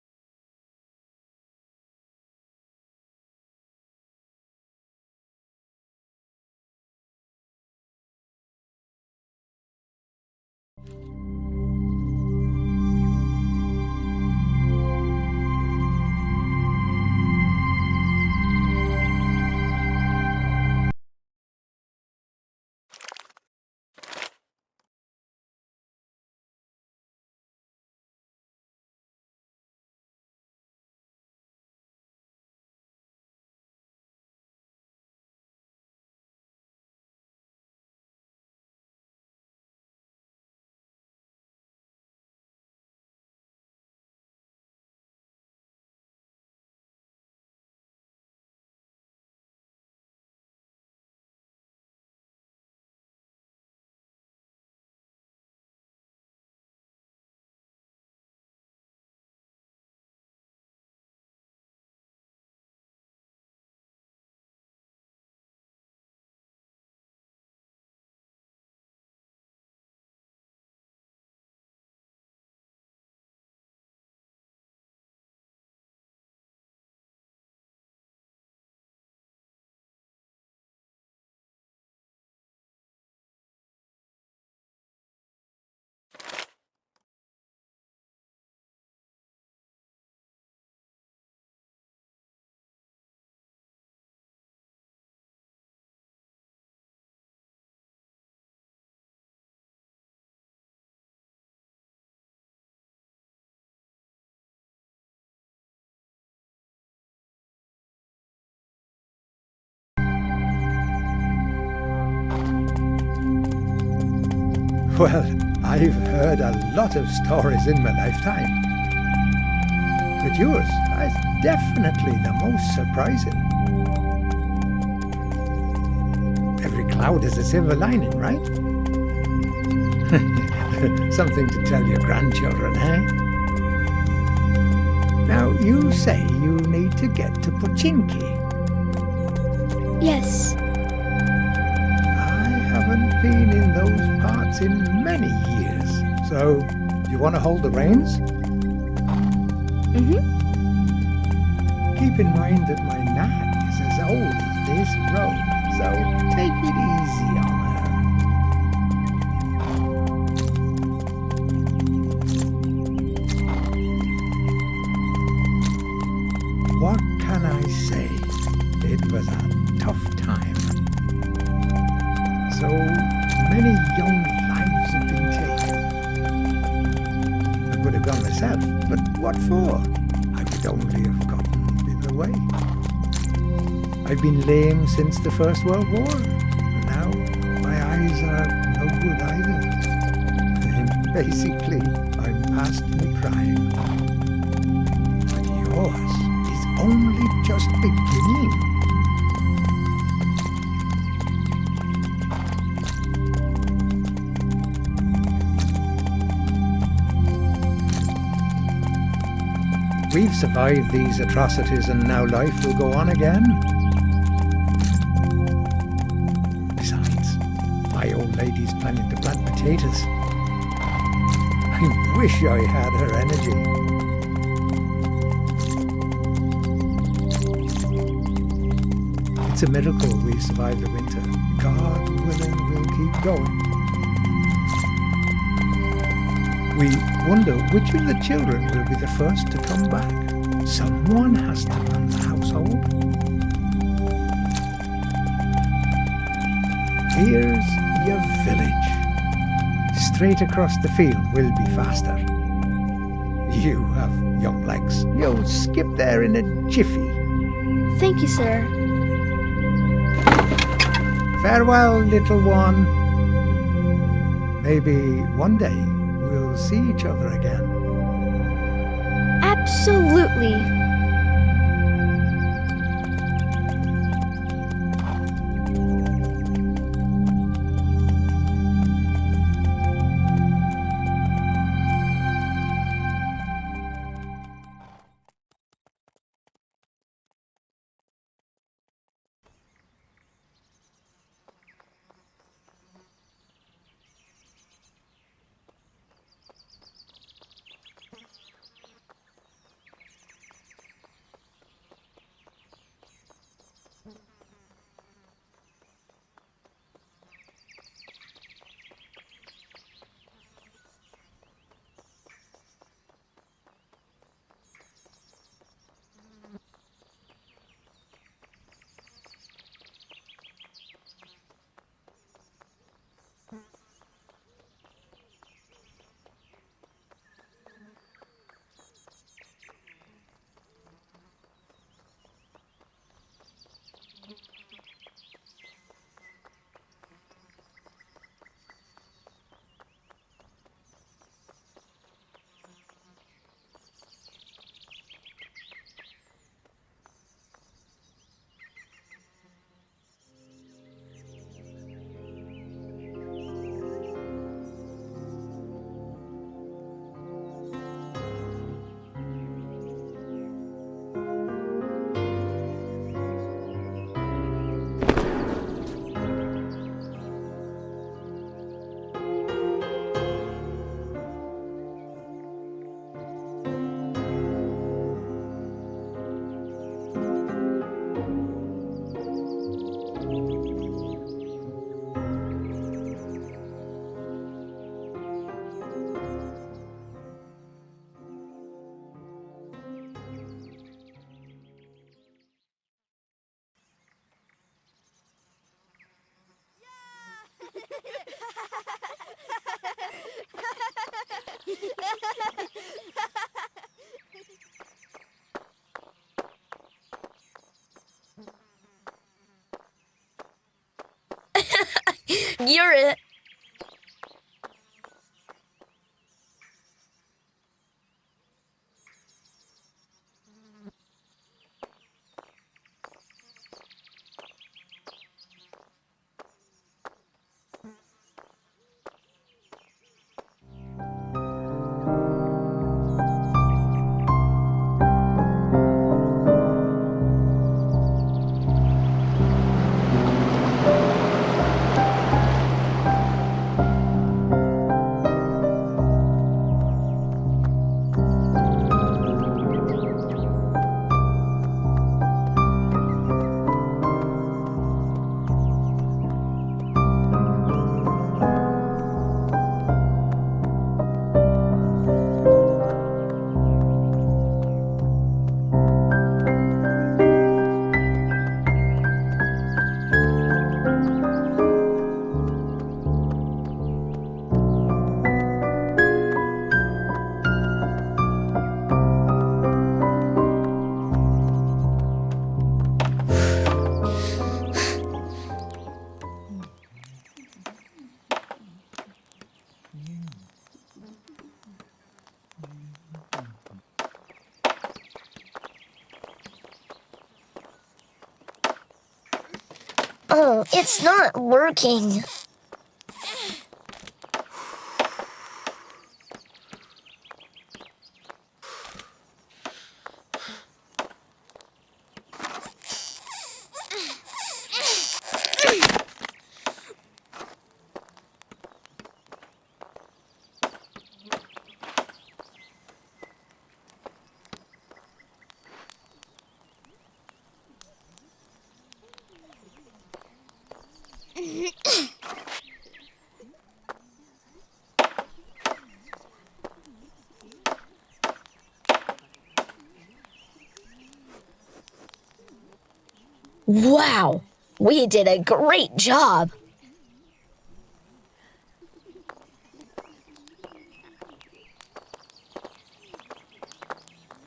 Well, I've heard a lot of stories in my lifetime. But yours is definitely the most surprising. Every cloud has a silver lining, right? Something to tell your grandchildren, eh? Now, you say you need to get to Pochinki. Yes. I haven't been in those parts in many years. So, you want to hold the reins? Mm-hmm. Keep in mind that my nan is as old as this road, so take it easy on her. What can I say? It was a tough time. So many young lives have been taken. I would have gone myself, but what for? I would only have gotten in the way. I've been lame since the First World War, and now my eyes are no good either. And basically, I'm past my prime. But yours is only just beginning. We've survived these atrocities and now life will go on again. Besides, my old lady's planning to plant potatoes. I wish I had her energy. It's a miracle we survived the winter. God willing, we'll keep going. We wonder which of the children will be the first to come back. Someone has to run the household. Here's your village. Straight across the field will be faster. You have young legs. You'll skip there in a jiffy. Thank you, sir. Farewell, little one. Maybe one day we'll see each other again. Absolutely. You're it. Oh, it's not working. Wow, we did a great job.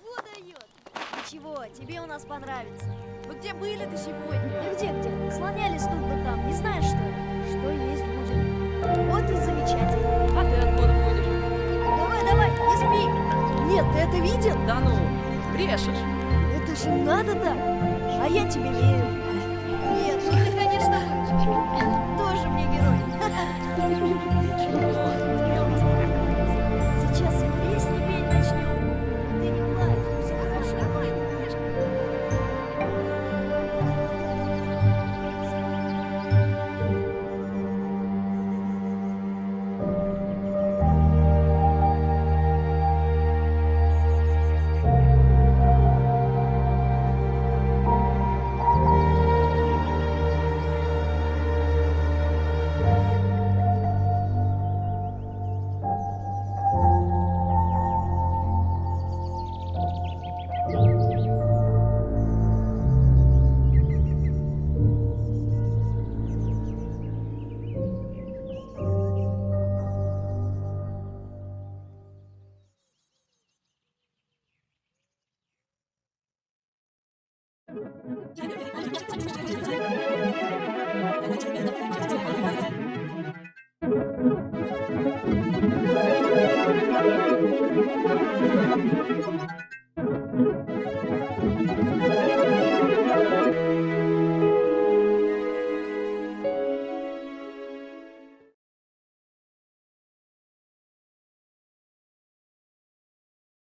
Вот дает. Ничего, тебе у нас понравится. Вы где были-то сегодня? Где? Слонялись тут да там, не знаешь, что ли? Что есть будем. Вот и замечательно. А ты откуда будешь? Давай, не спи. Нет, ты это видел? Да ну, брешешь. Это же надо так. А я тебе верю. Нет, ну ты, конечно, тоже мне герой. Сейчас песни петь начнем. Ты не плачь, все хорошо. Давай, Thank you.